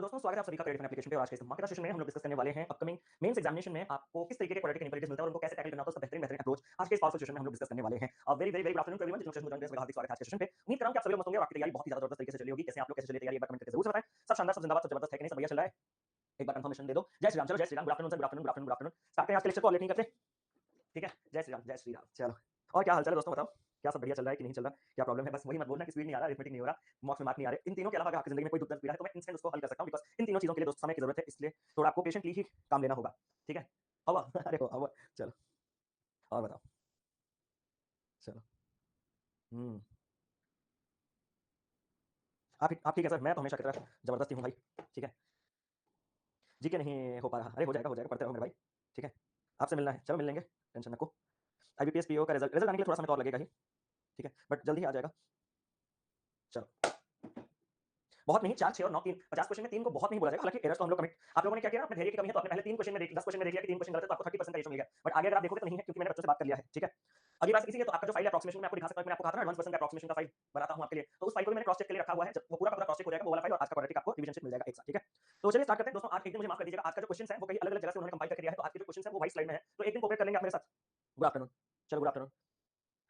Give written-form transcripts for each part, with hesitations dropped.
तो दोस्तों स्वागत है आप सभी का क्रेडिट एप्लीकेशन पे और आज के इस धमाकेदार सेशन में हम लोग डिस्कस करने वाले हैं अपकमिंग मेंस एग्जामिनेशन में आपको किस तरीके के क्वाड्रेटिक इनइक्वालिटीज मिलता है और उनको कैसे टैकल करना होता है उसका बेहतरीन बेहतरीन अप्रोच आज के इस पावरफुल सेशन में हम लोग डिस्कस करने वाले हैं। Very very very good afternoon to everyone जिन्होंने सेशन में हार्दिक स्वागत है आज के सेशन पे। उम्मीद कर रहा हूं कि आप सभी लोग मस्त होंगे और आपकी तैयारी बहुत ही ज्यादा जबरदस्त तरीके से चली होगी। कैसे आप लोग कैसे चली तैयारी एक बार कमेंट करके जरूर बताएं। सब शानदार सब जिंदाबाद सब जबरदस्त है कि नहीं सब बढ़िया चल रहा है एक बार कंफर्मेशन दे दो। जय श्री राम। चलो जय Shri Ram. Good afternoon sir. Good afternoon good afternoon good afternoon. Start करें आज के लेक्चर को और लेट नहीं करते। ठीक है जय श्री राम जय श्री राम। चलो और क्या हालचाल है दोस्तों बताओ क्या सब बढ़िया चल रहा है कि नहीं चल रहा क्या प्रॉब्लम है बस वही मत बोलना कि स्पीड नहीं आ रहा अरिथमेटिक नहीं हो रहा मॉक्स में मार्क नहीं आ रहे। इन तीनों के अलावा अगर आपकी जिंदगी में कोई दुख दर्द पीड़ा है तो मैं इंस्टेंट उसको हल कर सकता हूं बिकॉज इन तीनों चीजों के लिए दोस्त समय की जरूरत है इसलिए थोड़ा आपको पेशेंटली ही काम लेना होगा। ठीक है हवा अरे हो हवा। चलो और बताओ। चलो हम्म आप ठीक है सर। मैं तो हमेशा की तरह जबरदस्ती हूँ भाई। ठीक है जी के नहीं हो पा रहा। अरे हो जाएगा पढ़ते रहो मेरे भाई। ठीक है आपसे मिलना है चलो मिल लेंगे टेंशन रखो। आईबीपीएस पीओ का रिजल्ट रिजल्ट आने के लिए थोड़ा समय तो और लगेगा ही। ठीक है बट जल्दी ही आ जाएगा। चलो बहुत नहीं 4 6 और 9 3 50 क्वेश्चन में 3 को बहुत नहीं बोला जाएगा। हालांकि एरर्स तो हम लोग कमिट आप लोगों ने क्या किया ना अपने धैर्य की कमी है तो आपने पहले 3 क्वेश्चन में 10 क्वेश्चन में देख लिया कि 3 क्वेश्चन गलत है तो आपको 30% का रेशो मिल गया। बट आगे अगर आप देखोगे तो नहीं है क्योंकि मैंने बच्चों से बात कर लिया है। ठीक है अगली बात इसी है तो आपका जो फाइल अप्रॉक्सिमेशन मैं आपको दिखा सकता हूं। मैंने आपको कहा था ना एडवांस पर्सन का अप्रॉक्सिमेशन का फाइल बनाता हूं आपके लिए तो उस फाइल को भी मैंने क्रॉस चेक के लिए रखा हुआ है। जब वो पूरा का पूरा क्रॉस चेक हो जाएगा वो वाला फाइल और आज का क्वाड्रेटिक आपको रिवीजन मिल जाएगा एक साथ। ठीक है तो चलिए स्टार्ट करते हैं दोस्तों। आज एक दिन मुझे माफ कर दीजिएगा आज का जो क्वेश्चन है वो कई अलग अलग जगह से उन्होंने कंपाइल करके दिया है तो आज के जो क्वेश्चन है वो वाइट स्लाइड में है तो एक दिन कोऑपरेट कर लेंगे आप मेरे साथ। Good afternoon. चलो गुड आफ्टरनून।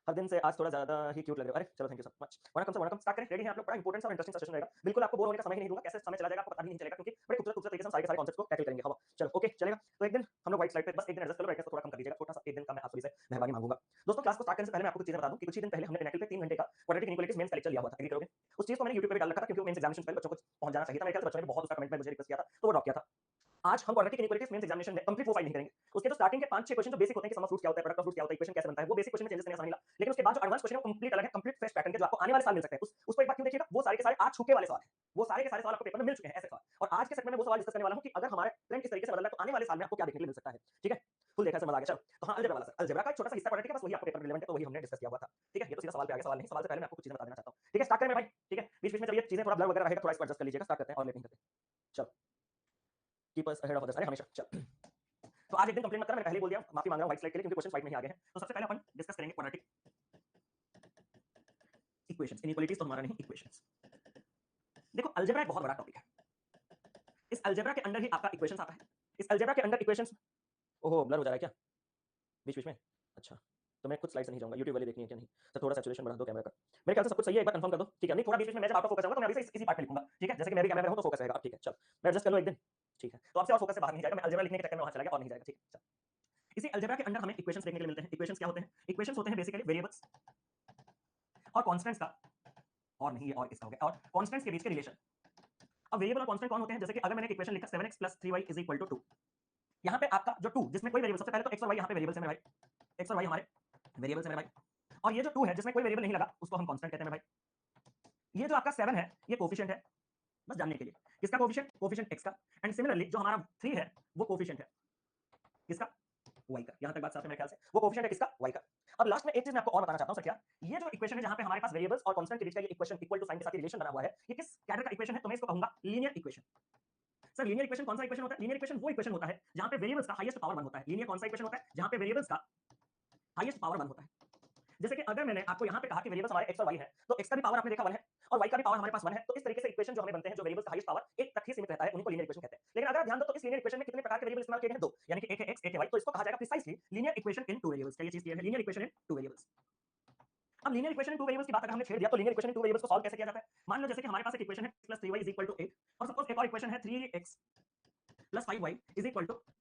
हर दिन से आज थोड़ा ज्यादा ही क्यूट लग रहे हो। अरे चलो thank you so much. Vanakkam sir vanakkam. Start करें रेडी हैं आप लोग। बड़ा इंपॉर्टेंट और इंटरेस्टिंग सेशन रहेगा बिल्कुल आपको बोर होने का समय ही नहीं दूंगा। कैसे समय चला जाएगा आपको पता भी नहीं चलेगा क्योंकि बड़े खूबसूरत खूबसूरत तरीके से हम सारे के सारे कॉन्सेप्ट्स को टैकल करेंगे। हवा चलो ओके चलेगा। तो एक दिन हम लोग व्हाइट स्लाइड पे बस एक दिन एडजस्ट कर लो ब्राइटनेस को थोड़ा कम कर दीजिएगा छोटा सा एक दिन का मैं आप सभी से मेहरबानी मांगूंगा। दोस्तों क्लास को स्टार्ट करने से पहले मैं आपको कुछ चीजें बता दूं कि कुछ ही दिन पहले हमने पेनेकल पे 3 घंटे का क्वाड्रेटिक इनइक्वालिटीज मेंस का लेक्चर लिया हुआ था। एग्री करोगे? उस चीज को मैंने YouTube पे भी डाल रखा था क्योंकि वो मेंस एग्जामिनेशन पहले बच्चों को पहुंच जाना चाहिए था। मेरे ख्याल से बच्चों ने बहुत उसका कमेंट में मुझे रिक्वेस्ट किया था तो वो ड्रॉप किया था। आज हम क्वाड्रेटिक इनइक्वालिटीज मेंस एग्जामिनेशन में कंप्लीट वो फाइल नहीं करेंगे। उसके जो स्टार्टिंग के 5-6 क्वेश्चन जो बेसिक होते हैं कि सम ऑफ रूट्स क्या होता है प्रोडक्ट ऑफ रूट्स क्या होता है इक्वेशन कैसे बनता है वो बेसिक क्वेश्चन में चेंजेस करने का समय मिला। लेकिन उसके बाद जो एडवांस क्वेश्चन है वो कंप्लीट अलग है कंप्लीट फ्रेश पैटर्न के जो आपको आने वाले साल मिल सकते हैं उसको एक बार क्यों देखिएगा वो सारे के सारे आज छूके वाले सवाल हैं। वो सारे के सारे सवाल आपको पेपर में मिल चुके हैं ऐसे सवाल और आज के सेगमेंट में वो सवाल डिस्कस करने वाला हूं कि अगर हमारा ट्रेंड इस तरीके से बदल रहा है तो आने वाले साल में आपको क्या देखने को मिल सकता है। ठीक है फुल देखा समझ आ गया। चलो तो हाँ अलजेब्रा वाला सर अलजेब्रा का एक छोटा सा हिस्सा क्वाड्रेटिक है बस वही आपको पेपर में रिलेवेंट है तो वही हमने डिस्कस किया हुआ था। ठीक है ये तो सीधा सवाल पे आ गया सवाल नहीं सवाल से पहले मैं आपको कुछ चीजें बता देना चाहता हूं। ठीक है स्टार्ट करें मेरे भाई। ठीक है बीच बीच में जब ये चीजें थोड़ा ब्लर वगैरह रहेगा थोड़ा इसको एडजस्ट कर लीजिएगा। स्टार्ट करते हैं और लेट नहीं करते। चलो keep us ahead of others. अरे हमेशा चल तो आज एक दिन कंप्लीट मत करना मैंने पहले ही बोल दिया माफी मांग रहा हूं व्हाइट स्लाइड के लिए क्योंकि क्वेश्चन फाइट में ही आ गए हैं। तो सबसे पहले अपन डिस्कस करेंगे क्वाड्रेटिक इक्वेशंस। इनइक्वालिटीज तो हमारा नहीं इक्वेशंस। देखो अलजेब्रा एक बहुत बड़ा टॉपिक है। इस अलजेब्रा के अंदर ही आपका इक्वेशंस आता है। इस अलजेब्रा के अंदर इक्वेशंस ओहो ब्लर हो जा रहा है क्या बीच बीच में। अच्छा तो मैं कुछ स्लाइड से नहीं जाऊंगा यूट्यूब वाली देखनी है क्या नहीं तो थोड़ा सैचुरेशन बढ़ा दो कैमरा का। मेरे ख्याल से सब कुछ सही है एक बार कंफर्म कर दो। ठीक है नहीं थोड़ा बीच बीच में मैं जब आउट ऑफ फोकस होगा तो मैं अभी से इसी पार्ट पे लिखूंगा। ठीक है जैसे कि मैं भी कैमरा में हूं तो फोकस रहेगा। अब ठीक है चल मैं एडजस्ट कर लो एक दिन। ठीक है तो आपसे और फोकस से बाहर नहीं जाएगा मैं अलजेब्रा लिखने के चक्कर में वहां चला गया और नहीं जाएगा। ठीक है चल इसी अलजेब्रा के अंदर हमें इक्वेशंस देखने के लिए मिलते हैं। इक्वेशंस क्या होते हैं? इक्वेशंस होते हैं बेसिकली वेरिएबल्स और कांस्टेंट्स का और नहीं ये और इसका हो गया और कांस्टेंट्स के बीच के रिलेशन। अब वेरिएबल और कांस्टेंट कौन होते हैं? जैसे कि अगर मैंने एक इक्वेशन लिखा 7x + 3y = 2 यहाँ पे आपका जो 2 जिसमें कोई वेरिएबल सबसे पहले तो x और y यहाँ पे वेरिएबल्स है मेरे भाई। x और y हमारे वेरिएबल्स है मेरे भाई और ये जो 2 है जिसमें कोई वेरिएबल नहीं लगा उसको हम कांस्टेंट कहते हैं मेरे भाई। ये जो आपका 7 है ये कोफिशिएंट है बस जानने के लिए। किसका कोफिशिएंट? कोफिशिएंट x का। एंड सिमिलरली जो हमारा 3 है वो कोफिशिएंट है किसका? y का। यहां तक बात साफ है मेरे ख्याल से। वो कोफिशिएंट है किसका? y का। अब लास्ट में एक चीज मैं आपको और बताना चाहता हूं सर क्या ये जो इक्वेशन है जहां पे हमारे पास वेरिएबल्स और कांस्टेंट के बीच का ये इक्वेशन इक्वल टू साइन के साथ रिलेशन बना हुआ है ये किस कैरेक्टर का इक्वेशन है? तो मैं इसको कहूंगा linear equation. Sir linear equation कौन सा इक्वेशन होता है? लीनियर इक्वेशन वो इक्वेशन होता है जहां पे वेरिएबल्स का हाईएस्ट पावर 1 होता है। लीनियर कौन सा इक्वेशन होता है? जहां पे वेरिएबल्स का हाईएस्ट पावर 1 होता है। जैसे कि अगर मैंने आपको यहाँ पे कहा कि वेरिएबल्स हमारे x और y है तो x का भी पावर आपने देखा 1 है और y का भी पावर हमारे पास 1 है तो इस तरीके से इक्वेशन जो हमें बनते हैं जो वेरिएबल्स का हाईएस्ट पावर एक तक ही सीमित रहता है उन्हीं को लीनियर इक्वेशन कहते हैं। लेकिन अगर आप ध्यान दो तो इस लीनियर इक्वेशन में कितने प्रकार के वेरिएबल इस्तेमाल किए गए हैं? 2 यानी कि एक है x एक है y तो इसको कहा जाएगा precisely linear equation in 2 variables. क्या ये चीज क्लियर है? Linear equation in 2 variables. अब लीनियर इक्वेशन इन 2 वेरिएबल्स की बात अगर हमने छेड़ दिया तो लीनियर इक्वेशन इन 2 वेरिएबल्स को सॉल्व कैसे किया जाता है? मान लो जैसे कि हमारे पास एक इक्वेशन है x + 3y = 8 और सपोज एक और इक्वेशन है 3x + 5y =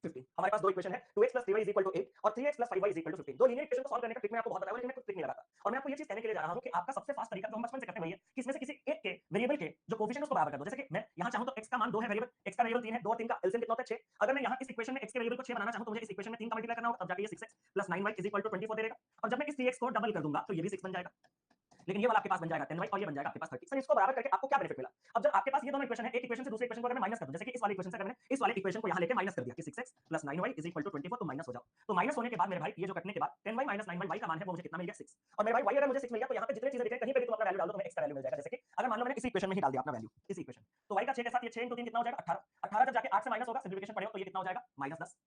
15। हमारे पास दो इक्वेशन है 2x + 3y = 8 और 3x + 5y = 15। दो लीनियर इक्वेशन को सॉल्व करने का ट्रिक मैं आपको बहुत बताया लेकिन मैं कुछ ट्रिक नहीं लगाता और मैं आपको ये चीज कहने के लिए जा रहा हूं कि आपका सबसे फास्ट तरीका जो हम बचपन से करते हैं वही है कि इसमें से किसी एक के वेरिएबल के जो कोफिशिएंट उसको बराबर कर दो। जैसे कि मैं यहां चाहूं तो x का मान 2 है वेरिएबल x का वेरिएबल 3 है 2 और 3 का एलसीएम कितना होता है 6। अगर मैं यहां इस इक्वेशन में x के वेरिएबल को 6 बनाना चाहूं तो मुझे इस इक्वेशन में 3 का मल्टीप्लाई करना होगा तब जाके ये 6x + 9y = 24 दे देगा और जब मैं इस 3x को डबल कर दूंगा तो ये भी 6 बन जाएगा। लेकिन ये वाला आपके पास बन जाएगा 10y और ये बन जाएगा आपके पास 30। सर इसको बराबर करके आपको क्या बेनिफिट मिला? अब जब आपके पास ये दोनों इक्वेशन है एक इक्वेशन से दूसरे इक्वेशन को अगर मैं माइनस कर दूं जैसे कि इस वाले इक्वेशन से अगर मैंने इस वाले इक्वेशन को यहां लेके माइनस कर दिया कि 6x + 9y = 24 तो माइनस हो जाओ। तो माइनस होने के बाद मेरे भाई ये जो कटने के बाद 10y - 9y का मान है वो मुझे कितना मिल गया 6 और मेरे भाई y अगर मुझे 6 मिल गया तो यहां पे जितने चीजें दिख रही हैं कहीं पे भी तुम अपना वैल्यू डाल दो तुम्हें x का वैल्यू मिल जाएगा। जैसे कि अगर मान लो मैंने इसी इक्वेशन में ही डाल दिया अपना वैल्यू इसी इक्वेशन तो y का 6 के साथ ये 6 * 3 कितना हो जाएगा 18। 18 जब जाके 8 से माइनस होगा सिंपलीफिकेशन पढ़े हो तो ये कितना हो जाएगा -10।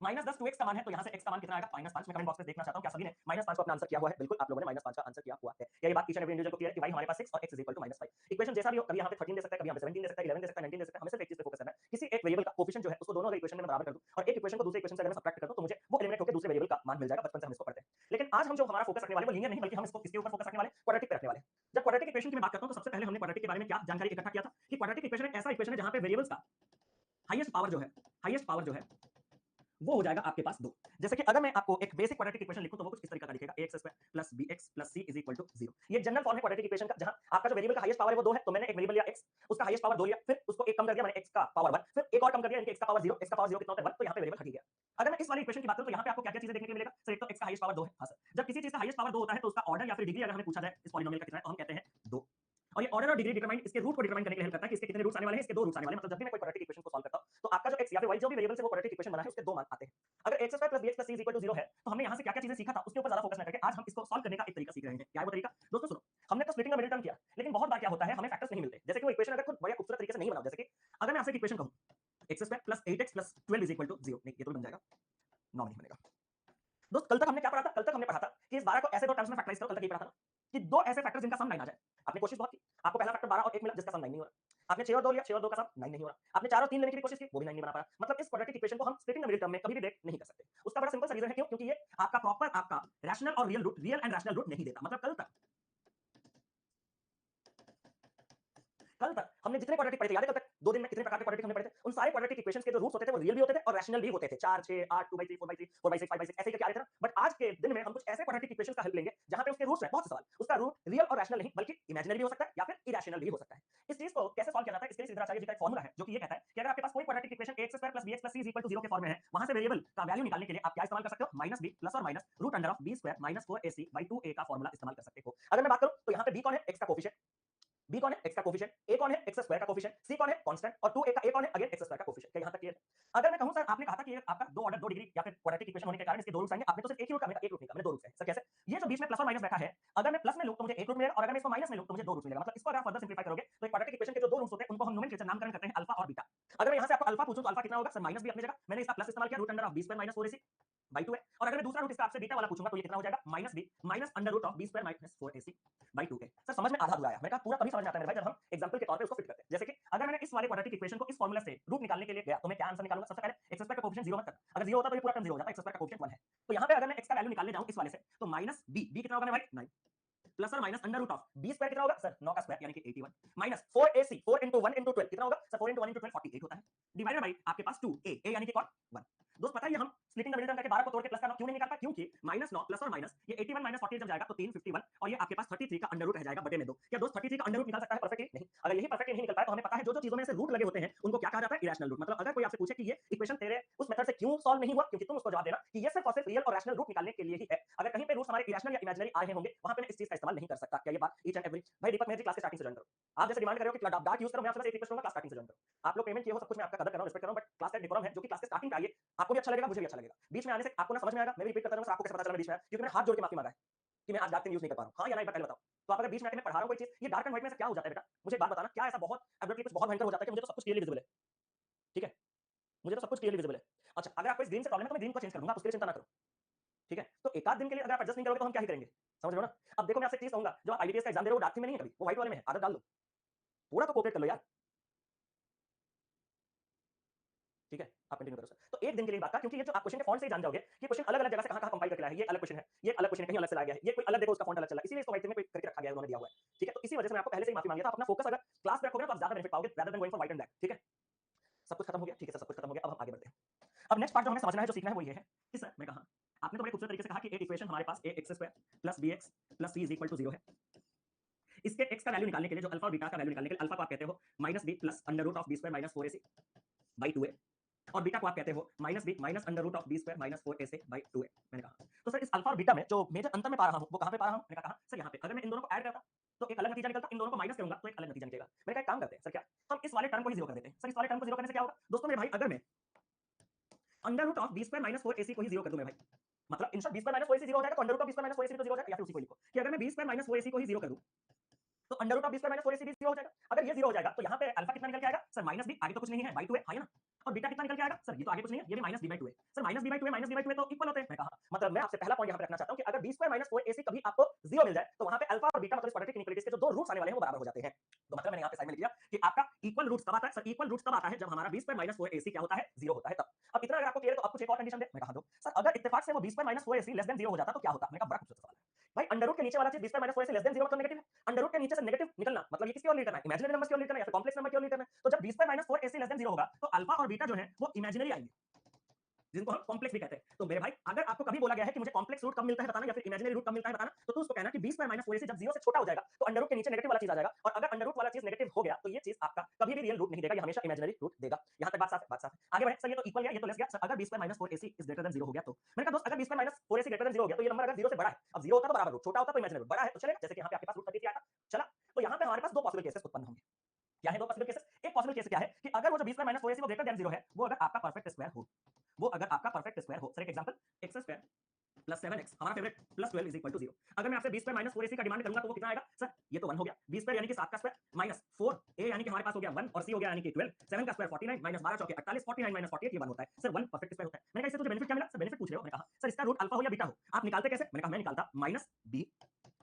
-10 2x का मान है तो यहां से x का मान कितना आएगा -5। मैं कमेंट बॉक्स में देखना चाहता हूं क्या सभी ने -5 को अपना आंसर किया हुआ है? बिल्कुल आप लोगों ने -5 का आंसर किया हुआ है। क्या ये बात ईच एंड एवरी इंडिविजुअल को क्लियर है कि y हमारे पास 6 और x = -5। इक्वेशन जैसा भी हो कभी यहां पे 13 दे सकता है कभी यहां पे 17 दे सकता है 11 दे सकता है 19 दे सकता है। हमें सिर्फ एक चीज पे एक वेरिएबल का कोफिशिएंट जो है उसको दोनों अगर इक्वेशन में मैं बराबर कर दूं और एक इक्वेशन को दूसरे इक्वेशन से अगर मैं सब्ट्रैक्ट कर दूं तो मुझे वो एलिमिनेट होकर दूसरे वेरिएबल का मान मिल जाएगा। बचपन से हम इसको पढ़ते हैं। लेकिन आज हम जो हमारा फोकस रखने वाले वो लीनियर नहीं बल्कि हम इसको किसके ऊपर फोकस रखने वाले हैं, क्वाड्रेटिक पे रखने वाले हैं। जब क्वाड्रेटिक इक्वेशन की मैं बात करता हूं तो सबसे पहले हमने क्वाड्रेटिक के बारे में क्या जानकारी इकट्ठा किया था कि क्वाड्रेटिक इक्वेशन एक ऐसा इक्वेशन है जहां पे वेरिएबल्स का हाईएस्ट पावर जो है वो हो जाएगा आपके पास 2। जैसे कि अगर मैं आपको एक बेसिक क्वाड्रेटिक इक्वेशन लिखूं तो वो कुछ इस तरीके का दिखेगा ax square plus bx plus c is equal to 0। ये जनरल फॉर्म है क्वाड्रेटिक इक्वेशन का जहां आपका जो वेरिएबल का हाईएस्ट पावर है वो 2 है, तो मैंने एक वेरिएबल लिया x, उसका हाईएस्ट पावर 2 लिया, फिर उसको एक कम कर दिया मैंने x का पावर 1, फिर एक और कम कर दिया यानी कि x का पावर 0, x का पावर 0 कितना होता है 1, तो यहां पे वेरिएबल हट गया। अगर मैं इस वाली इक्वेशन की बात करूं तो यहां पे आपको क्या-क्या चीजें देखने को मिलेगा? सर एक तो x का हाईएस्ट पावर 2 है। हां सर। जब किसी चीज का हाईएस्ट पावर 2 होता है तो उसका ऑर्डर या फिर डिग्री अगर हमें पूछा जाए इस पॉलिनोमियल का कितना है तो हम कहते हैं 2। और ये ऑर्डर और डिग्री डिटरमाइन इसके रूट को डिटरमाइन करने के लिए हेल्प करता है कि इसके कितने रूट्स आने वाले हैं, इसके 2 रूट्स आने वाले हैं। मतलब जब भी मैं कोई क्वाड्रेटिक इक्वेशन को सॉल्व करता हूं तो आपका जो x या फिर y जो भी वेरिएबल से वो क्वाड्रेटिक इक्वेशन बना है उसके 2 मान आते हैं। अगर x square plus bx plus c is equal to 0 है तो हमने यहां से क्या-क्या चीजें सीखा था उसके ऊपर ज्यादा फोकस ना करके आज हम इसको सॉल्व करने का एक तरीका सीख रहे हैं। क्या है वो तरीका? दोस्तों सुनो, हमने तो स्प्लिटिंग द मिडिल टर्म किया, लेकिन बहुत बार क्या होता है हमें फैक्टर्स नहीं मिलते। जैसे कि वो इक्वेशन अगर खुद बड़े खूबसूरत तरीके से नहीं बनाओ, जैसे कि अगर मैं आपसे एक इक्वेशन कहूं x square plus 8x plus 12 is equal to 0, नहीं ये तो बन जाएगा, 9 नहीं बनेगा। दोस्त कल तक हमने क्या पढ़ा था? कल तक हमने पढ़ा था कि इस 12 को ऐसे दो टर्म्स में फैक्टराइज करो। कल तक ये पढ़ा था ना कि दो ऐसे फैक्टर्स जिनका सम 9 आ जाए। आपने कोशिश बहुत की, आपको पहला फैक्टर 12 और 1 मिला जिसका सम 9 नहीं हो रहा। आपने 6 और 2 लिया, 6 और 2 का सम 9 नहीं हो रहा। आपने 4 और 3 लेने की भी कोशिश की, वो भी 9 नहीं बना पाया। मतलब इस क्वाड्रेटिक इक्वेशन को हम स्प्लिटिंग द मिडिल टर्म में कभी भी ब्रेक नहीं कर सकते। उसका बड़ा सिंपल सा रीजन है क्यों? क्योंकि ये आपका प्रॉपर आपका रैशनल और रियल एंड रैशनल रूट नहीं देता। मतलब कल तक हमने जितने क्वाड्रेटिक पढ़े थे, याद है कल तक 2 दिन में कितने प्रकार के क्वाड्रेटिक हमने पढ़े थे? उन सारे क्वाड्रेटिक इक्वेशंस के जो रूट्स होते थे वो रियल भी होते थे और रैशनल भी होते थे। 4 6 8 2/3 4/3 4/6 5/6 ऐसे करके आ रहे थे ना। बट आज के दिन में हम कुछ ऐसे क्वाड्रेटिक इक्वेशंस का हेल्प लेंगे जहां पे उसके रूट्स हैं बहुत से सवाल। उसका रूट रियल और रैशनल नहीं बल्कि इमेजिनरी भी हो सकता है या फिर इरेशनल भी हो सकता है। इस चीज को कैसे सॉल्व किया जाता है? इसके लिए सिद्धाचार्य जी का एक फॉर्मूला है जो कि ये कहता है कि अगर आपके पास कोई quadratic equation ax square plus bx plus c is equal to 0 के फॉर्म में है, वहां से वेरिएबल का वैल्यू निकालने के लिए आप क्या इस्तेमाल कर सकते हो? -b प्लस और minus root under of b square minus 4ac/2a का फॉर्मूला इस्तेमाल कर सकते हो। अगर मैं बात करूं तो यहां पे b कौन है? x का कोफिशिएंट, b कौन है? x का कोफिशिएंट, a कौन है? x स्क्वायर का कोफिशिएंट, c कौन है? कांस्टेंट और 2a का a कौन है? अगेन x स्क्वायर का कोफिशिएंट। क्या यहां तक क्लियर है? अगर मैं कहूं सर आपने कहा था कि ये आपका 2 ऑर्डर 2 डिग्री या फिर क्वाड्रेटिक इक्वेशन होने के कारण इसके 2 रूट्स आएंगे, आपने तो सिर्फ एक ही रूट का, मैंने कहा एक रूट नहीं कहा, मैंने 2 रूट्स है। सर कैसे? ये जो बीच में प्लस और माइनस बैठा है, अगर मैं प्लस में लूं तो मुझे एक रूट मिलेगा और अगर मैं इसको माइनस में लूं तो मुझे 2 रूट मिलेगा। मतलब इसको अगर आप फर्दर सिंपलीफाई करोगे तो एक क्वाड्रेटिक इक्वेशन के जो 2 रूट्स होते हैं उनको हम नोमेनक्लेचर नामकरण करते हैं अल्फा और बीटा। अगर मैं यहां से आपको अल्फा पूछूं तो अल्फा कितना होगा? सर माइनस b अपनी जगह, मैंने इसका प्लस इस्तेमाल किया root under of b square minus 4ac by 2 है। और अगर मैं दूसरा रूट इसका आपसे बीटा वाला पूछूंगा तो ये कितना हो जाएगा? -b minus under root of b square minus 4ac by 2a। Sir समझ में आधा अधूरा आया? मैंने कहा पूरा तभी समझ में आता है मेरे भाई जब हम एग्जांपल के तौर पे उसको फिट करते हैं। जैसे कि अगर मैंने इस वाले क्वाड्रेटिक इक्वेशन को इस फार्मूला से रूट निकालने के लिए गया तो मैं क्या आंसर निकालूंगा? सबसे पहले x स्क्वायर का कोएफिशिएंट 0 मत करना। अगर 0 होता तो ये पूरा टर्म 0 हो जाता, x स्क्वायर का कोएफिशिएंट 1 है। तो यहां पे अगर मैं x का वैल्यू निकालने जाऊं इस वाले से तो -b कितना होगा मेरे भाई? 9 प्लस और minus under root of b square कितना होगा? सर 9 का स्क्वायर यानी कि 81 माइनस 4ac 4 into 1 into 12 कितना होगा? सर 4 into 1 into 12 48 होता है डिवाइडेड बाय आपके पास 2a a यानी कि कौन? 1। दोस्त पता है ये हम स्प्लिटिंग द मिडिल टर्म करके 12 को तोड़ के प्लस का क्यों नहीं निकाल पाए? क्योंकि -9 प्लस और माइनस ये 81 माइनस 48 जब जाएगा तो 351 और ये आपके पास 33 का अंडर रूट रह जाएगा बटे में 2। क्या दोस्त 33 का अंडर रूट निकाल सकता है परफेक्टली? नहीं। अगर यही परफेक्टली नहीं निकल पाए तो हमें पता है जो जो चीजों में से रूट लगे होते हैं उनको क्या कहा जाता है? Irrational root. मतलब अगर कोई आपसे पूछे कि ये इक्वेशन तेरे उस मेथड से क्यों सॉल्व नहीं हुआ, क्योंकि तुम उसको जवाब देना कि ये सिर्फ और सिर्फ रियल और रैशनल रूट निकालने के लिए ही है। अगर कहीं पे रूट्स हमारे इरेशनल या इमेजिनरी आए होंगे वहां पे मैं इस चीज का इस्तेमाल नहीं कर सकता। क्या ये बात ईच एंड एवरी भाई दीपक मेहर जी क्लास के स्टार्टिंग से ज्वाइन करो। आप जैसे डिमांड कर रहे हो कि डार्क यूज करो, मैं आपसे बस एक रिक्वेस्ट करूंगा क्लास स्टार्टिंग से ज्वाइन करो। आप लोग पेमेंट किए हो सब कुछ मैं आपका कदर कर रहा हूं, रिस्पेक्ट कर रहा हूं, बट क्लास का डेकोरम है जो कि क्लास के स्टार्टिंग पे आइए, आपको भी अच्छा लगेगा मुझे भी अच्छा लगेगा। बीच में आने से आपको ना समझ में आएगा, मैं भी रिपीट करता रहूंगा, आपको कैसे पता चला मैं बीच में आया? क्योंकि मैंने हाथ जोड़ के माफी मांगा है कि मैं आज डार्क यूज नहीं कर पा रहा हूं। हां या ना एक बार पहले बताओ। तो आप अगर बीच में आके मैं पढ़ा रहा हूं कोई चीज, ये डार्क एंड व्हाइट में से क्या हो जाता है बेटा? मुझे एक बात बताना, क्या ऐसा बहुत एब्सोल्युटली कुछ बहुत भयंकर हो जाता है कि मुझे तो सब कुछ क्लियरली विजिबल है? ठीक है? मुझे तो सब कुछ क्लियरली विजिबल है। अच्छा, अगर आपको इस ग्रीन से प्रॉब्लम है तो मैं ग्रीन को चेंज कर दूंगा, आप उसके लिए चिंता ना करो। ठीक है? तो एक आध दिन के लिए अगर आप एडजस्ट नहीं करोगे तो हम क्या ही करेंगे? समझ रहे हो ना? अब देखो मैं आपसे एक चीज कहूंगा, जो आप आईबीपीएस का एग्जाम दे रहे हो वो डार्क थीम में नहीं है कभी, वो व्हाइट वाले में है, आदत डाल लो। पूरा तो कोऑपरेट कर लो यार। ठीक है? आप कंटिन्यू करो सर। तो एक दिन के लिए बात का, क्योंकि ये जो आप क्वेश्चन के फॉन्ट से ही जान जाओगे कि क्वेश्चन अलग-अलग जगह से कहां-कहां कंपाइल करके लाया है। ये अलग क्वेश्चन है, ये अलग क्वेश्चन है, कहीं अलग से लाया गया है, ये कोई अलग देखो उसका फॉन्ट अलग चला है। इसीलिए इसको व्हाइट में कोई करके रखा गया है, उन्होंने दिया हुआ है। ठीक है? तो इसी वजह से मैं आपको पहले से ही माफी मांगी था। आप अपना फोकस अगर क्लास पे रखोगे ना तो आप ज्यादा बेनिफिट पाओगे rather than going for white and black। ठीक है? सब कुछ खत्म हो गया? ठीक है सर, सब कुछ खत्म हो गया। अब हम आगे बढ़ते हैं। अब नेक्स्ट पार्ट जो हमें समझना है, जो सीखना है वो ये है कि सर मैं कहा आपने तो बड़े खूबसूरत तरीके से कहा कि एक इक्वेशन हमारे पास ax square plus bx plus c is equal to 0 है। इसके x का वैल्यू निकालने के लिए, जो अल्फा और बीटा का वैल्यू निकालने के लिए, अल्फा को आप कहते हो -b plus under root of b square minus 4ac by 2a और बीटा को आप कहते हो -b minus under root of b square minus 4ac by 2a। मैंने कहा तो सर इस अल्फा और बीटा में जो मेजर अंतर मैं पा रहा हूं वो कहां पे पा रहा हूं? मैंने कहा सर यहां पे। अगर मैं इन दोनों को ऐड करता तो एक अलग नतीजा निकलता, इन दोनों को माइनस करूंगा तो एक अलग नतीजा निकलेगा। मैंने कहा एक काम करते हैं सर, क्या हम इस वाले टर्म को ही जीरो कर देते हैं? सर इस वाले टर्म को जीरो करने से क्या होगा दोस्तों मेरे भाई? अगर मैं under root of b square minus 4ac को ही जीरो कर दूं मेरे भाई, मतलब in short b square minus 4ac zero हो जाएगा, तो under root of b square minus 4ac तो जीरो हो जाएगा। या फिर उसी को लिखो कि अगर मैं b स्क्वायर माइनस 4ac को ही जीरो कर दूं तो under root of b square minus 4ac भी जीरो हो जाएगा। अगर ये जीरो हो जाएगा तो यहाँ पे अल्फा कितना निकल के आएगा? सर माइनस b, आगे तो कुछ नहीं है, बाई 2 है, हाँ या ना? और बीटा कितना निकल के आएगा? सर ये तो आगे कुछ नहीं है, ये भी माइनस b बाई 2 है। सर माइनस b बाई 2 है, माइनस b बाई 2 है तो इक्वल होते हैं। मैं कहा मतलब मैं आपसे पहला पॉइंट यहाँ पे रखना चाहता हूँ कि अगर b स्क्वायर माइनस 4ac कभी आपको जीरो मिल जाए तो वहाँ पे अल्फा और बीटा मतलब क्वाड्रेटिक इनइक्वालिटीज के जो दो रूट्स आने वाले हैं वो बराबर हो जाते हैं। तो मतलब मैंने यहाँ पे साइड में लिख दिया कि आपका इक्वल रूट्स कब आता है सर? इक्वल रूट्स तब आता है जब हमारा b स्क्वायर माइनस 4ac क्या होता है 0 होता है तब। अब इतना अगर आपको क्लियर है तो अब कुछ एक और कंडीशन दे। मैं कहा दो सर अगर इत्तेफाक से वो b square minus 4ac less than 0 हो जाता तो क्या होता? मैंने कहा बड़ा खूबसूरत सवाल है भाई। अंडर रूट के नीचे वाला चीज b square minus 4ac less than 0 मतलब नेगेटिव है। अंडर रूट के नीचे से नेगेटिव निकलना मतलब ये किसकी ओर लीड करना है? इमेजिनरी नंबर्स की ओर लीड करना है या फिर कॉम्प्लेक्स नंबर की ओर लीड करना है। तो जब b square minus 4ac less than 0 होगा तो अल्फा और बीटा जो है वो इमेजिनरी आएंगे, जिनको हम कॉम्प्लेक्स भी कहते हैं। तो मेरे भाई अगर आपको कभी बोला गया है कि मुझे कॉम्प्लेक्स रूट कब मिलता है बताना या फिर इमेजिनरी रूट कब मिलता है बताना, तो तू उसको कहना कि b स्क्वायर माइनस 4ac जब 0 से छोटा हो जाएगा तो अंडर रूट के नीचे नेगेटिव वाला चीज आ जाएगा, और अगर अंडर रूट वाला चीज नेगेटिव हो गया तो ये चीज आपका कभी भी रियल रूट नहीं देगा, ये हमेशा इमेजिनरी रूट देगा। यहां तक बात साफ है, बात साफ है। आगे बढ़े सर, ये तो इक्वल गया, ये तो लेस गया सर। अगर b square minus 4ac is greater than 0 हो गया तो मैंने कहा दोस्त अगर b square minus 4ac greater than 0 हो गया तो ये नंबर अगर 0 से बड़ा है, अब 0 होता तो बराबर रूट, छोटा होता तो इमेजिनरी रूट, बड़ा है तो चलेगा, जैसे कि यहां पे आपके पास रूट 33 आया था चला। तो यहां पे हमारे पास दो पॉसिबल केसेस उत्पन्न होंगे। क्या है दो पॉसिबल केसेस? एक पॉसिबल केस क्या है कि अगर वो जो b स्क्वायर माइनस 4ac वो ग्रेटर देन 0 है, वो अगर आपका परफेक्ट स्क्वायर हो, वो अगर आपका परफेक्ट स्क्वायर हो। सर एक example, x square plus 7x हमारा favourite plus 12 is equal to 0। अगर मैं आपसे b स्क्वायर माइनस 4ac का डिमांड करूंगा तो वो कितना आएगा सर? ये तो 1 हो गया। b स्क्वायर यानी कि 7 का स्क्वायर माइनस 4a यानी कि हमारे पास हो गया 1 और c हो गया यानी कि 12, 7 का स्क्वायर 49 माइनस 12 चौके 48, 49 माइनस 48 ये 1 होता है सर। 1 परफेक्ट स्क्वायर होता है। मैंने कहा इससे तुझे बेनिफिट क्या मिला सर? बेनिफिट पूछ रहे हो? मैंने कहा सर इसका रूट अल्फा हो या बीटा हो आप निकालते कैसे? मैंने कहा मैं निकालता माइनस b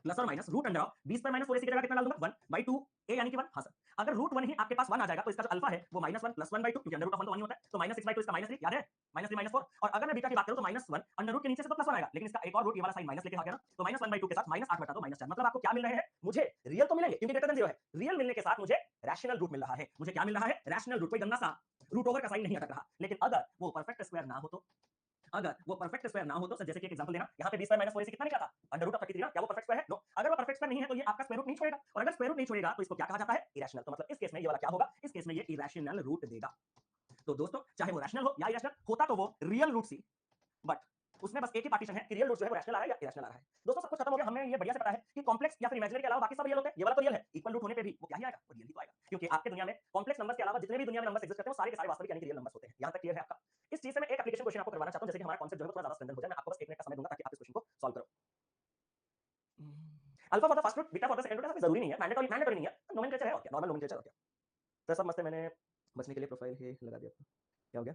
प्लस और minus root under of b square minus 4ac की जगह कितना डाल दूंगा 1 by 2 a यानी कि 1। हां सर, अगर रूट 1 ही आपके पास 1 आ जाएगा तो इसका जो अल्फा है वो -1 प्लस 1 by 2, क्योंकि अंडर रूट ऑफ 1 तो 1 ही होता है, तो -6 by 2 इसका -3 याद है, -3 -4। और अगर मैं बीटा की बात करूं तो -1 अंडर रूट के नीचे से तो +1 आएगा, लेकिन इसका एक और रूट ये वाला साइन माइनस लेके आ गया ना, तो -1/2 के साथ -8 बटा 2 -4। मतलब आपको क्या मिल रहे हैं? मुझे रियल तो मिलेंगे क्योंकि ग्रेटर देन 0 है, रियल मिलने के साथ मुझे रैशनल रूट मिल रहा है। मुझे क्या मिल रहा है? Rational root. कोई गंदा सा रूट ओवर का साइन नहीं अटक रहा। लेकिन अगर वो परफेक्ट स्क्वायर ना हो तो, अगर वो परफेक्ट स्क्वायर ना हो तो, जैसे कि एक एग्जांपल देना, यहाँ पे b स्क्वायर माइनस 4ac कितना निकला था? अंडर रूट ऑफ 33 ना, क्या वो परफेक्ट स्क्वायर है? नो। अगर वो परफेक्ट स्क्वायर नहीं है तो ये आपका स्क्वायर रूट नहीं छोड़ेगा, और अगर स्क्वायर रूट नहीं छोड़ेगा तो इसको क्या कहा जाता है? इरेशनल। तो मतलब इस केस में ये वाला क्या होगा? इस केस में ये इरेशनल रूट देगा। तो दोस्तों चाहे वो रैशनल हो या इरेशनल, होता तो वो रियल रूट सी, बट उसमें बस एक ही पार्टीशन है कि रियल रूट जो है वो रैशनल आ रहा है या इरेशनल आ रहा है। दोस्तों सब कुछ खत्म हो गया। हमें ये बढ़िया से पता है कि कॉम्प्लेक्स या फिर इमेजिनरी के अलावा बाकी सब रियल होते हैं। ये वाला तो रियल है, इक्वल रूट होने पे भी वो क्या ही आएगा? वो रियल ही तो आएगा, क्योंकि आपके दुनिया में कॉम्प्लेक्स नंबर्स के अलावा जितने भी दुनिया में नंबर्स एग्जिस्ट करते हैं वो सारे के सारे वास्तविक यानी कि रियल नंबर्स होते हैं। यहां तक क्लियर है आपका? इस चीज से मैं एक एप्लीकेशन क्वेश्चन आपको करवाना चाहता हूं, जैसे कि हमारा कॉन्सेप्ट जो है वो थोड़ा ज्यादा स्ट्रेंथन हो जाए। मैं आपको बस 1 मिनट का समय दूंगा ताकि आप इस क्वेश्चन को सॉल्व करो। Alpha for the first root, beta for the second root, जरूरी नहीं है, मैंडेटरी नहीं है, नोमेनक्लेचर है और क्या, नॉर्मल नोमेनक्लेचर और क्या। तो सब मस्त है, मैंने बचने के लिए प्रोफाइल ही लगा दिया। क्या हो गया?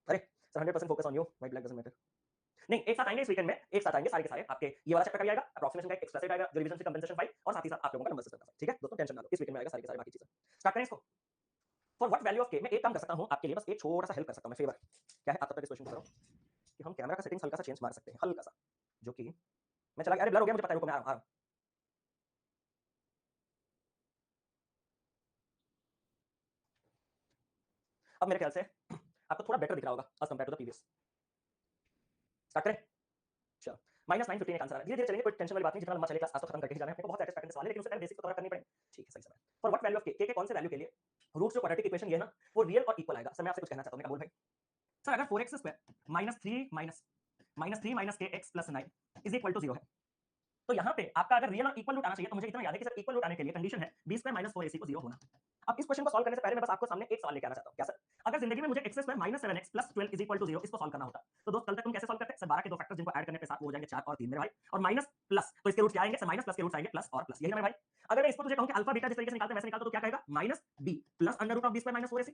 अरे sir 100% focus on you, white black doesn't matter. नहीं, एक साथ आएंगे इस वीकेंड में, एक साथ आएंगे सारे के सारे। आपके ये वाला चैप्टर का भी आएगा, अप्रोक्सीमेशन का एक एक्सप्रेसिव आएगा, डिवीजन से कंपेंसेशन फाइल, और साथ ही साथ आप लोगों का नंबर सिस्टम का फाइल। ठीक है दोस्तों, टेंशन ना लो, इस वीकेंड में आएगा सारे के सारे बाकी चीजें। स्टार्ट करें इसको। फॉर व्हाट वैल्यू ऑफ के, मैं एक काम कर सकता हूं आपके लिए, बस एक छोटा सा हेल्प कर सकता हूं मैं, फेवर। क्या है? आप तब तक इस क्वेश्चन को करो कि हम कैमरा का सेटिंग्स हल्का सा चेंज मार सकते हैं, हल्का सा, जो कि मैं चला गया। अरे ब्लर हो गया, मुझे पता है, रुको मैं आ रहा हूं। अब मेरे ख्याल से आपको थोड़ा बेटर दिख रहा होगा as compare to the previous. Start करें? चलो, -915 एक आंसर आ रहा है। धीरे-धीरे चलेंगे, कोई टेंशन वाली बात नहीं, जितना लंबा चलेगा आज तो खत्म करके ही जाना है। मेरे को बहुत सैटिस्फैक्शन सवाल है, लेकिन उससे पहले बेसिक तो कवर करनी पड़ेगी। ठीक है, सही समय। फॉर व्हाट वैल्यू ऑफ के के कौन से वैल्यू के लिए रूट्स जो क्वाड्रेटिक इक्वेशन ये है ना, वो रियल और इक्वल आएगा। सर मैं आपसे कुछ कहना चाहता हूं, मैं बोल भाई सर अगर 4x स्क्वायर -3 माइनस के x plus 9 is equal to 0 है, तो यहाँ पे आपका अगर रियल और इक्वल रूट आना चाहिए, तो मुझे इतना याद है कि सर इक्वल रूट आने के लिए कंडीशन है b स्क्वायर माइनस 4ac को 0 होना। अब इस क्वेश्चन को सॉल्व करने से पहले मैं बस आपको सामने एक सवाल लेके आना चाहता हूँ। क्या सर? अगर जिंदगी में मुझे x square minus 7x plus 12 is equal to 0 इसको सॉल्व करना होता, तो दोस्त कल तक तुम कैसे सॉल्व करते? सर 12 के दो फैक्टर्स जिनको ऐड करने पे साथ वो हो जाएंगे 4 और 3 मेरे भाई, और माइनस प्लस तो इसके रूट्स क्या आएंगे? सर माइनस प्लस के रूट्स आएंगे प्लस और प्लस, यही ना मेरे भाई। अगर मैं इसको तुझे कहूं कि अल्फा बीटा जिस तरीके से निकालते हैं वैसे निकाल, तो क्या कहेगा? Minus b plus under root of b square minus 4ac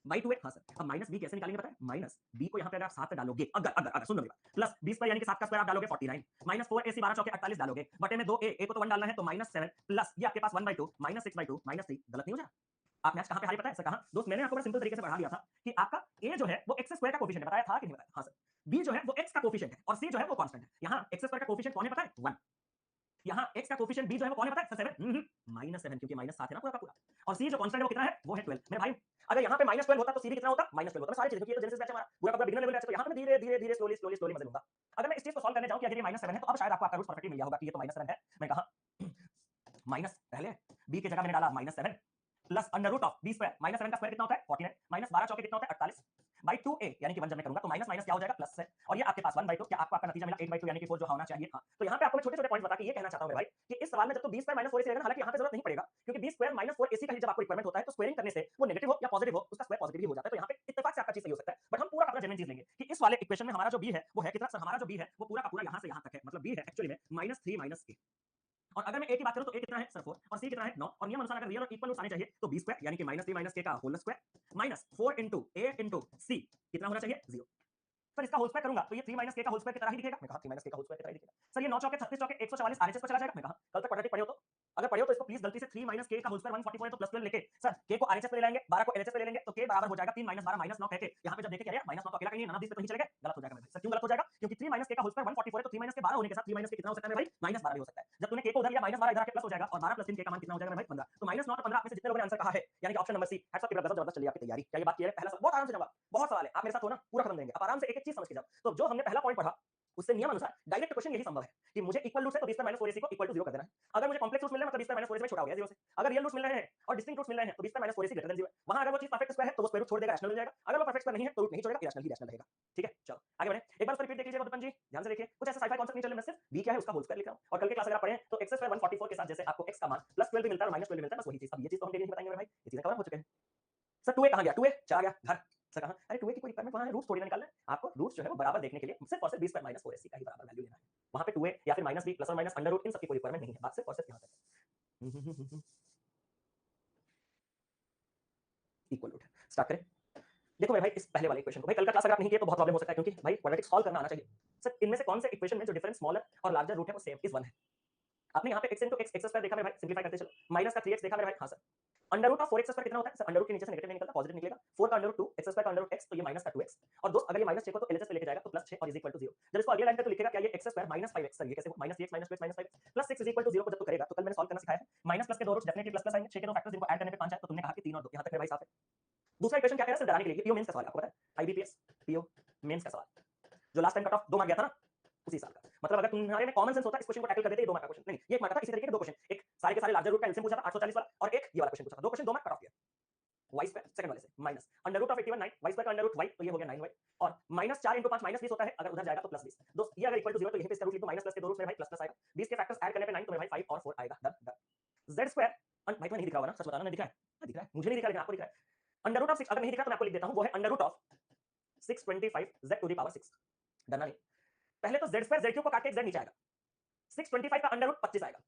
by 2a। हाँ सर, अब माइनस b कैसे निकालेंगे पता है? माइनस b को यहाँ पे अगर आप 7 पे डालोगे, अगर अगर अगर सुन लो मेरी बात, प्लस b स्क्वायर यानी कि 7 का स्क्वायर आप डालोगे 49 माइनस 4ac 12 चौके 48 डालोगे बटे में 2a, a को तो 1 डालना है तो -7 प्लस ये आपके पास 1/2 -6/2 -3। गलत नहीं हो जाए? आप मैच कहां पे हारी पता है सर? कहां दोस्त? मैंने आपको बड़ा सिंपल तरीके से बढ़ा दिया था कि आपका a जो है वो x स्क्वायर का कोफिशिएंट है, बताया था कि नहीं बताया? हाँ सर। b जो है वो x का कोफिशिएंट है और c जो है वो कांस्टेंट है। यहाँ x स्क्वायर का कोफिशिएंट कौन है पता है? 1। यहाँ x का कोफिशिएंट b जो है वो कौन है पता है? 7 -7, क्योंकि माइनस 7 है ना पूरा का पूरा, और c जो कांस्टेंट है वो कितना है? वो है 12। मेरे भाई अगर यहाँ पे -12 होता तो c भी कितना होता? -12 होता। मैं सारी चीजें, क्योंकि ये तो जेनेसिस बैच हमारा पूरा का पूरा बिगिनर लेवल बैच है, तो यहाँ पे मैं धीरे धीरे धीरे स्लोली स्लोली स्लोली मजे लूंगा। अगर मैं इस चीज को सॉल्व करने जाऊं कि अगर ये -7 है तो अब शायद आपको आपका रूट परफेक्टली मिल गया होगा कि ये तो -7 है। मैं कहा माइनस पहले b की जगह मैंने डाला -7 plus under root of b square, -7 का स्क्वायर कितना होता है? 49 माइनस 12 चौके कितना होता है? 48 बाई 2a यानी कि 1 जब मैं करूंगा तो माइनस माइनस क्या हो जाएगा? प्लस है, और ये आपके पास 1/2, क्या आपको आपका नतीजा मिला 8/2 यानी कि 4 जो होना चाहिए था। तो यहाँ पे आपको मैं छोटे छोटे पॉइंट्स बता के ये कहना चाहता हूं मेरे भाई कि इस सवाल में जब तो b स्क्वायर माइनस 4ac रहेगा, हालांकि यहाँ पे जरूरत नहीं पड़ेगा क्योंकि b स्क्वायर माइनस 4ac का ही जब आपको रिक्वायरमेंट होता है तो स्क्वायरिंग करने से वो नेगेटिव हो या पॉजिटिव हो उसका स्क्वायर पॉजिटिव ही हो जाता है। तो यहाँ पे इत्तेफाक से आपका चीज सही हो सकता है, बट हम पूरा अपना जेन्युइन चीज लेंगे कि इस वाले इक्वेशन में हमारा जो b है वो है कितना? सर हमारा जो b है वो पूरा का पूरा यहाँ से यहाँ तक है, मतलब b है एक्चुअली में -3 - a, और अगर मैं a की बात करूं तो a कितना है सर? 4, और c कितना है? 9, और नियम अनुसार अगर रियल और इक्वल रूट्स आने चाहिए तो b स्क्वायर यानी कि -3 - k का whole square minus 4 * a * c कितना होना चाहिए? 0। सर इसका होल स्क्वायर करूंगा तो ये 3 माइनस के का होल स्क्वायर की तरह ही दिखेगा। मैं कहा 3 माइनस के का होल स्क्वायर की तरह ही दिखेगा। सर ये 9 चौके 36 चौके 144 आरएचएस पर चला जाएगा। मैं कहा कल तक क्वाड्रेटिक पढ़े हो तो अगर पढ़े हो तो इसको प्लीज गलती से 3 माइनस के का होल स्क्वायर 144 है तो प्लस 12 लेके सर के को आरएचएस पे ले लेंगे 12 को एलएचएस पे ले लेंगे तो के बराबर हो जाएगा 3 माइनस 12 माइनस 9 कहके यहां पे जब देखे क्या यार माइनस 9 तो अकेला कहीं नन ऑफ दिस पे तो नहीं चलेगा। गलत हो जाएगा मेरे भाई। सर क्यों गलत हो जाएगा? क्योंकि 3 माइनस के का होल स्क्वायर 144 है तो 3 माइनस के 12 होने के साथ 3 माइनस के कितना हो सकता है मेरे भाई? माइनस 12 भी हो सकता है। जब तूने के को उधर लिया माइनस 12 इधर आके प्लस हो जाएगा और 12 प्लस 3 के का मान कितना हो जाएगा मेरे भाई? 15। तो माइनस 9 और 15 में से जितने लोगों ने आंसर कहा है यानी कि option number C hats off की तरफ जबरदस्त चली आपकी तैयारी। क्या ये बात क्लियर है? पहला सवाल बहुत आराम से जवाब बहुत सवाल है आप मेरे साथ हो ना पूरा खत्म देंगे आप आराम से एक एक चीज समझ के जाओ। तो जो हमने पहला पॉइंट पढ़ा उससे नियम अनुसार डायरेक्ट क्वेश्चन यही संभव है कि मुझे इक्वल रूट से तो b² - 4ac को इक्वल टू 0 कर देना है। अगर मुझे कॉम्प्लेक्स रूट्स मिल रहे हैं मतलब b² - 4ac में छोटा हो गया 0 से। अगर रियल रूट्स मिल रहे हैं और डिस्टिंक्ट रूट्स मिल रहे हैं तो b² - 4ac ग्रेटर देन 0 है। वहां अगर वो चीज परफेक्ट स्क्वायर है तो वो स्क्वायर रूट छोड़ देगा रैशनल हो जाएगा। अगर वो परफेक्ट स्क्वायर नहीं है तो रूट नहीं छोड़ेगा इरेशनल ही रैशनल रहेगा। ठीक है चलो आगे बढ़े। एक बार उसको रिपीट देख लीजिएगा उत्पन्न जी ध्यान से देखिए कुछ ऐसा साइफाई कांसेप्ट नहीं चल रहा मैं सिर्फ b क्या है उसका होल स्क्वायर लिख रहा हूं और कल के क्लास अगर आप पढ़े तो x² 144 के साथ जैसे आपको x का मान +12 भी मिलता है और -12 भी मिलता है बस वही चीज। अब ये चीज तो हम डेली नहीं बताएंगे मेरे भाई ये चीजें कवर हो चुके हैं। सर 2a कहां गया 2a चला गया घर सर कहां अरे 2a की कोई रिक्वायरमेंट वहां है रूट्स थोड़ी ना निकालना है आपको रूट्स जो है वो बराबर देखने के लिए सिर्फ और सिर्फ b² - 4ac का ही बराबर वैल्यू लेना है। वहां पे 2a या फिर -b प्लस और माइनस अंडर रूट इन सब की कोई रिक्वायरमेंट नहीं है बात सिर्फ और सिर्फ यहां तक है। इक्वल रूट स्टार्ट करें। देखो मेरे भाई इस पहले वाले इक्वेशन को भाई कल का क्लास अगर आप नहीं किए तो बहुत प्रॉब्लम हो सकता है क्योंकि भाई क्वाड्रेटिक सॉल्व करना आना चाहिए। सर इनमें से कौन से इक्वेशन में जो डिफरेंस स्मॉलर और लार्जर रूट है वो सेम इज 1 है। आपने यहाँ पे x into x x² देखा मेरे भाई सिंपलीफाई करते चलो माइनस का 3x देखा मेरे भाई हाँ sir under root of 4x² कितना होता है सर अंडर रूट के नीचे से नेगेटिव नहीं निकलता पॉजिटिव निकलेगा 4 का अंडर रूट 2 x² का अंडर रूट x तो ये माइनस का 2x और दोस्त अगर ये माइनस 6 को तो एलएचएस पे लेके जाएगा तो प्लस 6 और इज इक्वल टू 0 जब इसको अगले लाइन पे तो लिखेगा क्या ये x² माइनस 5x सर ये कैसे minus 3x minus 2x minus 5x plus 6 is equal to 0 को जब तू करेगा तो कल मैंने सॉल्व करना सिखाया है माइनस प्लस के दो रूट्स डेफिनेटली प्लस प्लस आएंगे 6 के दो फैक्टर्स जिनको ऐड करने पे 5 आए तो तुमने कहा कि 3 और 2 यहां तक मेरे भाई साफ है। दूसरा इक्वेशन क्या कह रहा है सर डराने के लिए पीओ मेंस का सवाल आपको पता है आईबीपीएस पीओ मेंस का सवाल जो last time cut off 2 mark गया था ना उसी साल का मतलब अगर तुम्हारे में कॉमन सेंस होता इस क्वेश्चन को टैकल कर देते ये 2 मार्क का क्वेश्चन नहीं ये एक मार्क था इसी तरीके के दो क्वेश्चन एक सारे के सारे लार्जर रूट का एलसीएम पूछा था 840 वाला और एक ये वाला क्वेश्चन पूछा था दो क्वेश्चन 2 मार्क कट ऑफ किया y स्क्वायर सेकंड वाले से minus under root of 81 9 y square का अंडर रूट y तो ये हो गया 9y और माइनस 4 into 5 माइनस 20 होता है अगर उधर जाएगा तो प्लस 20 दोस्त ये अगर इक्वल टू 0 तो यहीं पे इसका रूट लिख दो माइनस प्लस के दो रूट मेरे भाई प्लस प्लस आएगा 20 के फैक्टर्स ऐड करने पे 9 तो मेरे भाई 5 और 4 आएगा डन डन z स्क्वायर भाई तो नहीं दिख रहा होगा ना सच बताना नहीं दिख रहा है दिख रहा है मुझे नहीं दिख रहा लेकिन आपको दिख रहा है अंडर रूट ऑफ 6 अगर नहीं दिख रहा तो मैं आपको लिख देता हूं वो है under root of 625 z to the power 6 done नहीं पहले तो z स्क्वायर z क्यूब को काट के z नीचे आएगा 625 का अंडर रूट 25 आएगा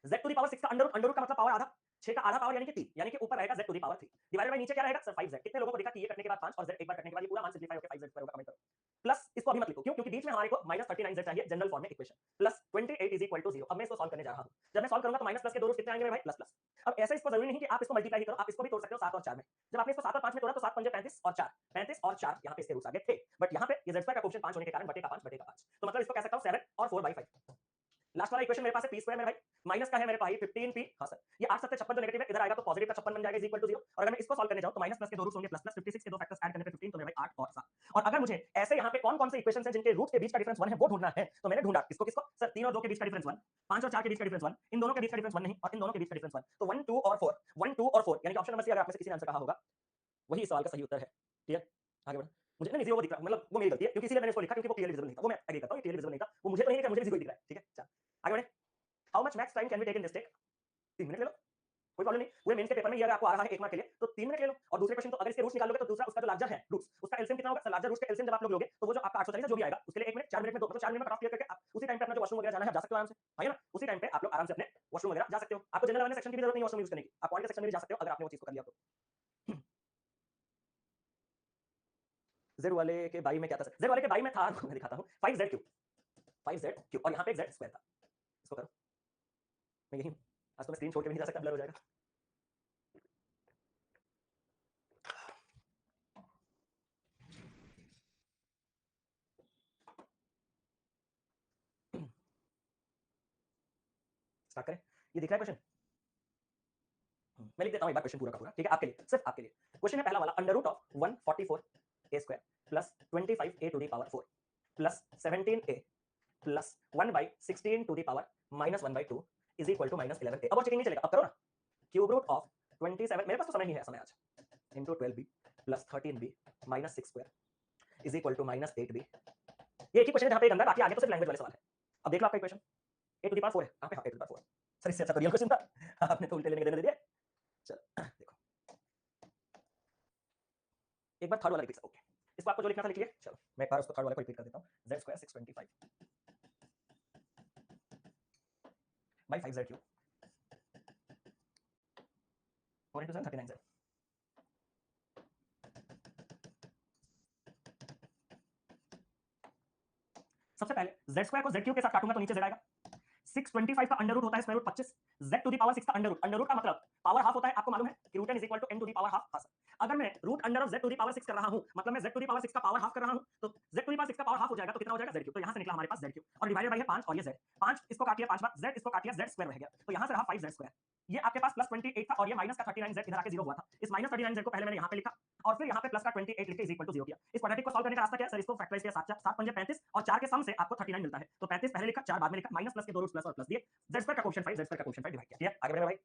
z टू द पावर 6 का अंडर रूट का मतलब पावर आधा 6 का आधा पावर यानी कि 3 यानी कि ऊपर रहेगा z to the power 3 divided by नीचे क्या रहेगा सर 5z कितने लोगों को दिखा कि ये कटने के बाद 5 और z एक बार कटने के बाद ये पूरा मान सिंपलीफाई होकर 5z स्क्वायर होगा कमेंट करो प्लस इसको अभी मत लिखो क्यों क्योंकि बीच में हमारे को -39z चाहिए जनरल फॉर्म में equation plus 28 is equal to 0 अब मैं इसको सॉल्व करने जा रहा हूं जब मैं सॉल्व करूंगा तो माइनस प्लस के दो रूट कितने आएंगे मेरे भाई प्लस प्लस अब ऐसे इसको जरूरी नहीं कि आप इसको मल्टीप्लाई ही करो आप इसको भी तोड़ सकते हो 7 और 4 में जब आपने इसको 7 और 5 में तोड़ा तो 7 पंजे 35 और 4 35 और 4 यहां पे इसके रूट्स आ गए थे बट यहां पे ये z स्क्वायर का कोएफिशिएंट 5 होने के कारण बटे का 5 तो मतलब इसको कह सकता हूं 7 और 4/5 लास्ट वाला इक्वेशन मेरे पास है p स्क्वायर मेरे भाई माइनस का है मेरे पास 15p हां सर ये 8 7 56 जो नेगेटिव है इधर आएगा तो पॉजिटिव का 56 बन जाएगा इज इक्वल टू 0 और अगर मैं इसको सॉल्व करने जाऊं तो माइनस प्लस के दो रूट्स होंगे प्लस प्लस 56 के दो फैक्टर्स ऐड करने पे 15 तो मेरे भाई 8 और 7 और अगर मुझे ऐसे यहां पे कौन-कौन से इक्वेशंस हैं जिनके रूट्स के बीच का डिफरेंस 1 है वो ढूंढना है तो मैंने ढूंढा किसको किसको सर 3 और 2 के बीच का डिफरेंस 1 5 और 4 के बीच का डिफरेंस 1 इन दोनों के बीच का डिफरेंस 1 नहीं और इन दोनों के बीच का डिफरेंस 1 तो 1 2 और 4 1 2 और 4 यानी कि ऑप्शन नंबर सी अगर आप में से किसी ने आंसर कहा होगा वही इस सवाल का सही उत्तर है ठीक है आगे बढ़ो मुझे नहीं जीरो वो दिख रहा मतलब वो मेरी गलती है क्योंकि इसीलिए मैंने इसको लिखा क्योंकि वो क्लियरली विजिबल नहीं था वो मैं एग्री करता हूं ये क्लियरली विजिबल नहीं था वो मुझे तो नहीं दिख रहा मुझे भी दिख रहा है ठीक है चल आगे बढ़े how much max time can we take in this take 3 minute ले लो कोई प्रॉब्लम नहीं पूरे मेंस के पेपर में ये अगर आपको आ रहा है 1 मार्क के लिए तो 3 मिनट ले लो और दूसरे क्वेश्चन तो अगर इसके रूट्स निकाल लोगे तो दूसरा उसका जो लार्जर है रूट्स उसका एलसीएम कितना होगा सर लार्जर रूट्स का एलसीएम जब आप लोग लोगे तो वो जो आपका 840 है जो भी आएगा उसके लिए 1 मिनट 4 मिनट में दो मतलब 4 मिनट में कट ऑफ क्लियर करके आप उसी टाइम पे अपना जो वॉशरूम वगैरह जाना है जा सकते हो आराम से है ना उसी टाइम पे आप लोग आराम से अपने वॉशरूम वगैरह जा सकते हो आपको जनरल वाले सेक्शन की भी जरूरत नहीं है वॉशरूम यूज करने की आप पॉइंट के सेक्शन में भी जा सकते हो अगर आपने वो चीज को कर लिया तो z वाले के बाई में क्या था सर z वाले के बाई में था मैं दिखाता हूं 5z क्यूब 5z क्यूब और यहां पे एक z स्क्वायर था इसको करो मैं यही हूं आज तो मैं स्क्रीन छोड़ के भी नहीं जा सकता ब्लर हो जाएगा स्टार्ट करें ये दिख रहा है क्वेश्चन मैं लिख देता हूं एक बार क्वेश्चन पूरा का पूरा ठीक है आपके लिए सिर्फ आपके लिए क्वेश्चन है पहला वाला under root of 144 a square plus 25 a to the power 4 plus 17 a plus 1 by 16 to the power minus 1 by 2 is equal to minus 11 a अब और चेकिंग नहीं चलेगा अब करो ना क्यूब रूट ऑफ 27 मेरे पास तो समय नहीं है समय आज into 12b plus 13b minus 6 square is equal to minus 8b ये एक ही क्वेश्चन है जहां पे एक अंदर बाकी आगे तो सिर्फ लैंग्वेज वाले सवाल है अब देख लो आपका equation a to the power 4 है कहां पे हाँ a to the power 4 sir इससे अच्छा तो रियल क्वेश्चन था आपने तो उल्टे लेने के देने दे दिए चलो देखो एक बार थर्ड वाला रिपीट ओके इसको आपको जो लिखना था लिख लिया चलो मैं एक बार उसको थर्ड वाले को रिपीट कर देता हूं z square 625 by 5z cube 4 into 7 39z सबसे पहले z स्क्वायर को z क्यूब के साथ काटूंगा तो नीचे z आएगा। 625 का अंडर रूट होता है square root 25, z to the power 6 का अंडर रूट का मतलब पावर हाफ होता है, आपको मालूम है कि root n is equal to n to the power half. हां सर, अगर मैं root under of z to the power 6 कर रहा हूं, मतलब मैं z टू द पावर 6 का पावर हाफ कर रहा हूं, तो z टू द पावर 6 का पावर हाफ हो जाएगा तो कितना हो जाएगा z क्यूब। तो यहां से निकला हमारे पास z क्यूब और डिवाइडेड बाय है 5 और ये z, 5 इसको काटिए 5 बार, z इसको काटिए, z स्क्वायर रह गया, तो यहां से रहा 5z स्क्वायर। ये आपके पास प्लस 28 था और ये माइनस का 39z इधर आके 0 हुआ था। इस माइनस 39z को पहले मैंने यहां पे लिखा और फिर यहां पे प्लस का 28 लिख के इज इक्वल टू 0 किया। इस क्वाड्रेटिक को सॉल्व करने का रास्ता क्या है सर? इसको फैक्टराइज किया, 7 7 पंजे 35 और 4 के सम से आपको 39 मिलता है। तो 35 पहले लिखा, 4 बाद में लिखा, माइनस प्लस के दो रूट्स प्लस और प्लस दिए, z स्क्वायर का कोएफिशिएंट 5, z स्क्वायर का कोएफिशिएंट 5 डिवाइड किया। ठीक है, आगे बढ़ेगा भाई।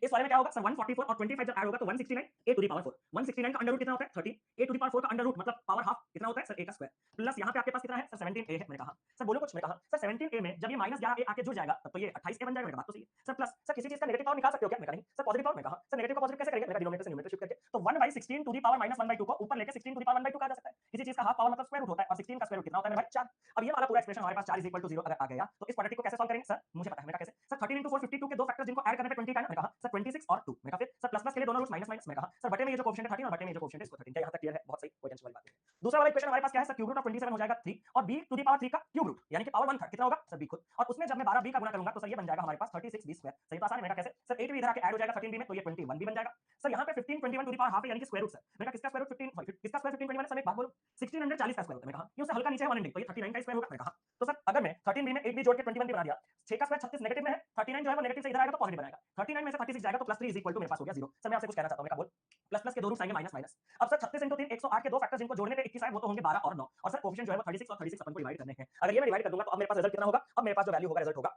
इस वाले में क्या होगा सर? 144 और 25 जब ऐड होगा तो 169 a टू द पावर 4। 169 का अंडर रूट कितना होता है? 30। a टू द पावर 4 का अंडर रूट मतलब पावर हाफ कितना होता है सर? a का स्क्वायर। प्लस यहां पे आपके पास कितना है सर? 17a है। मैंने कहा सर बोलो कुछ, मैंने कहा सर 17a में जब ये माइनस 11a आके जुड़ जाएगा तब तो ये 28a बन जाएगा। मेरी बात तो सही है सर। प्लस सर किसी चीज का नेगेटिव पावर निकाल सकते हो क्या? मैं कहा नहीं सर। Positive power? मैं कहा सर नेगेटिव को पॉजिटिव कैसे करेंगे? मेरा डिनोमिनेटर से न्यूमरेटर शिफ्ट करके, तो 1/16 टू द पावर -1/2 को ऊपर लेके 16 टू द पावर 1/2 कहा जा सकता है। किसी चीज का हाफ पावर मतलब स्क्वायर रूट होता है और 16 का स्क्वायर रूट कितना होता है मेरे भाई? 4। अब ये वाला पूरा एक्सप्रेशन हमारे पास 4 = 0 अगर आ गया तो इस क्वाड्रेटिक को कैसे सॉल्व करेंगे सर? मुझे पता है। मैंने कहा कैसे सर? 13 × 4 52 के दो फैक्टर्स जिनको ऐड करने पे 20 का है ना। मैंने कहा सर 26 और 2। मैंने कहा फिर सर प्लस प्लस के लिए दोनों रूट्स माइनस माइनस। मैंने कहा सर बटे में ये जो कोएफिशिएंट है 13 और बटे में ये जो कोएफिशिएंट है इसको 13। क्या यहां तक क्लियर है? बहुत सही, कोई टेंशन वाली बात नहीं। दूसरा वाला इक्वेशन हमारे पास क्या है सर? क्यूब रूट ऑफ 27 हो जाएगा 3 और b टू द पावर 3 का क्यूब रूट यानी कि पावर 1 था, कितना होगा सर? b खुद। और उसमें जब मैं 12b का गुणा करूंगा तो सर ये बन जाएगा हमारे पास 36b स्क्वायर। सही तो आसान है। मैंने कहा कैसे सर? 8 भी इधर आके ऐड हो जाएगा 13b में तो ये 21b बन जाएगा। सर यहां पे 15 21 टू द पावर हाफ है यानी कि स्क्वायर रूट। सर मैंने कहा किसका स्क्वायर रूट? 15 किसका स्क्वायर 15 21 सर? एक बात बोलो, 1640 का स्क्वायर होता है। मैंने कहा ये उससे हल्का नीचे है 1 तो ये 39 का स्क्वायर होगा। मैंने कहा तो सर अगर मैं 13b में 8b जोड़ के 21b बना दिया, 6 का स्क्वायर 36 नेगेटिव में है, 39 जो है वो नेगेटिव से इधर आएगा तो पॉजिटिव बनाएगा। 39 में से 36 जाएगा तो प्लस 3 इज इक्वल टू मेरे पास हो गया 0। सर मैं आपसे कुछ कहना चाहता हूं। मैं कहा बोल प्लस प्लस के दो रूट्स आएंगे माइनस माइनस। अब सर 36 × 3 108 के दो फैक्टर्स जिनको जोड़ने पे 21 आए वो तो होंगे 12 और 9 और सर कोएफिशिएंट जो है वो 36 और 36 अपन को डिवाइड करने हैं। अगर ये मैं डिवाइड कर दूंगा तो अब मेरे पास रिजल्ट कितना होगा? अब मेरे पास जो वैल्यू होगा रिजल्ट होगा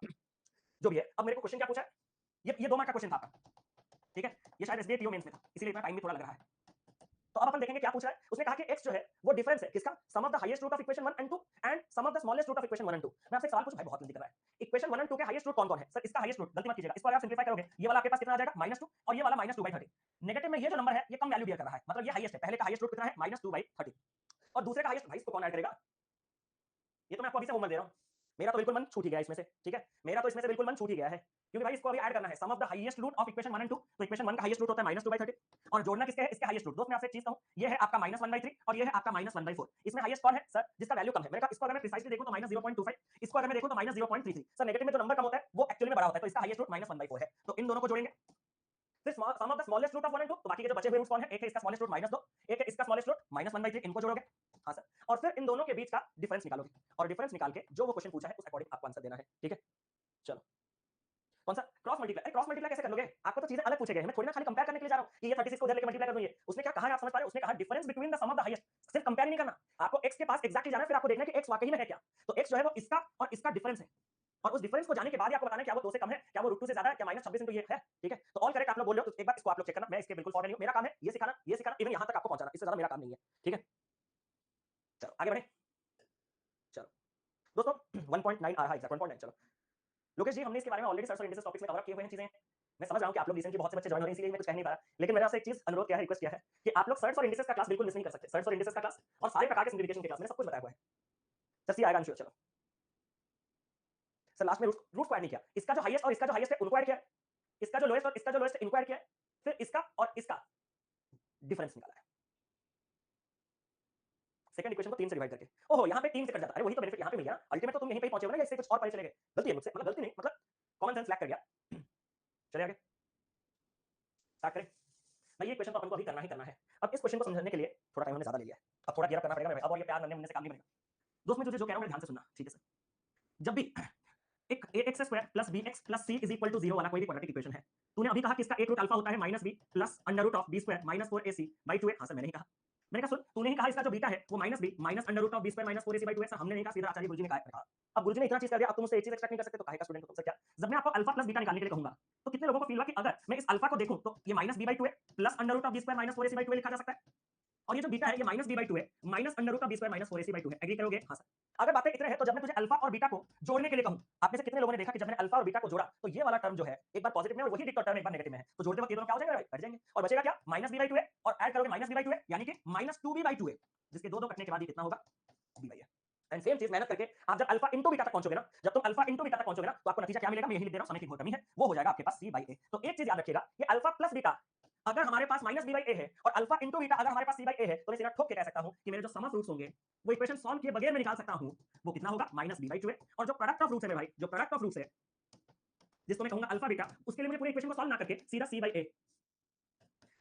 जो भी है। अब मेरे को क्वेश्चन क्या पूछा है? ये 2 मार्क का क्वेश्चन था आपका। ठीक है, ये शायद एसबीआई टीओ मेंस में था इसीलिए इतना टाइम भी थोड़ा लग रहा है। तो अब अपन देखेंगे क्या पूछ रहा है। उसने कहा कि x जो है वो डिफरेंस है किसका? Sum of the highest root of equation 1 and 2 and sum of the smallest root of equation 1 and 2। मैं आपसे एक सवाल पूछूं भाई, बहुत जल्दी कर रहा है। इक्वेशन 1 एंड 2 के हाईएस्ट रूट कौन-कौन है? सर इसका हाईएस्ट रूट गलती मत कीजिएगा, इसको अगर आप सिंपलीफाई करोगे ये वाला आपके पास कितना आ जाएगा? -2 और ये वाला -2/30। नेगेटिव में ये जो नंबर है ये कम वैल्यू दिया कर रहा है, मतलब ये हाईएस्ट है। पहले का हाईएस्ट रूट कितना है? -2/30 और दूसरे का हाईएस्ट भाई इसको कौन ऐड करेगा? ये तो मैं आपको अभी से होमवर्क दे रहा हूं। मेरा तो बिल्कुल मन छूट ही गया इसमें से। ठीक है, मेरा तो इसमें से बिल्कुल मन छूट ही गया है क्योंकि भाई इसको अभी ऐड करना है sum of the highest root of equation 1 and 2। तो इक्वेशन 1 का हाईएस्ट रूट होता है -2/30 और जोड़ना किसके है? इसके हाईएस्ट रूट। दोस्त मैं आपसे एक चीज कहूं, ये है आपका -1/3 और ये है आपका -1/4। इसमें हाईएस्ट कौन है सर? जिसका वैल्यू कम है। मैंने कहा इसको अगर मैं प्रिसाइजली देखूं तो -0.25, इसको अगर मैं देखूं तो -0.33। सर नेगेटिव में जो नंबर कम होता है वो एक्चुअली में बड़ा होता है, तो इसका हाईएस्ट रूट -1/4 है। तो इन दोनों को जोड़ेंगे फिर sum of the smallest root of 1 and 2। तो बाकी के जो बचे हुए रूट्स कौन है? एक है इसका स्मॉलेस्ट रूट -2, एक है इसका स्मॉलेस्ट रूट -1/3। इनको जोड़ोगे। हां सर, और फिर इन दोनों के बीच का डिफरेंस निकालोगे और डिफरेंस निकाल के जो वो क्वेश्चन पूछा है उस अकॉर्डिंग आपको आंसर देना है। ठीक है, चलो कौन सा? Cross multiply. क्रॉस मल्टीप्लाई कैसे कर लोगे? आपको तो चीजें अलग पूछे गए हैं, मैं थोड़ी ना खाली कंपेयर करने के लिए जा रहा हूं कि ये 36 को उधर लेके मल्टीप्लाई कर दूं। ये उसने क्या कहा है आप समझ पा रहे हो? उसने कहा difference between the sum of the highest. सिर्फ कंपेयर नहीं करना, आपको x के पास एग्जैक्टली जाना है, फिर आपको देखना है कि x वाकई में है क्या। तो x जो है वो इसका और इसका डिफरेंस है और उस डिफरेंस को जाने के बाद ही आपको बताना है क्या वो 2 से कम है, क्या वो √2 से ज्यादा है, क्या -26 into ये है। ठीक है, तो ऑल करेक्ट आप लोग बोल रहे हो तो एक बार इसको आप लोग चेक करना। मैं इसके बिल्कुल फॉर नहीं हूं, मेरा काम है ये सिखाना इवन यहां तक आपको पहुंचाना, इससे ज्यादा मेरा काम नहीं है। ठीक है, चलो आगे बढ़े। चलो दोस्तों 1.9 आ रहा है एग्जैक्ट 1.9। चलो लोकेश जी, हमने इसके बारे में ऑलरेडी सर्च और इंडिसेस टॉपिक्स में कवर अप किए हुए हैं चीजें। मैं समझ रहा हूं कि आप लोग रिसेंटली बहुत से बच्चे ज्वाइन हो रहे हैं इसीलिए मैं कुछ कह नहीं पा रहा, लेकिन मैंने आपसे एक चीज अनुरोध किया है, रिक्वेस्ट किया है कि आप लोग सर्च और इंडिसेस का क्लास बिल्कुल मिस नहीं कर सकते। सर्च और इंडिसेस का क्लास और सारे प्रकार के सिंप्लीफिकेशन के क्लास मैंने सब कुछ बताया हुआ है। सस्ती आएगा अंशु। चलो सर लास्ट में रूट को ऐड नहीं किया, इसका जो हाईएस्ट और इसका जो हाईएस्ट है उनको ऐड किया, इसका जो लोएस्ट और इसका जो लोएस्ट है इनको ऐड किया, फिर इसका और इसका डिफरेंस निकाला है सेकंड इक्वेशन को 3 से डिवाइड करके। ओहो यहां पे 3 से कट जाता है, वही तो बेनिफिट यहां पे मिल गया। अल्टीमेट तो तुम यहीं पे पहुंचे हो ना, या इससे कुछ और परे चले गए? गलती है मुझसे, मतलब गलती नहीं, मतलब कॉमन सेंस लैक कर गया। चलिए आगे स्टार्ट करें भाई। ये क्वेश्चन तो अपन को अभी करना ही करना है। अब इस क्वेश्चन को समझने के लिए थोड़ा टाइम हमने ज्यादा ले लिया है, अब थोड़ा गियर करना पड़ेगा मेरे। अब और ये प्यार नन्हे मुन्ने से काम नहीं बनेगा। दोस्त मैं तुझे जो कह रहा हूं ध्यान से सुनना। ठीक है सर, जब भी एक ax square plus bx plus c is equal to 0 वाला कोई भी क्वाड्रेटिक इक्वेशन है, तूने अभी कहा कि इसका एक रूट अल्फा होता है -b plus under root of b square -4ac/2a। हां सर मैंने ही कहा। मैंने कहा सुन, तूने ही कहा इसका जो बीटा है वो -b minus under root of b square -4ac/2a। Sir हमने नहीं कहा, सीधा आचार्य गुरुजी ने कहा। अब गुरुजी ने इतना चीज कर दिया, अब तुम मुझसे एक चीज एक्सपेक्ट नहीं कर सकते, तो काहे का स्टूडेंट हो तुमसे क्या? जब मैं आपको अल्फा प्लस बीटा निकालने के लिए कहूंगा तो कितने लोगों को फील हुआ कि अगर मैं इस अल्फा को देखूं तो ये -b/2a plus under root of b square -4ac/2a लिखा जा सकता है, और ये जो बीटा है ये -b/2 है minus under root of b square -4ac/2 है। एग्री करोगे? हां सर। अगर बातें इतने हैं तो जब मैं तुझे अल्फा और बीटा को जोड़ने के लिए कहूं, आप में से कितने लोगों ने देखा कि जब मैंने अल्फा और बीटा को जोड़ा तो ये वाला टर्म जो है एक बार पॉजिटिव में और वही डिक्टो टर्म एक बार नेगेटिव में है, तो जोड़ते वक्त ये दोनों क्या हो जाएगा? कट जाएंगे और बचेगा क्या? -b/2a और ऐड करोगे -b/2a यानी कि -2b/2a, जिसके दो कटने के बाद ये कितना होगा? b/a। एंड सेम चीज मेहनत करके आप जब अल्फा इंटू बीटा तक पहुंचोगे ना, जब तुम अल्फा इंटू बीटा तक पहुंचोगे ना, तो आपको नतीजा क्या मिलेगा? मैं यही लिख दे रहा हूं, समय की बहुत कमी है, वो हो जाएगा आपके पास c/a। तो एक चीज याद रखिएगा, ये अल्फा प्लस बीटा अगर हमारे पास माइनस बी बाई ए है और अल्फा इंटू बीटा अगर हमारे पास सी बाई ए है, तो मैं सीधा ठोक के कह सकता हूं कि मेरे जो सम ऑफ रूट्स होंगे वो इक्वेशन सॉल्व किए बगैर मैं निकाल सकता हूं, वो कितना होगा माइनस बी बाई टू है। और जो प्रोडक्ट ऑफ रूट्स है मेरे भाई, जो प्रोडक्ट ऑफ रूट्स है जिसको मैं कहूंगा अल्फा बीटा, उसके लिए मुझे पूरी इक्वेशन को सॉल्व ना करके सीधा सी बाई ए,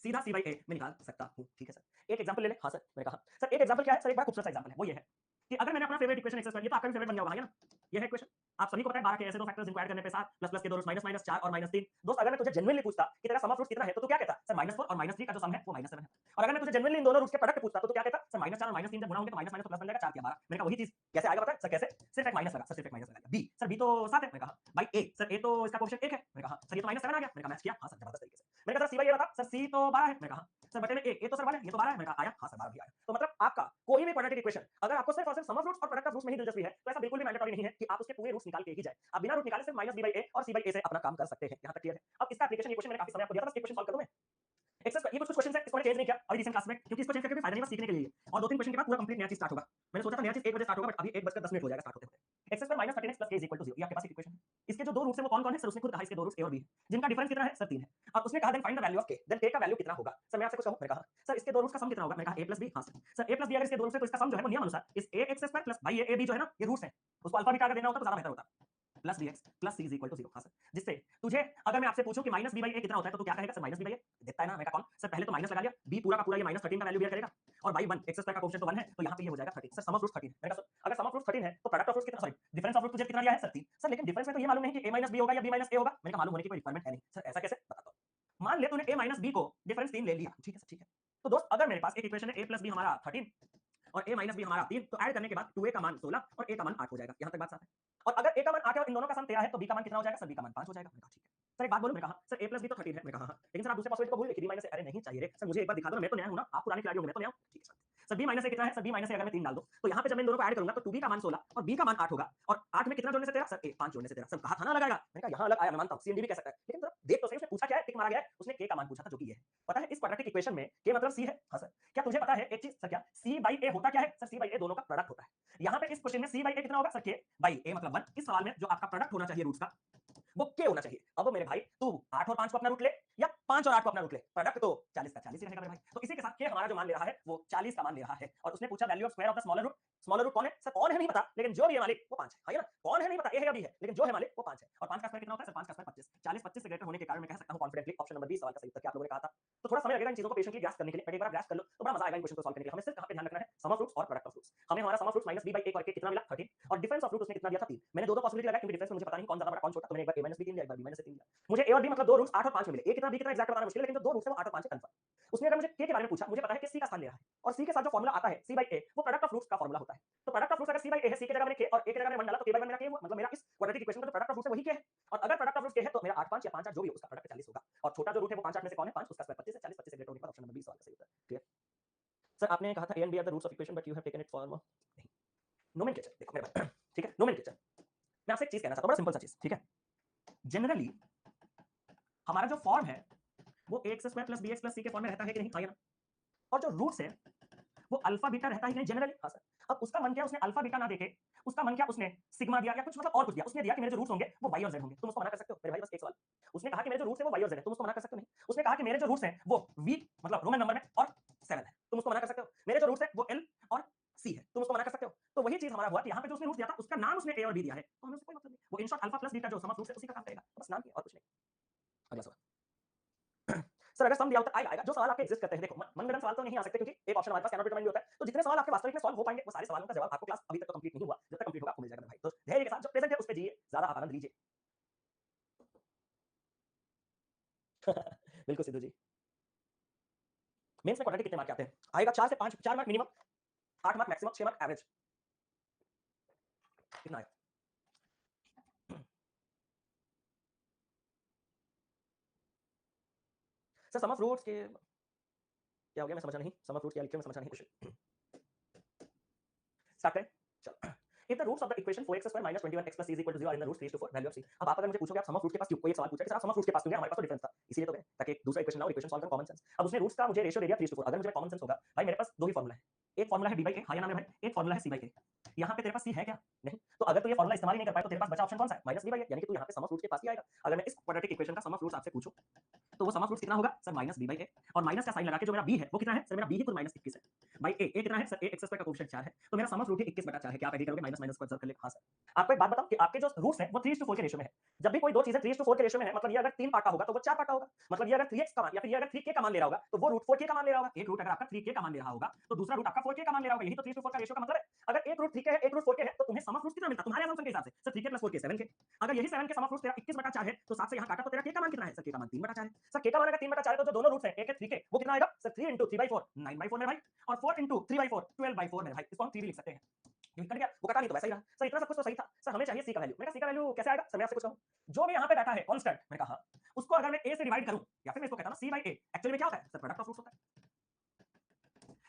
सीधा सी बाई ए में निकाल सकता हूं। ठीक है सर, एक एग्जांपल ले ले। हाँ सर, मैंने कहा सर एक एग्जांपल क्या है सर, एक बड़ा खूबसूरत सा एग्जांपल है, वो ये है कि अगर मैंने अपना फेवरेट इक्वेशन एक्सेस कर लिया तो आपका भी फेवरेट बन गया होगा, है ना? ये है इक्वेशन, आप सभी को पता है 12 के ऐसे दो फैक्टर्स जिनको ऐड करने पे 7 प्लस प्लस के दो रूट्स माइनस माइनस 4 और माइनस 3। दोस्त अगर मैं तुझे जेन्युइनली पूछता कि तेरा सम ऑफ रूट्स कितना है तो तू क्या कहता सर -4 और -3 का जो सम है वो -7 है। और अगर मैं तुझे जेन्युइनली इन दोनों रूट्स के प्रोडक्ट पूछता तो तू क्या कहता सर -4 और -3 जब गुणा होंगे तो माइनस माइनस तो प्लस बन जाएगा 4 के 12। मैंने कहा वही चीज कैसे आएगा पता है सर, कैसे? सिर्फ एक माइनस लगा सर, सिर्फ एक माइनस लगा। बी सर बी तो 7 है, मैंने कहा भाई ए सर ए तो इसका कोएफिशिएंट 1 है, मैंने कहा सर ये तो -7 आ गया, मैंने कहा मैच किया हाँ सर जबरदस्त तरीके से। मैंने कहा सर सी बाई ए बता सर सी तो 12 है, मैंने कहा सर बटे में ए तो सर 1 है, ये तो 12 है, मैंने कहा आया हाँ सर 12 भी आया। तो मतलब आपका कोई भी क्वाड्रेटिक इक्वेशन अगर आपको सिर्फ और सिर्फ सम ऑफ रूट्स और प्रोडक्ट ऑफ रूट्स में ही दिलचस्पी है तो ऐसा बिल्कुल भी मैंडेटरी नहीं है कि आप उसके पूरे रूट्स निकाल के ही जाए। आप बिना रूट निकाले सिर्फ माइनस बी बाई ए और सी बाई ए से अपना काम कर सकते हैं। यहाँ तक क्लियर है? अब इसका एप्लीकेशन, ये क्वेश्चन मैंने काफी समय आपको दिया था, बस ये क्वेश्चन सॉल्व कर दूं मैं। एक्सेस ये कुछ क्वेश्चन है, इसको मैंने चेंज नहीं किया अभी रिसेंट क्लास में, क्योंकि इसको चेंज करके भी फायदा नहीं, बस सीखने के लिए। और 2-3 क्वेश्चन के बाद पूरा कंप्लीट नया चीज स्टार्ट होगा। मैंने सोचा था नया चीज 1 बजे स्टार्ट होगा, बट अभी 1:10 हो जाएगा स्टार्ट होते होते। एक्सेस पर -13x + k = 0, ये आपके पास एक इक्वेशन है। इसके जो दो रूट्स हैं वो कौन-कौन है? सर उसने खुद कहा इसके दो रूट्स a और b हैं, जिनका डिफरेंस कितना है? सर 3 है। अब उसने कहा then find the value of k, then k का वैल्यू कितना होगा? सर मैं आपसे कुछ कहूं, मैंने कहा सर इसके दो रूट्स का सम कितना होगा? मैंने कहा a + b। हां सर a + b अगर इसके दो रूट्स है तो इसका सम जो है वो नियम अनुसार इस ax² + ab जो है ना, ये रूट्स हैं, उसको अल्फा बीटा अगर देना होता तो ज्यादा बेहतर होता। Plus bx plus c = 0। हाँ सर, जिससे तुझे अगर मैं आपसे पूछूं कि माइनस बी बाई ए कितना होता है तो तू क्या कहेगा? सर माइनस बी बाई ए देखता है ना, मैं कहा कौन सर, पहले तो माइनस लगा लिया, b पूरा का पूरा ये -13 का वैल्यू बियर करेगा और बाई 1 एक्स स्क्वायर का कोएफिशिएंट तो 1 है, तो यहाँ पे ये हो जाएगा 13। सर सम ऑफ रूट्स 13 है। मैंने कहा सर अगर सम ऑफ रूट्स 13 है तो प्रोडक्ट ऑफ रूट्स कितना, सॉरी डिफरेंस ऑफ रूट्स तुझे कितना दिया है? सर 3। सर लेकिन डिफरेंस में तो ये मालूम नहीं कि a माइनस बी होगा या b माइनस ए होगा। मैंने कहा मालूम होने की कोई रिक्वायरमेंट है नहीं। सर ऐसा कैसे? बताता हूं। मान ले तूने a माइनस b को डिफरेंस 3 ले लिया, ठीक है सर, ठीक है। तो दोस्त अगर मेरे पास एक इक्वेशन है a + b हमारा 13 और a माइनस बी हमारा 3, तो ऐड करने के बाद 2a का मान 16 और a का मान 8 हो जाएगा। यहाँ तक बात साफ है। और अगर a का मान 8 है और इन दोनों का सम 13 है तो b का मान कितना हो जाएगा? सर b का मान 5 हो जाएगा। मैंने कहा ठीक है। सर एक बात बोलूं, मैंने कहा सर a + b तो 13 है, मैंने कहा हाँ, लेकिन सर आप दूसरे पॉसिबिलिटी को भूल गए कि b माइनस ए। अरे नहीं चाहिए रे सर, मुझे एक बार दिखा दो ना, मैं तो नया हूं ना, आप पुराने खिलाड़ी होंगे, मैं तो नया हूं। ठीक है सर b माइनस ए कितना है? सर b माइनस ए अगर मैं 3 डाल दूं तो यहाँ पे जब मैं इन दोनों को ऐड करूंगा तो 2b का मान 16 और b का मान 8 होगा और 8 में कितना जोड़ने से 13? सर 5 जोड़ने से 13। सर कहा था ना अलग आएगा, मैंने कहा यहाँ अलग आया, मैं मानता हूँ CMD भी कह सकता है, लेकिन जरा देख तो सही उसने पूछा क्या है, टिक मारा गया है, उसने k का मान पूछा था जो कि ये है। पता है इस क्वाड्रेटिक इक्वेशन में k मतलब c है। हाँ सर, क्या तुझे पता है एक चीज? सर क्या c बाई a होता क्या है? सर c बाई a दोनों का प्रोडक्ट होता है। यहाँ पे इस क्वेश्चन में c बाई a कितना होगा? सर k बाई a मतलब 1। इस सवाल में जो आपका प्रोडक्ट होना चाहिए रूट्स का वो k होना चाहिए। अब मेरे भाई तू 8 और 5 को अपना रूट ले या 5 और 8 को अपना रूट ले, प्रोडक्ट तो 40 का 40 ही रहेगा मेरे भाई। तो इसी के साथ k हमारा जो मान ले रहा है वो 40 का मान ले रहा है और उसने पूछा value of square of the smaller root. Smaller root कौन है? सर कौन है नहीं पता, लेकिन जो भी है मालिक वो 5 है। हाँ ना, कौन है नहीं पता, a है या b है, लेकिन जो है मालिक वो 5 है। और 5 का स्क्वायर कितना होता है? सर 5 का स्क्वायर 25। 40 25 से ग्रेटर होने के कारण मैं कह सकता हूं कॉन्फिडेंटली ऑप्शन नंबर बी सवाल का सही उत्तर क्या आप लोगों ने कहा था। तो थोड़ा समय लगेगा इन चीजों को पेशेंटली ग्रास्प करने के लिए, बट एक बार ग्रास्प कर लो तो बड़ा मजा आएगा इन क्वेश्चन को सॉल्व करने के लिए। हमें सिर्फ कहां पे ध्यान रखना है? सम ऑफ रूट्स और प्रोडक्ट ऑफ रूट्स। हमें हमारा sum of roots -b by a करके कितना मिला? 13 और डिफरेंस ऑफ रूट उसने कितना दिया था? 3। मैंने दो पॉसिबिलिटी लगाई क्योंकि डिफरेंस में मुझे पता नहीं कौन ज्यादा बड़ा कौन छोटा, तो मैंने एक बार a - b 3 लिया, एक बार b - a 3 लिया। मुझे a और b मतलब दो रूट्स 8 और 5 में मिले। a कितना b कितना एग्जैक्ट बताना मुश्किल है, लेकिन जो दो रूट्स है वो 8 और 5 है कंफर्म। उसने अगर मुझे k के बारे में पूछा, मुझे पता है कि c का स्थान ले रहा है और c के साथ जो फार्मूला आता है c बाई a वो प्रोडक्ट ऑफ रूट्स का फार्मूला होता है। तो प्रोडक्ट ऑफ रूट्स अगर c बाई a है, c की जगह मैंने k और a की जगह मैंने 1 डाला तो k बाई 1 मेरा k हुआ, मतलब मेरा इस क्वाड्रेटिक इक्वेशन का जो प्रोडक्ट ऑफ रूट्स है वही k है। और अगर प्रोडक्ट ऑफ रूट्स k है तो मेरा 8 5 या 5 8 जो भी हो उसका प्रोडक्ट 40 होगा। और छोटा जो रूट है वो 5 8 में से कौन है? 5, उसका स्क्वायर 25 है। 40 25 से ग्रेटर होने पर ऑप्शन नंबर बी सवाल का सही उत्तर। क्लियर? सर आपने कहा था a and b are the roots of equation but you have taken it for नहीं नोमेनक्लेचर। देखो मेरे भाई ठीक है, नोमेनक्लेचर मैं आपसे एक चीज कहना चाहता हूं, बड़ा सिंपल सा चीज, ठीक है। जनरली हमारा जो फॉर्म है वो ax² + bx + c के फॉर्म में रहता है कि नहीं? हाँ या ना? और जो रूट्स है वो अल्फा बीटा रहता है कि नहीं जनरली? हाँ सर। अब उसका मन क्या, उसने अल्फा बीटा ना देके उसका मन क्या, उसने सिग्मा दिया या कुछ मतलब और कुछ दिया। उसने दिया कि मेरे जो रूट्स होंगे वो y और z होंगे। तुम उसको मना कर सकते हो? मेरे भाई बस एक सवाल। उसने कहा कि मेरे जो रूट्स है वो y और z है, तुम उसको मना कर सकते हो? नहीं। उसने कहा कि मेरे जो रूट्स हैं वो v मतलब रोमन नंबर में और 7 है, तुम उसको मना कर सकते हो? मेरे जो रूट्स है वो l और c है, तुम उसको मना कर सकते हो? तो वही चीज हमारा हुआ कि यहाँ पे जो उसने रूट्स दिया था उसका नाम उसने a और b दिया है, तो हमें उससे कोई मतलब नहीं। वो in short alpha plus beta जो सम ऑफ रूट्स है उसी का काम करेगा, बस नाम की और कुछ नहीं। अगला सवाल। सर अगर सम दिया होता आएगा, जो सवाल आपके एग्जिस्ट करते हैं, देखो मनगढ़ंत सवाल तो नहीं आ सकते क्योंकि एक ऑप्शन हमारे पास कैनॉट डिटरमाइन भी होता है। तो जितने सवाल आपके वास्तविक में सॉल्व हो पाएंगे वो सारे सवालों का जवाब आपको क्लास अभी तक तो कंप्लीट नहीं हुआ, जब तक कंप्लीट होगा आपको मिल जाएगा मेरे भाई। तो धैर्य के साथ जो प्रेजेंट है उस पे जिए, ज्यादा आप आनंद लीजिए। बिल्कुल सिद्धू जी। मेंस में क्वाड्रेटिक कितने मार्क के आते हैं? आएगा 4 से 5, 4 mark minimum, 8 mark maximum, 6 mark average. कितना आएगा? सर सम ऑफ रूट्स के क्या हो गया मैं समझा नहीं, सम ऑफ रूट्स क्या लिखे मैं समझा नहीं क्वेश्चन। स्टार्ट करें? चलो। If the roots of the equation 4x² - 21x + c = 0 are in the roots 3 to 4, value of c। अब आप अगर मुझे पूछोगे आप सम ऑफ रूट्स के पास क्यों, कोई एक सवाल पूछा कि सर आप सम ऑफ रूट्स के पास क्यों गए? हमारे पास तो डिफरेंस था, इसीलिए तो गए ताकि एक दूसरा इक्वेशन लाओ, इक्वेशन सॉल्व करो, कॉमन सेंस। अब उसने रूट्स का मुझे रेशियो दे दिया 3 to 4, अगर मुझे कॉमन सेंस होगा भाई मेरे पास दो ही फॉर्मूला है, एक फॉर्मूला है b a, हाँ या ना मेरे भाई, एक फॉर्मूला है c k। यहाँ पे तेरे पास c है क्या? नहीं। तो अगर तू ये फॉर्मूला इस्तेमाल ही नहीं कर पाए तो तेरे पास बचा ऑप्शन कौन सा है? -b a, यानी कि तू यहाँ पे सम ऑफ रूट्स के पास ही आएगा। अगर मैं इस क्वाड्रेटिक इक्वेशन का सम ऑफ रूट्स आपसे पूछूं तो वो सम ऑफ रूट्स कितना होगा सर माइनस बी बाई ए, और माइनस का साइन लगा के जो मेरा बी है वो कितना है सर मेरा बी ही खुद माइनस 21 है बाई ए कितना है सर ए एक्स स्क्वायर का कोएफिशिएंट 4 है, तो मेरा सम ऑफ रूट ही 21/4 है। क्या आप एडिट करोगे माइनस माइनस को ऑब्जर्व कर ले? हाँ सर। आपको एक बात बताऊं कि आपके जो रूट्स हैं वो 3:4 के रेशियो में है। जब भी कोई दो चीजें 3:4 के रेशियो में है मतलब ये अगर 3 पार्ट का होगा तो वो 4 पार्ट का होगा, मतलब ये अगर 3x का मान या फिर ये अगर 3k का मान ले रहा होगा तो वो रूट 4k का मान ले रहा होगा। एक रूट अगर आपका 3k का मान ले रहा होगा तो दूसरा रूट आपका 4k का मान ले रहा होगा, यही तो 3:4 का रेशियो का मतलब है। अगर एक रूट 3k है एक रूट 4k है तो तुम्हें सम ऑफ रूट्स कितना मिलता है तुम्हारे assumption के हिसाब से सर 3k + 4k 7k। अगर यही 7 के सम ऑफ रूट्स तेरा 21/4 है तो 7 से यहां काटा तो तेरा k का मान कितना है सर k का मान 3/4 है। सर k का मान अगर 3/4 है तो जो दोनों रूट्स हैं एक है 3k वो कितना आएगा सर 3 * 3/4 9/4 मेरे भाई, और 4 * 3/4 12/4 मेरे भाई। इसको हम 3 भी लिख सकते हैं क्योंकि कट गया वो कटा नहीं तो वैसा ही रहा। सर इतना सब कुछ तो सही था सर, हमें चाहिए सी का वैल्यू। मैंने कहा सी का वैल्यू कैसे आएगा सर, मैं आपसे कुछ कहूं जो भी यहां पे बैठा है कांस्टेंट, मैंने कहा उसको अगर मैं a से डिवाइड करूं या फिर मैं इसको कहता हूं c बाई a, एक्चुअली में क्या होता है सर प्रोडक्ट ऑफ रूट्स होता है।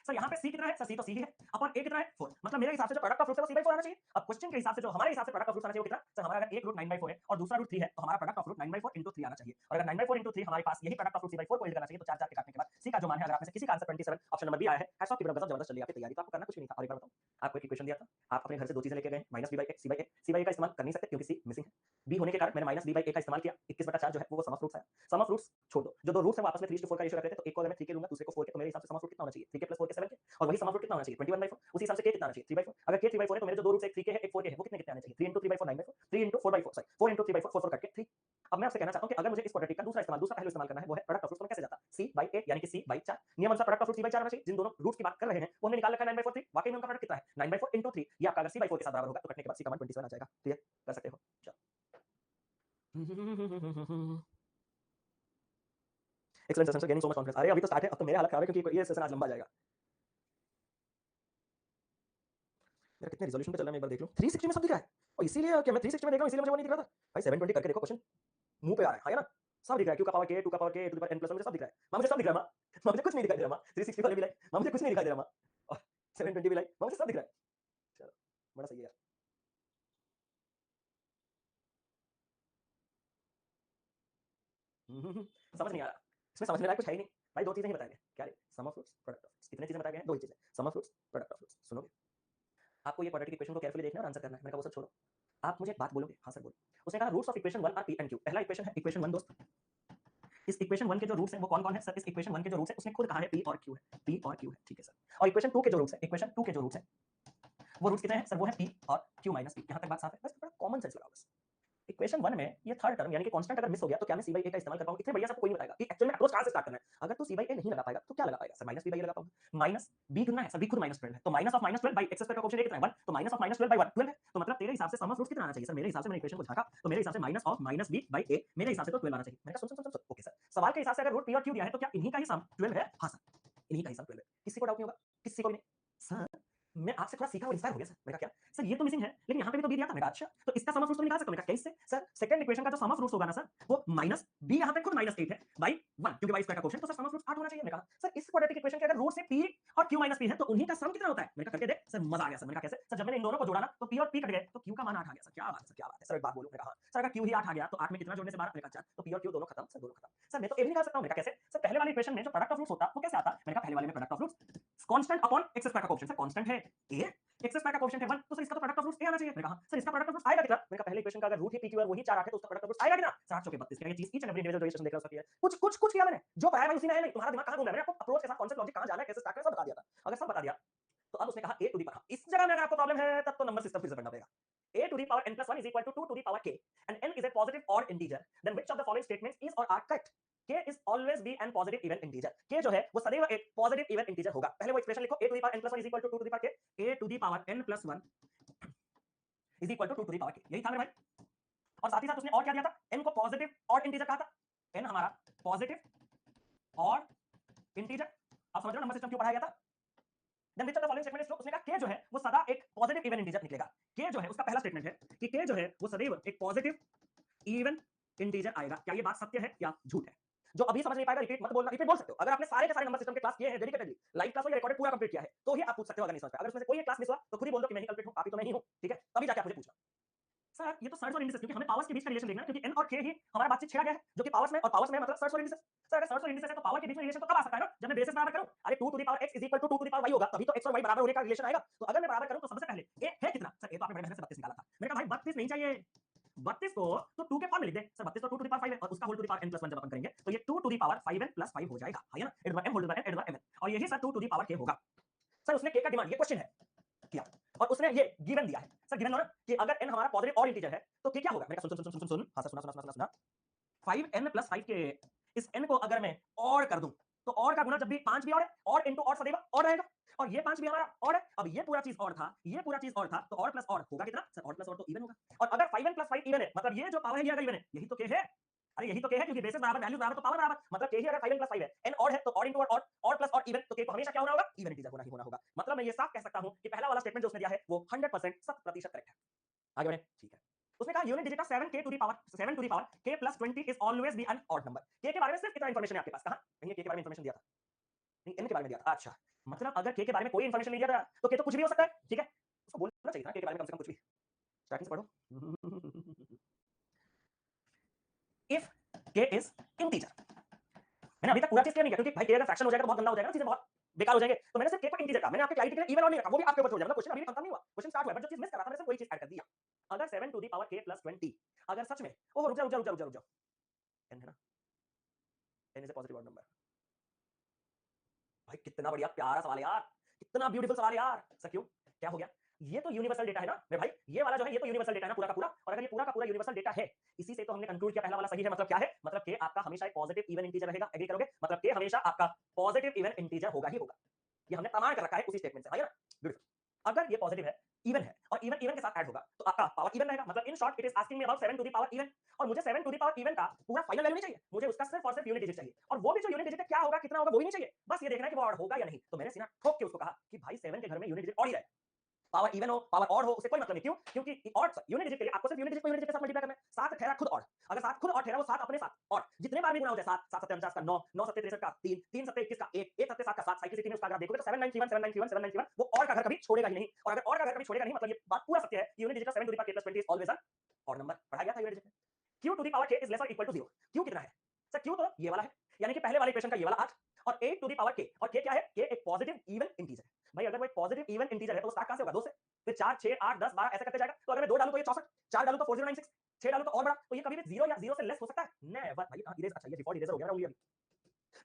सर यहाँ पे c कितना है सर c तो c ही है अपन a कितना है 4, मतलब मेरे हिसाब से जो प्रोडक्ट ऑफ रूट्स है वो c/4 आना चाहिए। अब क्वेश्चन के हिसाब से जो हमारे हिसाब से प्रोडक्ट ऑफ रूट्स आना चाहिए वो कितना सर हमारा अगर एक रूट 9/4 है और दूसरा रूट 3 है तो हमारा प्रोडक्ट ऑफ रूट 9/4 * 3 आना चाहिए, और अगर 9/4 * 3 हमारे पास यही प्रोडक्ट ऑफ रूट c/4 को एड करना चाहिए तो 4 4 के काटने के बाद c का जो मान है अगर आप में से किसी का आंसर 27 ऑप्शन नंबर बी आया है हैट्स ऑफ की तरफ जबरदस्त चल रही है आपकी तैयारी, तो आपको करना कुछ भी नहीं था। और एक बार बताऊं आपको एक इक्वेशन दिया था आप अपने घर से दो चीजें लेके गए माइनस b/a c/a का इस्तेमाल कर नहीं सकते क्योंकि c मिसिंग है, b होने के कारण मैंने माइनस b/a का इस्तेमाल किया 21/4 जो है वो सम ऑफ रूट्स है। सम ऑफ रूट्स छोड़ दो, जो दो रूट्स है वो आपस में 3:4 का रेशियो रख रहे थे तो एक को अगर मैं 3k लूंगा दूसरे को 4k तो मेरे हिसाब से सम ऑफ रूट कितना होना चाहिए 3k + 4k 7k, और वही सम ऑफ रूट कितना होना चाहिए 21/4, उसी हिसाब से k कितना आना चाहिए 3/4। अगर k 3/4 है तो मेरे जो दो रूट्स एक 3k है एक 4k है वो कितने कितने आने चाहिए 3 * 3/4 9/4 3 * 4/4 सॉरी 4 * 3/4 4 4 कट के 3। अब मैं आपसे कहना चाहता हूं कि अगर मुझे इस क्वाड्रेटिक का दूसरा पहलू इस्तेमाल करना है वो है प्रोडक्ट ऑफ रूट्स, तो मैं कैसे जाता c/a यानी कि c/4 नियम अनुसार प्रोडक्ट ऑफ रूट c/4 आना चाहिए। जिन दोनों रूट्स की बात कर रहे हैं वो हमने निकाल रखा है 9/4 3, वाकई में उनका प्रोडक्ट कितना है 9/4 * 3, ये आपका अगर c/4 के साथ बराबर होगा तो कटने के बाद c का मान 27 आ जाएगा। क्लियर कर सकते हो चलो। Excellent session, gaining so much confidence. अरे अभी तो स्टार्ट है, अब तो मेरे हालत खराब है क्योंकि ये सेशन आज लंबा जाएगा। मेरा कितने रिजोल्यूशन पे चल रहा है मैं एक बार देख लूं। 360 में सब दिख रहा है और इसीलिए क्या मैं 360 में देख रहा हूं इसीलिए मुझे वो नहीं दिख रहा था भाई। 720 करके देखो क्वेश्चन मुंह पे आ रहा है ना, सब दिख रहा है q का पावर k 2 का power k to the power n + 1 मुझे सब दिख रहा है मां, मुझे सब दिख रहा है मां, मुझे कुछ नहीं दिखाई दे रहा मां। 360 वाले भी लाइक मां मुझे कुछ नहीं दिखाई दे रहा मां, और 720 भी लाइक मां मुझे सब दिख रहा है। चलो बड़ा सही है यार। समझ नहीं आ रहा इसमें, समझने लायक कुछ है ही नहीं भाई। दो चीजें ही बताई हैं क्या रे sum of roots product of roots, कितने चीजें बताई गई हैं दो ही चीजें sum of roots product of roots. सुनोगे आपको ये क्वाड्रेटिक इक्वेशन को केयरफुली देखना और आंसर करना है, मैंने कहा वो सब छोड़ो आप मुझे एक बात बोलोगे हाँ सर बोलो। उसने कहा roots of equation 1 are p and q, पहला इक्वेशन है इक्वेशन 1 दोस्त। इस इक्वेशन 1 के जो रूट्स हैं वो कौन-कौन है सर, इस इक्वेशन 1 के जो रूट्स हैं उसने खुद कहा है p और q है, p और q है ठीक है सर। और इक्वेशन 2 के जो रूट्स हैं इक्वेशन 2 के जो रूट्स हैं वो रूट्स कितने हैं सर, वो है p और q - p। यहां तक बात साफ है, बस थोड़ा कॉमन सेंस लगाओ बस। इक्वेशन 1 में ये थर्ड टर्म यानी कि कांस्टेंट अगर मिस हो गया तो क्या मैं c/a का इस्तेमाल कर पाऊंगा, इतने बढ़िया सबको कोई नहीं बताएगा कि एक्चुअल में अप्रोच कहां से स्टार्ट करना है। अगर तू c/a नहीं लगा पाएगा तो क्या लगा पाएगा सर माइनस b/a लगा पाऊंगा। माइनस b कितना है सर, b खुद -12 है तो minus of -12 by x square का कोएफिशिएंट कितना है 1, तो माइनस ऑफ -12 बाई 1 12 है, तो मतलब तेरे हिसाब से सम ऑफ रूट्स कितना आना चाहिए सर। मेरे हिसाब से मैंने इक्वेशन को झांका तो मेरे हिसाब से माइनस ऑफ -b/a मेरे हिसाब से तो 12 आना चाहिए। मैंने कहा सुन ओके सर, सवाल के हिसाब से अगर रूट p और q दिया है तो क्या इन्हीं का ही सम 12 है? हां सर इन्हीं का ही सम 12 है, किसी को डाउट नहीं होगा, किसी को भी नहीं। सर मैं आपसे थोड़ा सीखा और इंस्पायर हो गया सर। मैंने कहा क्या सर ये तो मिसिंग है लेकिन यहाँ पे भी तो बी दिया था। मैंने कहा अच्छा तो इसका सम ऑफ रूट्स तो निकाल सकता हूं। मैंने कहा कैसे सर, सेकंड इक्वेशन का जो सम ऑफ रूट्स होगा ना सर वो माइनस बी यहाँ पे खुद -8 है बाई 1 क्योंकि y स्क्वायर का कोएफिशिएंट तो सर सम ऑफ रूट्स 8 होना चाहिए। मैंने कहा सर इस क्वाड्रेटिक इक्वेशन के अगर रूट से p और q - p है तो उन्हीं का सम कितना होता है। मैंने कहा करके देख सर, मजा आ गया सर। मैंने कहा कैसे सर, जब मैंने इन दोनों को जोड़ा ना तो p और p कट गए तो q का मान 8 आ गया सर। क्या बात है सर, क्या बात है सर। एक बात बोलूं, मैंने कहा सर अगर q ही 8 आ गया तो 8 में कितना जोड़ने से 12, मैंने कहा 4 तो p और q दोनों खत्म सर, दोनों खत्म सर। मैं तो ये भी निकाल सकता हूं। मैंने कहा कैसे सर, पहले वाली इक्वेशन में जो प्रोडक्ट ऑफ रूट्स होता वो कैसे आता। मैंने कहा पहले वाले में product of roots constant upon x square का कोएफिशिएंट, सर कांस्टेंट है a, x स्क्वायर का कोएफिशिएंट है 1 तो सर इसका तो प्रोडक्ट ऑफ रूट्स a आना चाहिए। मैंने कहा सर इसका प्रोडक्ट ऑफ रूट्स आएगा कितना। मैंने कहा पहले इक्वेशन का अगर रूट ही p q और वही 4 आके तो उसका प्रोडक्ट ऑफ रूट्स आएगा कितना 7 चौके 32। क्या ये चीज ईच एंड एवरी इंडिविजुअल जो देख रहा है उसका किया कुछ कुछ कुछ किया मैंने, जो पढ़ाया भाई उसी में है नहीं। तुम्हारा दिमाग कहां घूम रहा है, मैंने आपको अप्रोच के साथ कॉन्सेप्ट लॉजिक कहां जाना है कैसे स्टार्ट करना सब बता दिया था। अगर सब बता दिया तो अब उसने कहा a टू दी पावर, इस जगह में अगर आपको प्रॉब्लम है तब तो नंबर सिस्टम फिर से पढ़ना पड़ेगा। a to the power n + 1 is equal to 2 to the power k and n is a positive odd integer, then which of the following statements is or are correct। k is always be an positive even integer, k जो है वो सदैव एक positive even integer होगा। पहले वो expression लिखो a to the power n + 1 is equal to 2 to the power k, a to the power n + 1 is equal to 2 to the power k, यही था मेरे भाई। और साथ ही साथ उसने और क्या दिया था, n को पॉजिटिव ऑड इंटीजर कहा था, n हमारा पॉजिटिव ऑड इंटीजर। अब समझ रहे हो नंबर सिस्टम क्यों पढ़ाया गया था। Then which of the following statement is true, उसने कहा k जो है वो सदा एक पॉजिटिव इवन इंटीजर निकलेगा। k जो है उसका पहला स्टेटमेंट है कि k जो है वो सदैव एक पॉजिटिव इवन इंटीजर आएगा। क्या ये बात सत्य है या झूठ है। जो अभी समझ नहीं पाएगा रिपीट मत बोलना, रिपीट बोल सकते हो अगर आपने सारे के सारे नंबर सिस्टम के क्लास किए हैं डेडिकेटेडली, लाइव क्लास हो या रिकॉर्डेड पूरा कंप्लीट किया है तो ही आप पूछ सकते हो। अगर नहीं समझ पाए, अगर उसमें से कोई एक क्लास मिस हुआ तो खुद ही बोल दो कि मैं ही कल्प्रिट हूं, आप ही तो मैं ही हूं, ठीक है तभी जाके आप मुझे पूछना। सर ये तो सर्च और इंडिसेस, क्योंकि हमें पावर्स के बीच का रिलेशन देखना है, क्योंकि n और k ही हमारा बातचीत छेड़ा गया है जो कि पावर्स में, और पावर्स में मतलब सर्च और इंडिसेस। सर अगर सर्च और इंडिसेस है तो पावर के बीच में रिलेशन तो कब आ सकता है ना, जब मैं बेसिस बराबर करूं। अरे 2 to the power x is equal to 2 to the power y होगा तभी तो x और y बराबर होने का रिलेशन आएगा। तो अगर मैं बराबर करूं तो सबसे पहले a है कितना सर, a तो आपने बड़े मेहनत से 32 निकाला था। मैंने कहा भाई 32 नहीं चाहिए, 32 को तो 2 के फॉर्म में लिख दे सर, 32 तो 2 टू द पावर 5 है और उसका whole to the power n + 1 जब अपन करेंगे तो ये 2 टू द पावर 5n + 5 हो जाएगा, है ना, e m whole to the power n e m और यही sir 2 to the power k होगा। सर उसने k का डिमांड, ये क्वेश्चन है किया और उसने ये गिवन दिया है सर, गिवन ना कि अगर n हमारा पॉजिटिव और इंटीजर है तो k क्या होगा। मैंने कहा सुन सुन सुन सुन सुन, हां सर सुना 5n + 5 के इस n को अगर मैं और कर दूं तो और का गुना जब भी 5 भी और है और इनटू और सदैव और रहेगा और ये 5 भी हमारा और है। अब ये पूरा चीज और था, ये पूरा चीज और था, तो और प्लस और होगा कितना सर, और प्लस और तो इवन होगा। और अगर 5n + 5 इवन है मतलब ये जो पावर है ये अगर इवन है, यही तो k है। अरे यही तो k है, क्योंकि बेसिस बराबर वैल्यू बराबर तो पावर बराबर, मतलब k ही अगर 5n + 5 है, n और है तो और इनटू और प्लस और इवन, तो k को हमेशा क्या होना होगा, इवन इंटीजर होना ही होना होगा। मतलब मैं ये साफ कह सकता हूं कि पहला वाला स्टेटमेंट जो उसने दिया है वो 100% 100% करेक्ट है। आगे बढ़े, ठीक है। उसने कहा unit digit of 7k to the power k + 20 is always be an odd number. k के बारे में सिर्फ इतना इंफॉर्मेशन है आपके पास, कहां कहीं k के बारे में इंफॉर्मेशन दिया था नहीं, n के बारे में दिया था। अच्छा, मतलब अगर k के बारे में कोई इंफॉर्मेशन नहीं दिया था तो k तो कुछ भी हो सकता है, ठीक है, उसको बोलना चाहिए था k के बारे में कम से कम कुछ भी। स्टार्टिंग से पढ़ो। इफ k इज इंटीजर, मैंने अभी तक पूरा चीज क्लियर नहीं किया क्योंकि भाई k अगर फ्रैक्शन हो जाएगा तो बहुत गंदा हो जाएगा ना, चीजें बहुत बेकार हो जाएंगे, तो मैंने सिर्फ k को इंटीजर कहा, मैंने आपके क्लैरिटी के लिए इवन और नहीं रखा, वो भी आपके ऊपर छोड़ दिया, मतलब क्वेश्चन अभी खत्म नहीं हुआ, क्वेश्चन स्टार्ट हुआ, बट जो चीज मिस कर रहा था मैंने सिर्फ वही चीज ऐड कर दिया। अगर 7 टू द पावर k + 20 अगर सच में, ओह रुक जाओ n है ना, n is a positive odd number. भाई कितना बढ़िया प्यारा सवाल है यार, कितना ब्यूटीफुल सवाल है यार सर, क्यों क्या हो गया, ये तो यूनिवर्सल डेटा है ना मेरे भाई, ये वाला जो है ये तो यूनिवर्सल डेटा है ना पूरा का पूरा, और अगर ये पूरा का पूरा यूनिवर्सल डेटा है, इसी से तो हमने कंक्लूड किया पहला वाला सही है। मतलब क्या है, मतलब k आपका हमेशा एक पॉजिटिव इवन इंटीजर रहेगा, एग्री करोगे, मतलब k हमेशा आपका पॉजिटिव इवन इंटीजर होगा ही होगा, ये हमने प्रमाण कर रखा है उसी स्टेटमेंट से, है ना, ब्यूटीफुल। अगर ये पॉजिटिव है, इवन है और इवन इवन के साथ ऐड होगा तो आपका पावर इवन रहेगा, मतलब in short it is asking me about 7 to the power even, और मुझे 7 टू द पावर इवन का पूरा फाइनल वैल्यू नहीं चाहिए, मुझे उसका सिर्फ और सिर्फ यूनिट डिजिट चाहिए, और वो भी जो यूनिट डिजिट क्या होगा कितना होगा वो भी नहीं चाहिए, बस ये देखना है कि वो ऑड होगा या नहीं। तो मैंने सीना ठोक के उसको कहा कि भाई 7 के घर में यूनिट डिजिट ऑड ही रहे, पावर इवन हो पावर ऑड हो, उसे कोई मतलब नहीं, क्यों, क्योंकि ऑड यूनिट डिजिट के लिए आपको सिर्फ यूनिट डिजिट को यूनिट डिजिट के साथ मल्टीप्लाई करना है। 7 ठहरा खुद ऑड, अगर 7 खुद ऑड ठहरा वो 7 अपने साथ ऑड, जितने बार भी गुना हो जाए 7 7 7 49 का 9 9 7 63 का 3 3 7 21 का 1 1 7 7 का 7, साइक्लिसिटी में उसका अगर आप देखोगे तो 791 791 791 वो ऑड का घर कभी छोड़ेगा ही नहीं, और अगर ऑड का घर कभी छोड़ेगा नहीं मतलब ये बात पूरा सत्य है कि unit digit 7 to the power k + 20 is always an odd number, पढ़ा गया था यूनिट डिजिट में। q to the power k is less और इक्वल टू 0, q कितना है सर, q तो ये वाला है, यानी कि पहले वाले इक्वेशन का ये वाला 8 और 8 टू द पावर k, और k क्या है, k एक पॉजिटिव इवन इंटीजर है। भाई अगर वो एक पॉजिटिव इवन इंटीजर है तो स्टार्ट कहां से होगा, 2 से, फिर 4 6 8 10 12 ऐसे करते जाएगा, तो अगर मैं 2 डालूं तो ये 64, 4 डालूं तो 4096, 6 डालूं तो और बड़ा, तो ये कभी भी 0 या 0 से लेस हो सकता है, नेवर भाई। इरेज, अच्छा ये डिफॉल्ट इरेजर हो गया ना उंगली अभी,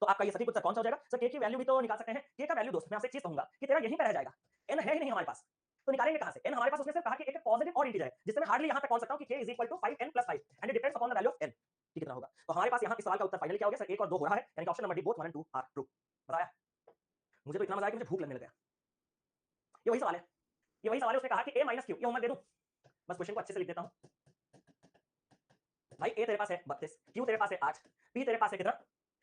तो आपका ये सटीक उत्तर कौन सा हो जाएगा सर, k की वैल्यू भी तो निकाल सकते हैं, k का वैल्यू दोस्त मैं आपसे एक चीज कहूंगा कि तेरा यहीं पे रह जाएगा, n है ही नहीं हमारे पास, तो निकालेंगे कहां से, n हमारे पास उसने सिर्फ कहा कि एक पॉजिटिव और इंटीजर है, जिससे मैं हार्डली यहां पे पहुंच सकता हूं कि k = 5n + 5 and it depends upon the value of n, ठीक कितना होगा। तो हमारे पास यहां इस सवाल का उत्तर फाइनली क्या हो गया सर, 1 और 2 हो रहा है, यानी कि option number D both 1 and 2 are true. बताया, मुझे तो इतना मजा आया कि मुझे भूख लगने लग गया। ये वही सवाल है, ये वही सवाल है, उसने कहा कि a - q, ये होमवर्क दे दूं, बस क्वेश्चन को अच्छे से लिख देता हूं भाई। a तेरे पास है 32, q तेरे पास है 8, p तेरे पास है कितना,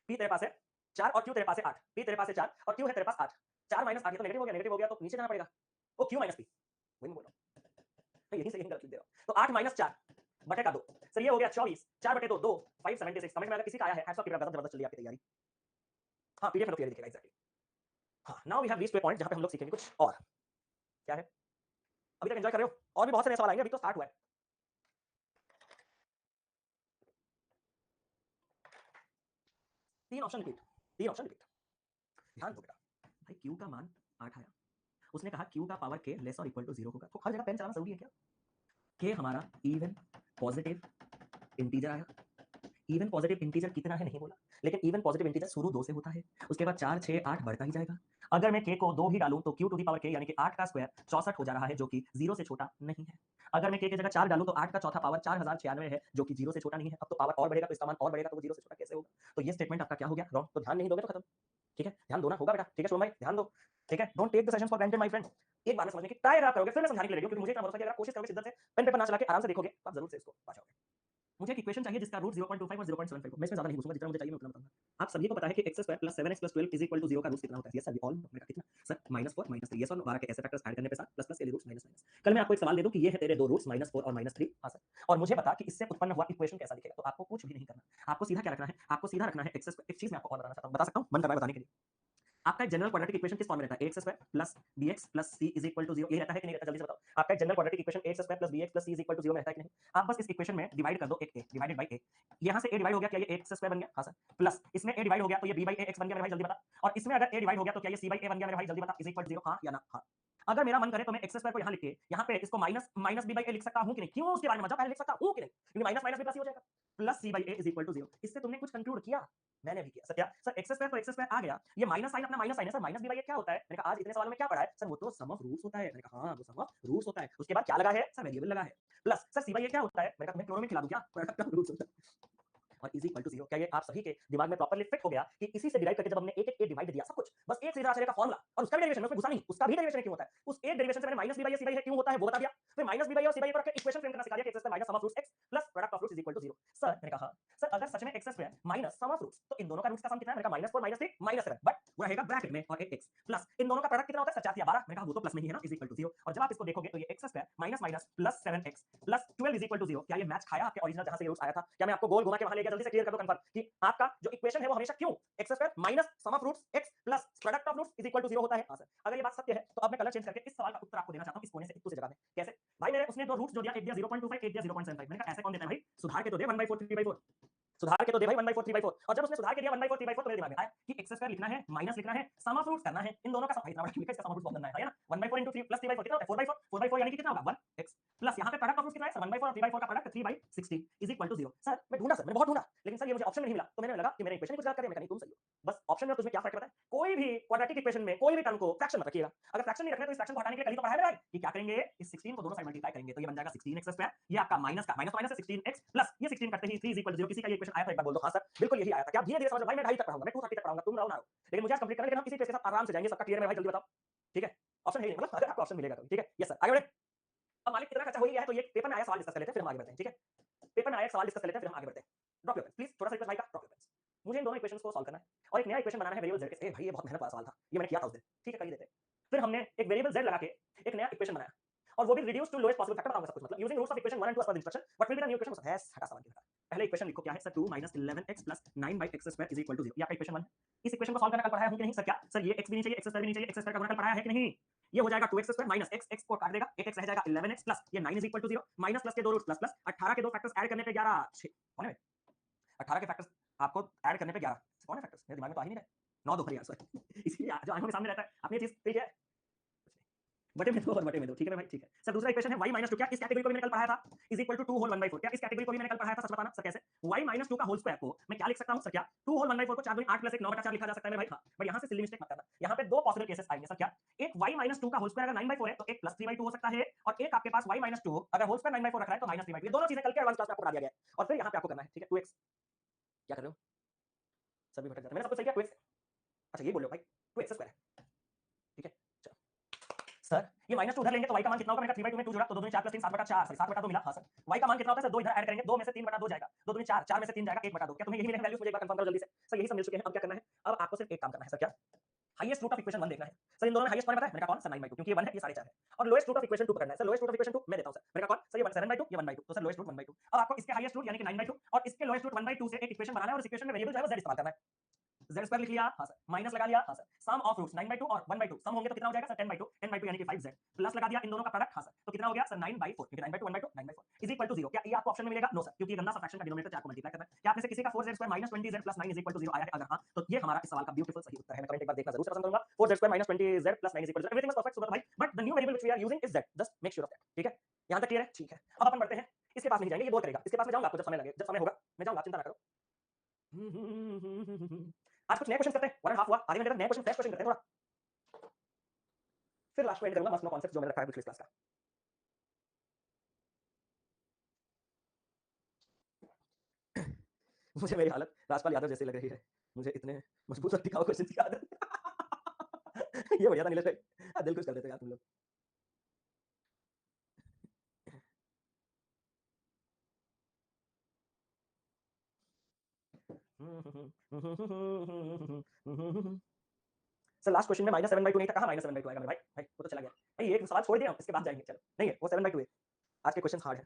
p तेरे पास है 4 और q तेरे पास है 8, p तेरे पास है 4 और q है तेरे पास 8, 4 - 8 ये तो नेगेटिव हो गया तो नीचे जाना पड़ेगा, ओ q - p, वही मैं बोल रहा हूं, यहीं से यहीं गलत लिख दे रहा हूं, तो 8 - 4 बटे का 2 सर, ये हो गया 24, 4 बटे 2 2 576। समझ में अगर किसी का आया है, हैट्स ऑफ, जबरदस्त चली आपकी तैयारी। हाँ पीडीएफ में तो क्लियर दिखेगा एग्जैक्टली। हाँ now we have reached to a point जहां पे हम लोग सीखेंगे कुछ और, क्या है, अभी तक एंजॉय कर रहे हो, और भी बहुत से नए सवाल आएंगे, अभी तो स्टार्ट हुआ है। 3 ऑप्शन रिपीट, 3 ऑप्शन रिपीट, ध्यान दो बेटा। भाई q का मान 8 आया, उसने कहा q का पावर k लेस और इक्वल टू 0 होगा, तो हर जगह पेन चलाना जरूरी है क्या, k हमारा इवन पॉजिटिव इंटीजर आया, इवन पॉजिटिव इंटीजर कितना है नहीं बोला, लेकिन इवन पॉजिटिव इंटीजर शुरू 2 से होता है, उसके बाद 4 6 8 बढ़ता ही जाएगा। अगर मैं k को 2 भी डालूं तो q to the power k यानी कि 8 का स्क्वायर 64 हो जा रहा है, जो कि 0 से छोटा नहीं है। अगर मैं k की जगह 4 डालूं तो 8 का चौथा पावर 4096 है, जो कि 0 से छोटा नहीं है। अब तो पावर और बढ़ेगा तो इसका मान और बढ़ेगा, तो वो 0 से छोटा कैसे होगा, तो ये स्टेटमेंट आपका क्या हो गया, रॉन्ग। तो ध्यान नहीं दोगे तो खत्म, ठीक है, ध्यान दोना होगा बेटा, ठीक है शुभम भाई, ध्यान दो, ठीक है, don't take the sessions for granted my friend. एक बार में समझने की ट्राई अगर आप करोगे, फिर मैं समझाने के लिए रेडी हूं, क्योंकि मुझे इतना भरोसा है कि अगर आप कोशिश करोगे शिद्दत से, पेन पेपर ना चला के आराम से देखोगे तो आप जरूर से इसको पा जाओगे। मुझे एक इक्वेशन चाहिए जिसका रूट 0.25 और 0.75 हो, मैं इसमें ज्यादा नहीं पूछूंगा, जितना मुझे चाहिए मैं उतना बताऊंगा। आप सभी को पता है कि x² + 7x + 12 = 0 का रूट कितना होता है, yes sir, we all know. मैंने कहा कितना सर, -4 -3, यस और नो, 12 के ऐसे फैक्टर्स ऐड करने पे साथ प्लस के लिए रूट्स माइनस माइनस। कल मैं आपको एक सवाल दे दूं कि ये है तेरे दो रूट्स -4 और -3, हां सर, और मुझे बता कि इससे उत्पन्न हुआ इक्वेशन कैसा दिखेगा। तो आपको कुछ भी नहीं करना, आपको सीधा क्या रखना है, आपको सीधा रखना है x²। एक चीज मैं आपको और बताना चाहता हूं, बता सकता हूं, मन कर रहा है बताने के लिए। आपका एक जनरल क्वाड्रेटिक इक्वेशन किस फॉर्म में रहता है, ax² plus bx plus c is equal to 0, ये रहता है कि नहीं रहता, जल्दी से बताओ। आपका एक general quadratic equation ax² plus bx plus c is equal to 0 में रहता है कि नहीं। आप बस इस इक्वेशन में डिवाइड कर दो एक a डिवाइडेड बाय a, यहां से a डिवाइड हो गया, क्या ये ax² बन गया, हां सर, प्लस इसमें a डिवाइड हो गया तो ये b बाय ax बन गया मेरे भाई, जल्दी बता। और इसमें अगर a डिवाइड हो गया तो क्या ये c बाय a बन गया मेरे भाई, जल्दी बता, इज इक्वल टू 0, हां या ना, हां। अगर मेरा मन करे तो मैं एक्स स्क्वायर को यहाँ लिख के यहाँ पे इसको माइनस माइनस बी बाई ए लिख सकता हूँ कि नहीं? क्यों उसके बारे में मतलब पहले लिख सकता हूँ कि नहीं? क्योंकि माइनस माइनस बी प्लस ही हो जाएगा plus c by a is equal to 0। इससे तुमने कुछ कंक्लूड किया? मैंने भी किया। सर क्या? सर एक्स स्क्वायर तो एक्स स्क्वायर आ गया, ये माइनस साइन अपना माइनस साइन है। सर माइनस बी बाई ए क्या होता है? मैंने कहा आज इतने सवालों में क्या पढ़ा है? सर वो तो सम ऑफ रूट्स होता है। मैंने कहा हाँ वो सम ऑफ रूट्स होता है। उसके बाद क्या लगा है? सर वेरिएबल लगा है। प्लस सर सी बाई ए क्या होता है? मैंने कहा तुम्हें क्लोरो में खिला दूं क्या? प्रोडक्ट ऑफ रूट्स होता है और इज इक्वल टू 0। क्या ये आप सभी के दिमाग में प्रॉपर्ली फिट हो गया कि इसी से डिराइव करके जब हमने एक एक डिवाइड दिया सब कुछ, बस एक सीधा आश्चर्य का फॉर्मूला और उसका भी डेरिवेशन, उसमें घुसा नहीं, उसका भी डेरिवेशन क्यों होता है? उस एक डेरिवेशन से मैंने minus b by c by क्यों होता है वो बता दिया। फिर माइनस बी बाई और सी बाई पर इक्वेशन फ्रेम करना सिखा दिया कि x minus sum of roots x plus product of roots is equal to 0। Sir मैंने कहा सर अगर सच में x square minus sum of roots तो इन दोनों का रूट्स का सम कितना है? मैंने कहा माइनस 4 माइनस 3 माइनस 7, बट वो रहेगा ब्रैकेट में और एक एक्स प्लस इन दोनों का प्रोडक्ट कितना होता है? 7 या 12। मैंने कहा वो तो प्लस में ही है ना, इज इक्वल टू 0। और जब आप इसको देखोगे तो ये x square minus minus plus 7x plus 12 is equal to 0। क्या ये मैच खाया आपके ओरिजिनल जहां से ये रूट्स आया था? क्या मैं आपको गोल घुमा के वहां ले गया? जल्दी से क्लियर कर दो कंफर्म कि आपका जो इक्वेशन है वो हमेशा क्यों x square minus sum of roots x plus product of roots is equal to 0 होता है। हाँ सर, अगर ये बात सत्य है तो अब मैं कलर चेंज करके इस सवाल का उत्तर आपको देना चाहता हूं इस कोने से इस जगह में। कैसे भाई? मेरे उसने दो रूट्स जो दिया, एक दिया 0.25 एक दिया 0.75। मैंने कहा ऐसे कौन देता है भाई? सुधार के तो दे 1/4 3/4, सुधार के तो दे भाई 1/4 3/4। और जब उसने सुधार के दिया 1/4 3/4 तो मेरे दिमाग में आया कि एक्स स्क्वायर लिखना है माइनस लिखना है सम ऑफ रूट्स करना है इन दोनों का सम। इतना बड़ा क्यों लिखा? इसका सम ऑफ रूट्स बहुत करना है ना। 1/4 into 3 plus 3/4 कितना होता है? 4/4 4/4 यानी कि कितना होगा 1x प्लस यहाँ पे प्रोडक्ट ऑफ रूट्स कितना है सर? 1/4 और 3/4 का product 3/16 is equal to 0। Sir मैं ढूंढा, सर मैंने बहुत ढूंढा, लेकिन सर ये मुझे ऑप्शन में नहीं मिला। तो मैंने लगा कि मैंने इक्वेशन कुछ गलत कर दिया। मैंने कहा नहीं तुम सही हो। बस ऑप्शन में तुझमें क्या फर्क पता है? कोई भी क्वाड्रेटिक इक्वेशन में कोई भी टर्म को फ्रैक्शन मत रखिएगा। अगर फ्रैक्शन नहीं रखना तो इस फ्रैक्शन को हटाने के लिए कल ही तो पढ़ा है भाई कि क्या करेंगे? इस 16 को दोनों साइड मल्टीप्लाई करेंगे तो ये बन जाएगा 16x स्क्वायर। ये आपका माइनस का माइनस माइनस है 16x प्लस ये 16 करते ही 3 इज इक्वल टू 0। किसी का ये इक्वेशन आया था? एक बार बोल दो हाँ सर बिल्कुल यही आया था। क्या धीरे-धीरे समझ लो भाई? मैं 2.5 तक पढ़ाऊंगा, मैं 230 तक पढ़ाऊंगा, तुम रहो ना रहो, लेकिन मुझे आज कंप्लीट करना है। लेकिन हम इसी पेज के साथ आराम से जाएंगे। सबका क्लियर है भाई? जल्दी बताओ। ठीक है, ऑप्शन है ही नहीं, मतलब अगर आपको ऑप्शन मिलेगा कभी। ठीक है, यस सर आगे बढ़े। अब मालिक कितना खर्चा हो ही गया है तो ये पेपर में आया सवाल डिस्कस कर लेते हैं फिर हम आगे बढ़ते हैं। ठीक है, पेपर में आया सवाल डिस्कस कर लेते हैं फिर हम आगे बढ़ते हैं। ड्रॉप योर पेन प्लीज, थोड़ा सा रिक्वेस्ट भाई का, ड्रॉप योर पेन। मुझे इन दोनों इक्वेशंस को सॉल्व करना है और एक नया इक्वेशन बनाना है वेरिएबल z के। भाई ये बहुत मेहनत वाला सवाल था, ये मैंने किया था उस दिन। ठीक है कर ही देते हैं। फिर हमने एक वेरिएबल z लगा के एक नया इक्वेशन बनाया और वो भी reduce to lowest possible factor. बताऊंगा सब कुछ, मतलब using roots of equation 1 and 2 as per the instruction what will be the new equation? है हटा सवाल की हटा। पहले इक्वेशन लिखो क्या है sir? 2 - 11x + 9/x square is equal to 0। ये आपका इक्वेशन 1 है। इस इक्वेशन को सॉल्व करना कल पढ़ाया हूं कि नहीं? सर क्या सर ये x भी नहीं चाहिए, x स्क्वायर भी नहीं चाहिए, x स्क्वायर का गुणा कल पढ़ाया है कि नहीं? ये हो जाएगा 2x square minus x, x को काट देगा, एक x रह जाएगा 11x प्लस ये 9 is equal to 0 minus plus के दो रूट्स प्लस प्लस 18 के दो फैक्टर्स ऐड करने पे 11 कौन है? 18 के फैक्टर्स आपको ऐड करने पे 11 कौन है फैक्टर्स? मेरे दिमाग में तो आ ही नहीं रहे। 9 2 यार सॉरी इसीलिए जो आंखों के सामने रहता है आपने ये चीज ठीक है बटे में दो और बटे में दो। ठीक है भाई ठीक है सर। दूसरा इक्वेशन है y - 2। क्या इस कैटेगरी को भी मैंने कल पढ़ाया था? Is equal to 2 whole 1/4। क्या इस कैटेगरी को भी मैंने कल पढ़ाया था? सच बताना सर कैसे? y - 2 का होल स्क्वायर को मैं क्या लिख सकता हूं सर? क्या 2 होल 1/4 को 4 दूनी 8 प्लस 1 9/4 लिखा जा सकता है मेरे भाई। हां बट यहां से सिली मिस्टेक मत करना। यहां पे दो पॉसिबल केसेस आएंगे सर। क्या एक y - 2 का होल स्क्वायर अगर 9/4 है तो एक प्लस 3/2 हो सकता है और एक आपके पास y - 2 अगर होल स्क्वायर 9/4 रख रहा है तो माइनस 3/2। ये दोनों चीजें कल के एडवांस क्लास में आपको पढ़ा दिया गया है और फिर यहां पे आपको करना है। ठीक है 2x क्या कर रहे हो? सभी भटक जाते हैं। मैंने सब कुछ सही किया 2x। अच्छा ये बोल रहे हो भाई 2x स्क्वायर है। ठीक है चलो सर ये -2 उधर लेंगे तो y का मान कितना होगा? मैंने 3/2 में 2 जोड़ा तो 2 दूनी 4 प्लस 3 7/4 सॉरी 7/2 मिला। हां सर y का मान कितना होता है सर? 2 इधर ऐड करेंगे 2 में से 3/2 जाएगा 2 दूनी 4 4 में से 3 जाएगा 1/2। क्या तुम्हें यही मिलेंगे वैल्यूज? मुझे एक बार कंफर्म करो जल्दी से। सर यही सब मिल चुके हैं। अब क्या करना है? अब आपको सिर्फ एक काम करना है सर। क्या हाईएस्ट रूट ऑफ इक्वेशन 1 देखना है सर। इन दोनों में हाईएस्ट कौन है पता है? मैंने कहा कौन? सर 9/2 क्योंकि ये 1 है ये 4.5 है। और लोएस्ट रूट ऑफ इक्वेशन 2 पकड़ना है sir. Lowest root of equation 2 मैं देता हूं सर। मैंने कहा कौन? सर ये 7/2 ये 1/2 तो सर लोएस्ट रूट 1/2। अब आपको इसके हाईएस्ट रूट यानी कि 9/2 और इसके लोएस्ट रूट 1/2 से एक इक्वेशन बनाना है और इस इक्वेशन में वेरिएबल जो है वो z इस्तेमाल करना है। z स्क्वायर लिख लिया हां सर, माइनस लगा लिया हां सर, सम ऑफ रूट्स 9/2 और 1/2 सम होंगे तो कितना हो जाएगा सर? 10/2 10/2 यानी कि 5z प्लस लगा दिया इन दोनों का प्रोडक्ट हां सर तो कितना हो गया सर? 9/4 क्योंकि 9/2 1/2 9/4 इज इक्वल टू 0। क्या ये आपको ऑप्शन में मिलेगा? नो सर क्योंकि गंदा सा फ्रैक्शन का डिनोमिनेटर 4 को मल्टीप्लाई करना है। क्या आप में से किसी का 4z square - 20z + 9 is equal to 0 आया है? अगर हां तो ये हमारा इस सवाल का ब्यूटीफुल सही उत्तर है। मैं कमेंट एक बार देखना जरूर से पसंद करूंगा। 4z square - 20z + 9 is equal to everything is perfect super भाई but the new variable which we are using is z। Just make sure of that. ठीक है यहां तक क्लियर है? ठीक है अब अपन बढ़ते हैं। इसके पास नहीं जाएंगे, ये बोर करेगा। इसके पास में जाऊंगा आपको जब समय लगे, जब समय होगा मैं जाऊंगा, चिंता ना करो। आज कुछ नए क्वेश्चन करते हैं। 1 1/2 हुआ, आधे घंटे तक नए क्वेश्चन फ्रेश क्वेश्चन करते हैं थोड़ा, फिर लास्ट में एंड करूंगा मस्त नो कॉन्सेप्ट जो मैंने रखा है पिछली क्लास का। मुझे मेरी हालत राजपाल यादव जैसी लग रही है। मुझे इतने मजबूत और टिकाऊ क्वेश्चन की आदत ये बढ़िया था नीलेश भाई। दिल खुश कर देते यार तुम लोग। सर लास्ट क्वेश्चन में -7/2 नहीं था, कहां -7/2 आएगा मेरे भाई? भाई वो तो चला गया भाई। एक सवाल छोड़ दिया इसके बाद जाएंगे। चलो नहीं है वो 7/2 है। आज के क्वेश्चन हार्ड है,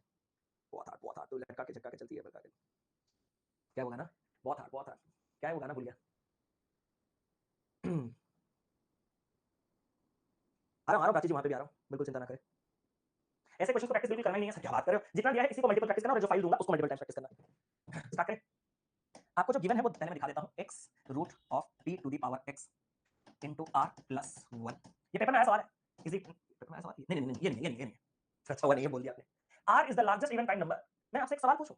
बहुत हार्ड। तो लटका के झटका के चलती है बता के। क्या होगा ना? बहुत हार्ड क्या होगा ना? भूल गया। आ रहा हूँ प्राची जी, वहां पे भी आ रहा हूँ, बिल्कुल चिंता ना करें। ऐसे क्वेश्चन को प्रैक्टिस बिल्कुल करना ही नहीं है सर। क्या बात कर रहे हो? जितना दिया है इसी को मल्टीपल प्रैक्टिस करना और जो फाइल दूंगा उसको मल्टीपल टाइम्स प्रैक्टिस करना। स्टार्ट करें। आपको जो गिवन है वो पहले मैं दिखा देता हूँ। x root of p to the power x into r plus 1। ये पेपर में आया सवाल है। इजी ऐसा नहीं नहीं नहीं ये नहीं अच्छा हुआ नहीं ये बोल दिया आपने। R is the largest even prime number. मैं आपसे एक सवाल पूछूं,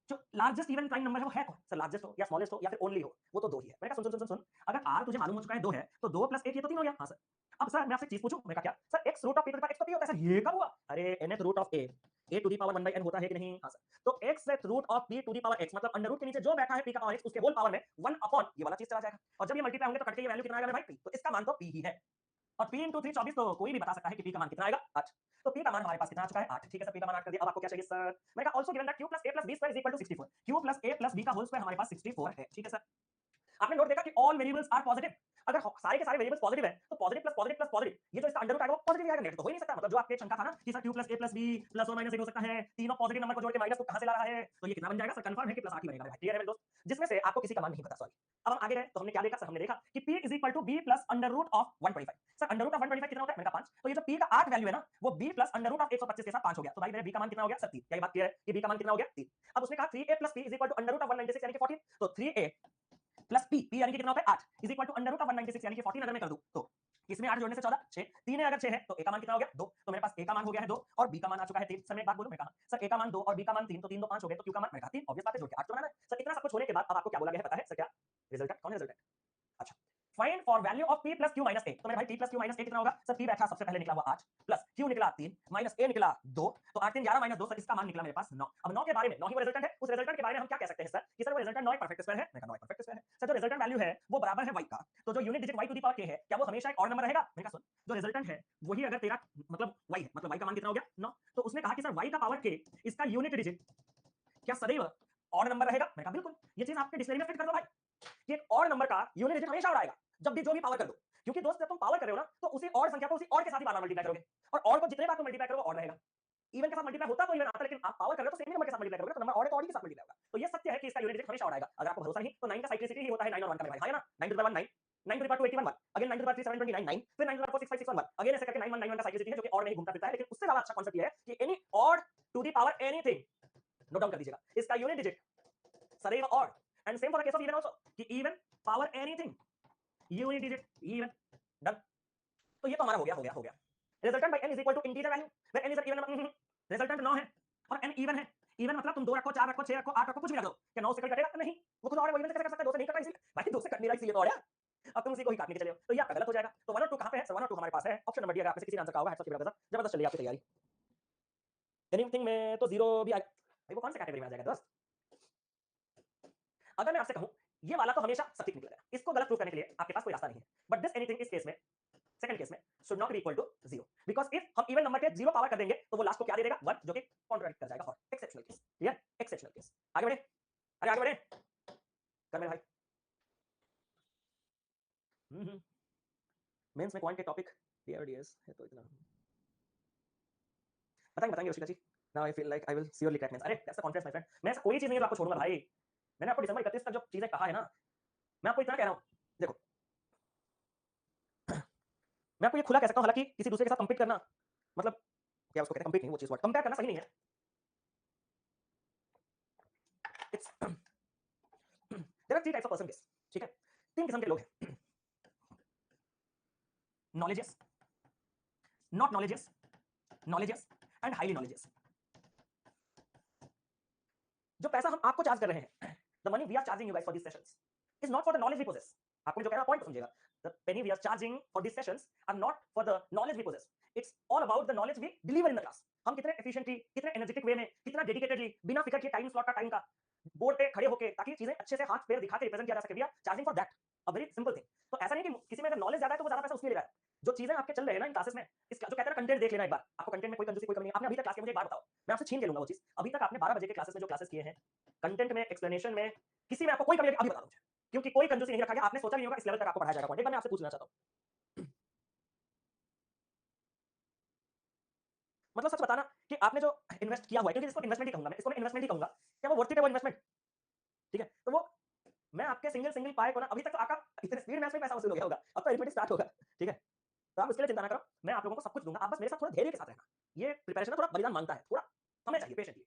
जो लार्जेस्ट इवन प्राइम नंबर है वो है कौन सर? लार्जेस्ट हो या स्मॉलेस्ट हो या फिर ओनली हो, वो तो दो ही है। मैंने कहा सुन सुन सुन सुन, अगर आर तुझे मालूम हो चुका है दो है, तो दो प्लस एक ये तो तीन हो गया। हाँ सर। अब सर मैं आपसे एक चीज पूछूं, मैं कहा क्या sir x root of p to the power x तो पी होता है सर, ये कब हुआ? अरे nth root of a to the power 1 n होता है कि नहीं? हाँ सर। तो x root of p to the power x मतलब अंडर रूट के नीचे जो बैठा है p का पावर x उसके होल पावर में 1 अपॉन ये वाला चीज चला जाएगा, और जब ये मल्टीप्लाई होंगे तो कट के ये वैल्यू कितना आएगा भाई? p। तो इसका मान तो p ही है, और 3 into 3 24, तो कोई भी बता सकता है कि p का मान कितना आएगा? 8। तो p का मान हमारे पास कितना आ चुका है? 8। ठीक है सर, p का मान 8 कर दिया। अब आपको क्या चाहिए सर? मैंने कहा also given that q plus a plus b square is equal to 64। q plus a plus b का होल स्क्वायर हमारे पास 64 है। ठीक है सर। आपने नोट देखा कि ऑल वेरिएबल्स आर पॉजिटिव। अगर सारे के सारे वेरिएबल्स पॉजिटिव है तो positive plus positive plus positive, ये जो इसका अंडर रूट आएगा वो पॉजिटिव आएगा, नेगेटिव तो हो ही नहीं सकता। मतलब जो आपके शंका था ना कि sir q plus a plus b plus और माइनस 1 हो सकता है, तीनों पॉजिटिव नंबर को जोड़ के माइनस को कहां से ला रहा है, तो ये कितना बन जाएगा सर? कंफर्म है कि प्लस 8 ही बनेगा भाई। क्लियर है मेरे दोस्त? जिसमें से आपको किसी का मान नहीं पता। सॉरी। अब हम आगे गए तो हमने क्या देखा सर? हमने देखा कि p is equal to b plus under root of 125। Sir under root of 125 कितना होता है? मैंने कहा 5। तो ये जो p का 8 वैल्यू है ना, वो b plus under root of 125 के साथ 5 हो गया। तो भाई मेरे b का मान कितना हो गया सर? 3। क्या ये बात क्लियर है कि b का मान कितना हो गया? 3। अब उसने कहा 3a plus p is equal to under root of 196 यानी कि 14। तो 3a प्लस p यानी कि कितना होता है? 8 is equal to under root of 196 यानी कि 14 अगर मैं कर दूं तो इसमें 8 जोड़ने से 14 6, 3 है अगर 6 है तो a का मान कितना हो गया? 2। तो मेरे पास a का मान हो गया है 2 और b का मान आ चुका है 3। सर मैं एक बात बोलूं, मैं कहा सर a का मान 2 और b का मान 3, तो 3 2 5 हो गए, तो q का मान मैंने कहा 3। ऑब्वियस बात है, जोड़ के 8 तो बनाना है सर। इतना सब कुछ होने के बाद अब आपको क्या बोला गया है पता है सर? क्या रिजल्ट? कौन है रिजल्ट? अच्छा, find for value of p plus q minus a। तो मेरे भाई p plus q minus a कितना होगा सर? p बैठा सबसे पहले निकला हुआ 8 प्लस q निकला 3 माइनस a निकला 2, तो 8 3 11 माइनस 2 सर इसका मान निकला मेरे पास 9। अब 9 के बारे में 9 ही वो रिजल्टेंट है, उस रिजल्टेंट के बारे में हम क्या कह सकते हैं सर कि सर वो रिजल्टेंट 9 परफेक्ट स्क्वायर है। मैं कहा 9 परफेक्ट स्क्वायर है सर। जो रिजल्टेंट वैल्यू है वो बराबर है y का, तो जो unit digit y to the power k है क्या वो हमेशा एक ऑड नंबर रहेगा? मैंने कहा सुन, जो रिजल्टेंट है वही अगर तेरा मतलब y है, मतलब y का मान कितना हो गया? 9। तो उसने कहा कि सर y का पावर k इसका यूनिट डिजिट क्या सदैव ऑड नंबर रहेगा? मैंने कहा बिल्कुल। ये चीज आपके डिक्शनरी में फिट कर दो भाई कि एक ऑड नंबर का यूनिट डिजिट हमेशा ऑड आएगा जब भी जो भी पावर कर दो, क्योंकि दोस्त जब तुम पावर कर रहे हो ना तो उसी ऑड संख्या को उसी ऑड के साथ ही बार-बार मल्टीप्लाई करोगे, और ऑड को जितने बार तुम मल्टीप्लाई करोगे ऑड रहेगा। इवन के साथ मल्टीप्लाई होता तो इवन आता, लेकिन आप पावर कर रहे हो तो सेम ही नंबर के साथ मल्टीप्लाई करोगे तो नंबर ऑड है तो ऑड ही के साथ मल्टीप्लाई होगा। तो ये सत्य है कि इसका यूनिट डिजिट हमेशा ऑड आएगा। अगर आपको भरोसा नहीं तो 9 का साइक्लिसिटी ही होता है 9 और 1 का मेरे भाई। हाँ या ना? 9 to the power 9, 9 to the power 2 81 1, again 9 to the power 3 729 9, फिर 9 टू द पावर 4 6 5 6 1 1, अगेन ऐसे करके 9 1 9 1 का साइक्लिसिटी है जो कि ऑड में ही घूमता फिरता है। लेकिन उससे ज्यादा अच्छा कांसेप्ट ये है कि any odd to the power anything, note down कर दीजिएगा, इसका यूनिट डिजिट सदैव odd. And same for the case of even also कि even power anything unit digit even. Done. तो ये तो हमारा हो गया। Resultant by n is equal to integer value where n is an even number. Resultant 9 है और n even है। इवन मतलब तुम 2 रखो 4 रखो 6 रखो 8 रखो कुछ भी रख दो, क्या 9 से कट कटेगा? नहीं, वो खुद और है, वो इवन से कैसे कर सकता है? 2 से नहीं कटा इसलिए भाई, 2 से कट नहीं रहा इसलिए तो और है। अब तुम उसी को ही काटने के चले हो तो ये आपका गलत हो जाएगा। तो 1 और 2 कहां पे है सर? 1 और 2 हमारे पास है ऑप्शन नंबर डी। अगर आप में से किसी ने आंसर कहा होगा, हेड्स अप की ब्रदर, जबरदस्त चलिए आपकी तैयारी। एनीथिंग में तो 0 भी आ भाई, वो कौन से कैटेगरी में आ जाएगा दोस्त? अगर मैं आपसे कहूं ये वाला तो हमेशा सटीक निकलेगा, इसको गलत प्रूव करने के लिए आपके पास कोई रास्ता नहीं है। बट दिस एनीथिंग इस केस में, सेकंड केस में, should not be equal to 0, because if हम इवन नंबर के 0 पावर कर देंगे तो वो लास्ट को क्या दे देगा? 1, जो कि कॉन्ट्राडिक्ट कर जाएगा। For exceptional case. Clear? Exceptional case. आगे बढ़े, अरे आगे बढ़े कर मेरे भाई। मेंस में क्वांट के टॉपिक डियर डीएस है तो इतना बताएंगे Rishika ji. Now I feel like I will surely crack mains. अरे that's the confidence my friend. मैं ऐसा कोई चीज नहीं है जो आपको छोड़ूंगा भाई। मैंने आपको दिसंबर 31 तक जो चीजें कहा है ना, मैं आपको इतना कह रहा हूं। देखो, मैं आपको ये खुला कह सकता हूं, हालांकि किसी दूसरे के साथ कंपीट करना मतलब क्या उसको कहते हैं, कंपीट नहीं, वो चीज वर्ड कंपेयर करना सही नहीं है। It's there are three types of person case. ठीक है, तीन किस्म के लोग हैं। Knowledges, not knowledges, knowledges and highly knowledges. जो पैसा हम आपको चार्ज कर रहे हैं, the money we are charging you guys for this sessions is not for the knowledge we possess. आपको जो कहना पॉइंट समझिएगा, the penny we are charging for this sessions are not for the knowledge we poses, it's all about the knowledge we deliver in the class. हम कितने efficiently, कितने energetic वे में, कितना dedicatedly, बिना फिक्र किए टाइम स्लॉट का, टाइम का बोर्ड पे खड़े होकर, ताकि चीजें अच्छे से हाथ पैर दिखा के रिप्रेजेंट किया जा सके। We are charging for that, a very simple thing. तो ऐसा नहीं कि किसी में अगर नॉलेज ज्यादा है तो वो ज्यादा पैसा उसके लिए ले रहा है। जो चीजें आपके चल रहे हैं ना इन क्लासेस में, इसका जो कहते हैं कंटेंट देख लेना एक बार, आपको कंटेंट में कोई कंजूसी कोई कमी नहीं। आपने अभी तक क्लास के मुझे एक बार बताओ, मैं आपसे छीन के लूंगा वो चीज। अभी तक आपने 12 बजे के क्लासेस में जो क्लासेस किए हैं, कंटेंट में, एक्सप्लेनेशन में, किसी में आपको कोई कमी लगी अभी बता दो मुझे, क्योंकि कोई कंजूसी नहीं रखा गया। आपने सोचा नहीं होगा इस लेवल तक आपको पढ़ाया जाएगा। एक बार मैं आपसे पूछना चाहता हूं, मतलब सच बताना कि आपने जो इन्वेस्ट किया हुआ है, क्योंकि इसको इन्वेस्टमेंट ही कहूंगा मैं, इसको मैं इन्वेस्टमेंट ही कहूंगा, क्या वो वर्थ इट है वो इन्वेस्टमेंट? ठीक है, तो वो मैं आपके सिंगल सिंगल पाए को ना, अभी तक तो आपका इतने स्पीड में पैसा वसूल हो गया होगा, अब तो अरिथमेटिक स्टार्ट होगा। ठीक है, तो आप उसके लिए चिंता ना करो, मैं आप लोगों को सब कुछ दूंगा। आप बस मेरे साथ थोड़ा धैर्य के साथ रहना। ये प्रिपरेशन थोड़ा बलिदान मांगता है, थोड़ा समय चाहिए, patiently.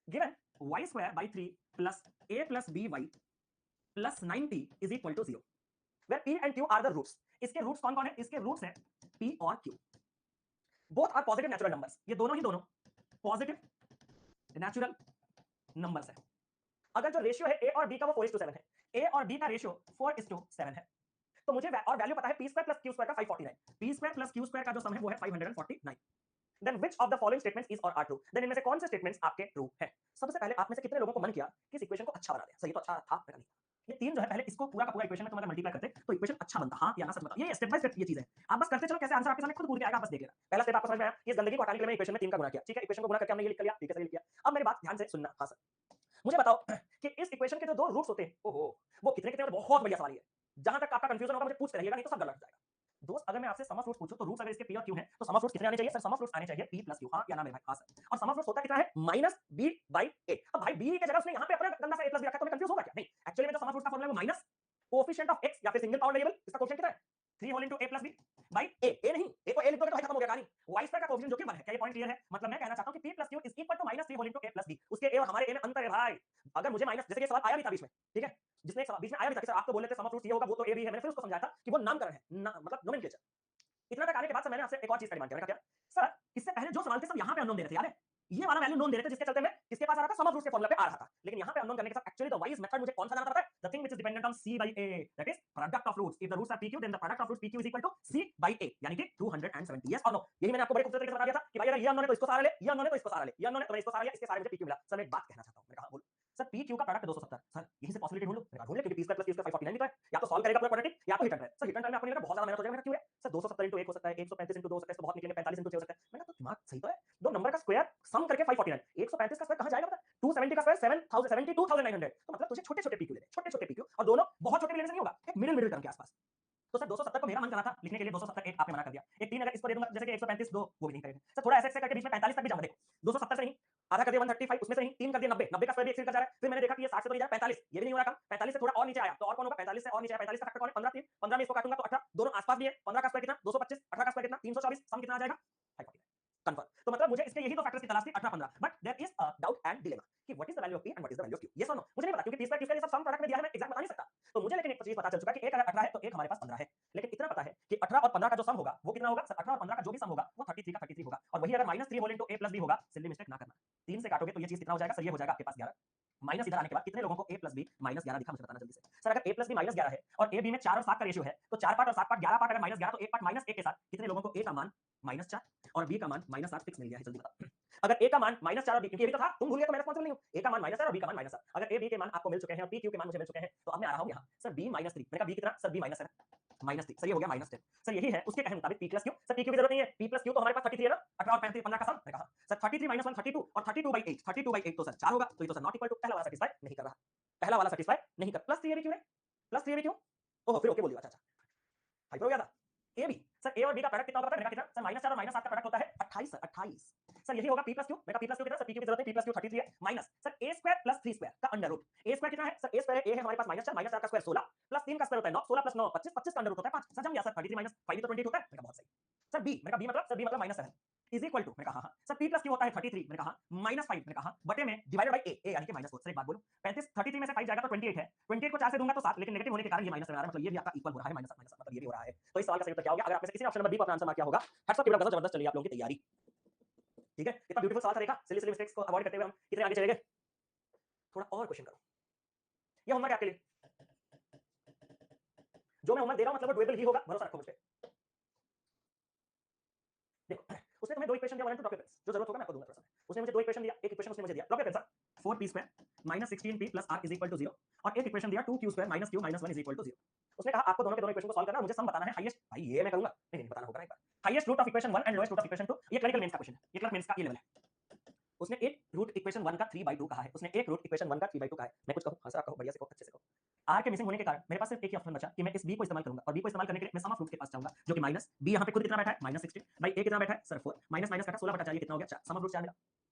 Given y square by 3 plus a plus b y plus 90 is equal to 0, where p and q are the roots. इसके रूट्स कौन कौन है? इसके रूट्स है p और q। Both are positive natural numbers, ये दोनों ही दोनों पॉजिटिव नेचुरल नंबर्स है। अगर जो रेशियो है ए और बी का वो 4:7 है, ए और बी का रेशियो 4:7 है, तो मुझे और वैल्यू पता है P square plus Q square का 549, P square plus Q square का जो सम है वो है 549। Then which of the following statements is or are true, then इनमें से कौन से स्टेटमेंट्स आपके ट्रू हैं। सबसे पहले आप में से कितने लोगों को मन किया कि इस इक्वेशन को अच्छा बना दे, सही तो अच्छा था नहीं, ये तीन जो है पहले इसको पूरा का पूरा इक्वेशन में तुम अगर मल्टीप्लाई करते तो इक्वेशन अच्छा बनता, हाँ या ना सच बताओ, ये स्टेप बाय स्टेप ये चीज है, आप बस करते चलो, कैसे आंसर आपके सामने खुद कूद के आएगा, आप बस देख लेना। पहला स्टेप आपको समझ में आया कि इस गंदगी को हटाने के लिए मैंने इक्वेशन में 3 का गुणा किया, ठीक है, इक्वेशन को गुणा करके हमने ये लिख लिया, ठीक है, सही लिख लिया। अब मेरी बात ध्यान से सुनना, हाँ सर, मुझे बताओ कि इस इक्वेशन के जो दो रूट्स होते हैं, ओहो वो कितने कितने, बहुत बढ़िया सवाल है, जहां तक आपका कंफ्यूजन होगा मुझे पूछते रहिएगा, नहीं तो सब गलत हो जाएगा। दोस्त अगर मैं आपसे सम ऑफ रूट्स पूछूं तो रूट्स अगर इसके p और q हैं तो सम ऑफ रूट्स कितने आने चाहिए सर, सम ऑफ रूट्स आने चाहिए p प्लस q, हाँ या ना मेरे भाई, हाँ सर। और सम ऑफ रूट्स होता कितना है माइनस b बाई a। अब भाई b की जगह उसने यहाँ पे अपना गंदा सा a प्लस b रखा, तो मैं कंफ्यूज होगा क्या, नहीं, एक्चुअली में जो सम ऑफ रूट्स का फॉर्मूला है वो माइनस कोएफिशिएंट ऑफ x या फिर सिंगल पावर वेरिएबल, इसका कोएफिशिएंट कितना है 3 whole into a plus b by a नहीं, a को a लिख दोगे तो भाई खत्म हो गया कहानी, y स्क्वायर का कोएफिशिएंट जो कि 1 है, क्या ये पॉइंट क्लियर है, मतलब मैं कहना चाहता हूं कि p plus q is equal to minus 3 whole into a plus b, उसके a और हमारे a में अंतर है भाई। अगर मुझे माइनस, जैसे कि सवाल आया भी था बीच में, ठीक है, जिसमें एक सवाल बीच में आया भी था कि सर आप तो बोल रहे थे सम ऑफ रूट्स ये होगा वो तो a भी है, मैंने फिर उसको समझाया था कि वो नामकरण है ना, मतलब नोमेनक्लेचर। इतना तक आने के बाद सर मैंने आपसे एक और चीज का डिमांड किया, मैंने कहा क्या सर, इससे पहले जो सवाल थे सब यहाँ पे अननोन दे रहे थे, याद है, ये वाला वैल्यू नोन दे रहे थे, जिसके चलते मैं किसके पास आ रहा था, सम ऑफ रूट्स के फॉर्मूला पे आ रहा था, लेकिन यहाँ पे अननोन करने के साथ एक्चुअली द वाइज मेथड मुझे कौन सा जाना पड़ता है, the thing which is dependent on c by a, that is product of roots, if the roots are pq then the product of roots pq is equal to c by a, यानी कि 270, yes और no. यही मैंने आपको बड़े खूबसूरत तरीके से बता दिया था कि भाई अगर ये अननोन है तो इसको सहारा ले, ये अननोन है तो इसको सहारा ले, ये अननोन है तो मैं इसको सहारा लिया, इसके सहारे मुझे pq मिला। सर मैं एक बात कहना चाहता हूं, मैंने कहा बोलो सर pq का प्रोडक्ट 270, सर यहीं से पॉसिबिलिटी ढूंढ लो, मैंने कहा ढूंढ ले, क्योंकि p square plus q square 549 भी तो है, या तो सॉल्व करेगा पूरा क्वाड्रेटिक या तो hit and run, sir hit and run में आपको नहीं लगा बहुत ज्यादा मेहनत हो जाएगा, क्यों है सर 270 into 1 हो सकता है, 135 into 2 हो सकता है, इसको बहुत निकलेंगे 45 into 6 हो सकता है, मैंने कहा तो दिमाग सही तो है, दो नंबर का स्क्वायर सम करके 549, 135 का स्क्वायर कहां जाएगा पता, 270 का स्क्वायर 72,900, तो मतलब तुझे छोटे छोटे pq लेने, छोटे छोटे pq, और दोनों बहुत छोटे भी लेने से नहीं होगा, एक मिडिल मिडिल टर्म के आसपास। तो सर 270 को मेरा मन करा था लिखने के लिए, 270 एक आपने मना कर दिया, एक 3 अगर इसको दे दूंगा जैसे कि 135 2 वो भी नहीं करेंगे सर, थोड़ा ऐसे ऐसे करके बीच में 45 तक भी जाऊंगा, देखो 270 से नहीं आधा कर दिया 135, उसमें से नहीं 3 कर दिया 90, 90 का स्क्वायर भी एक्सीड कर जा रहा है, फिर मैंने देखा कि ये 60 से तो नहीं जा रहा 45, ये भी नहीं हो रहा कम, 45 से थोड़ा और नीचे आया तो और कौन होगा, 45 से और नीचे आया, 45 का फैक्टर कौन है 15, 3 15 में इसको काटूंगा तो 18, दोनों आसपास भी है, 15 का स्क्वायर कितना 225, 18 का स्क्वायर कितना 324, सम कितना आ जाएगा 549, कंफर्म। तो मतलब मुझे इसके यही दो फैक्टर्स की तलाश थी 18 15, but there is a doubt and dilemma कि what is the value of p and what is the value of q, yes और नो, मुझे नहीं पता, क्योंकि p स्क्वायर q स्क्वायर ये सब सम प्रोडक्ट में दिया है, मैं एग्जैक्ट बता नहीं सकता। तो मुझे लेकिन एक चीज पता चल चुका है कि एक अगर 18 है तो एक हमारे पास 15 है, लेकिन इतना पता है कि 18 और 15 का जो सम होगा वो कितना होगा सर, 18 और 15 का जो भी सम होगा वो 33 का 33 होगा, और वही अगर -3 whole into a plus b होगा, सिली मिस्टेक ना करना, 3 से काटोगे तो ये चीज कितना हो जाएगा सर, ये हो जाएगा आपके पास 11, माइनस इधर आने के बाद कितने लोगों को a प्लस बी माइनस 11 दिखा, मुझे बताना जल्दी से सर। अगर a प्लस बी माइनस 11 है और a b में 4 और 7 का रेशियो है, तो 4 पार्ट और 7 पार्ट 11 पार्ट अगर माइनस 11 तो एक पार्ट माइनस 1 के साथ कितने लोगों को a का मान -4 और b का मान -7 फिक्स मिल गया है, जल्दी बताओ। अगर a का मान -4 और b, क्योंकि अभी तो था तुम भूल गए तो मैं रिस्पांसिबल नहीं हूं, a का मान -4 और b का मान -7, अगर a b के मान आपको मिल चुके हैं और p q के मान मुझे मिल चुके हैं, तो अब मैं आ रहा हूं यहां सर b -3, मैंने कहा b कितना सर b -7, -3 सर, ये हो गया -10 सर, यही है उसके कहे मुताबिक p plus q, sir p q की जरूरत नहीं है, p प्लस q तो हमारे पास 33 है ना, 18 और 35 15 का सम, मैंने कहा सर 33 -1 32 और 32/8, 32/8 तो सर 4 होगा, तो ये तो सर नॉट इक्वल टू, पहला वाला सेटिस्फाई नहीं कर रहा, पहला वाला सेटिस्फाई नहीं कर, प्लस 3 क्यों है, प्लस 3 क्यों, ओहो फिर ओके बोल दिया, अच्छा अच्छा हाइपर हो गया था। ए बी सर, ए और बी का प्रोडक्ट कितना होता है, मैंने कहा कितना सर, -4 और -7 का प्रोडक्ट होता है 28 सर, 28 सर, यही होगा p प्लस q, मैंने कहा p प्लस q कितना सर, p q की जरूरत नहीं, p प्लस q 33 है, minus sir a square plus 3 square का अंडर रूट, a स्क्वायर कितना है सर, a स्क्वायर है, a है हमारे पास -4 का स्क्वायर 16 प्लस 3 का स्क्वायर होता है 9, 16 प्लस 9 25, 25 का अंडर रूट होता है 5 सर, जम गया सर, 33 माइनस 5 तो 28 होता है, मैंने कहा बहुत सही सर। b मैंने कहा b मतलब सर, b मतलब -7 इज इक्वल टू, मैंने कहा हाँ सर, p प्लस q होता है 33, मैंने कहा -5, मैंने कहा बटे में डिवाइडेड बाय a यानी कि -4, सर एक बात बोलो 35 33 में से 5 जाएगा तो 28 है, 28 को 4 से दूंगा तो 7, लेकिन नेगेटिव होने के कारण ये माइनस में आ रहा है, मतलब ये भी आपका इक्वल हो रहा है, माइनस माइनस मतलब ये भी हो रहा है, तो इस सवाल का सही उत्तर क्या हो गया, अगर आप में से किसी ने ऑप्शन नंबर बी को अपना आंसर मार्क किया होगा, हैट्स ऑफ, की बड़ा जबरदस्त चलिए आप लोगों की तैयारी, ठीक है, इतना ब्यूटीफुल सवाल था, देखा सिली सिली मिस्टेक्स को अवॉइड करते हुए हम कितने आगे चले गए। थोड़ा और क्वेश्चन करो, ये होमवर्क आपके लिए, जो मैं होमवर्क दे रहा हूं मतलब वो डुएबल ही होगा, भरोसा रखो मुझ पे। देखो उसने तुम्हें दो इक्वेशन दिया, one two drop your pens, जो जरूरत होगा मैं आपको दूंगा थोड़ा सा, उसने मुझे दो इक्वेशन दिया, एक इक्वेशन उसने मुझे दिया drop your pens 4p square -16p plus r is equal to 0, और एक इक्वेशन दिया 2q square -q - 1 is equal to 0। उसने कहा आपको दोनों के दोनों इक्वेशन को सॉल्व करना है, मुझे सम बताना है हाईएस्ट, भाई ये मैं करूंगा नहीं नहीं बताना होगा ना एक बार, highest root of equation 1 and lowest root of equation 2, ये क्लरिकल मेंस का क्वेश्चन है, ये क्लर्क मेंस का ये लेवल है। उसने एक रूट इक्वेशन 1 का 3/2 कहा है, उसने एक रूट इक्वेशन 1 का 3/2 कहा है, मैं कुछ कहूं हाँ सर आप कहो, बढ़िया से कहो, अच्छे से कहो। r के मिसिंग होने के कारण मेरे पास सिर्फ एक ही ऑप्शन बचा कि मैं इस b को इस्तेमाल करूंगा, और b को इस्तेमाल करने के लिए मैं सम ऑफ रूट्स के पास जाऊंगा, जो कि माइनस b यहां पे खुद कितना बैठा है -16 भाई a कितना बैठा है सर 4 माइनस माइनस काटा 16 बटा 4, ये कितना हो गया 4, सम ऑफ रूट्स 4 मिला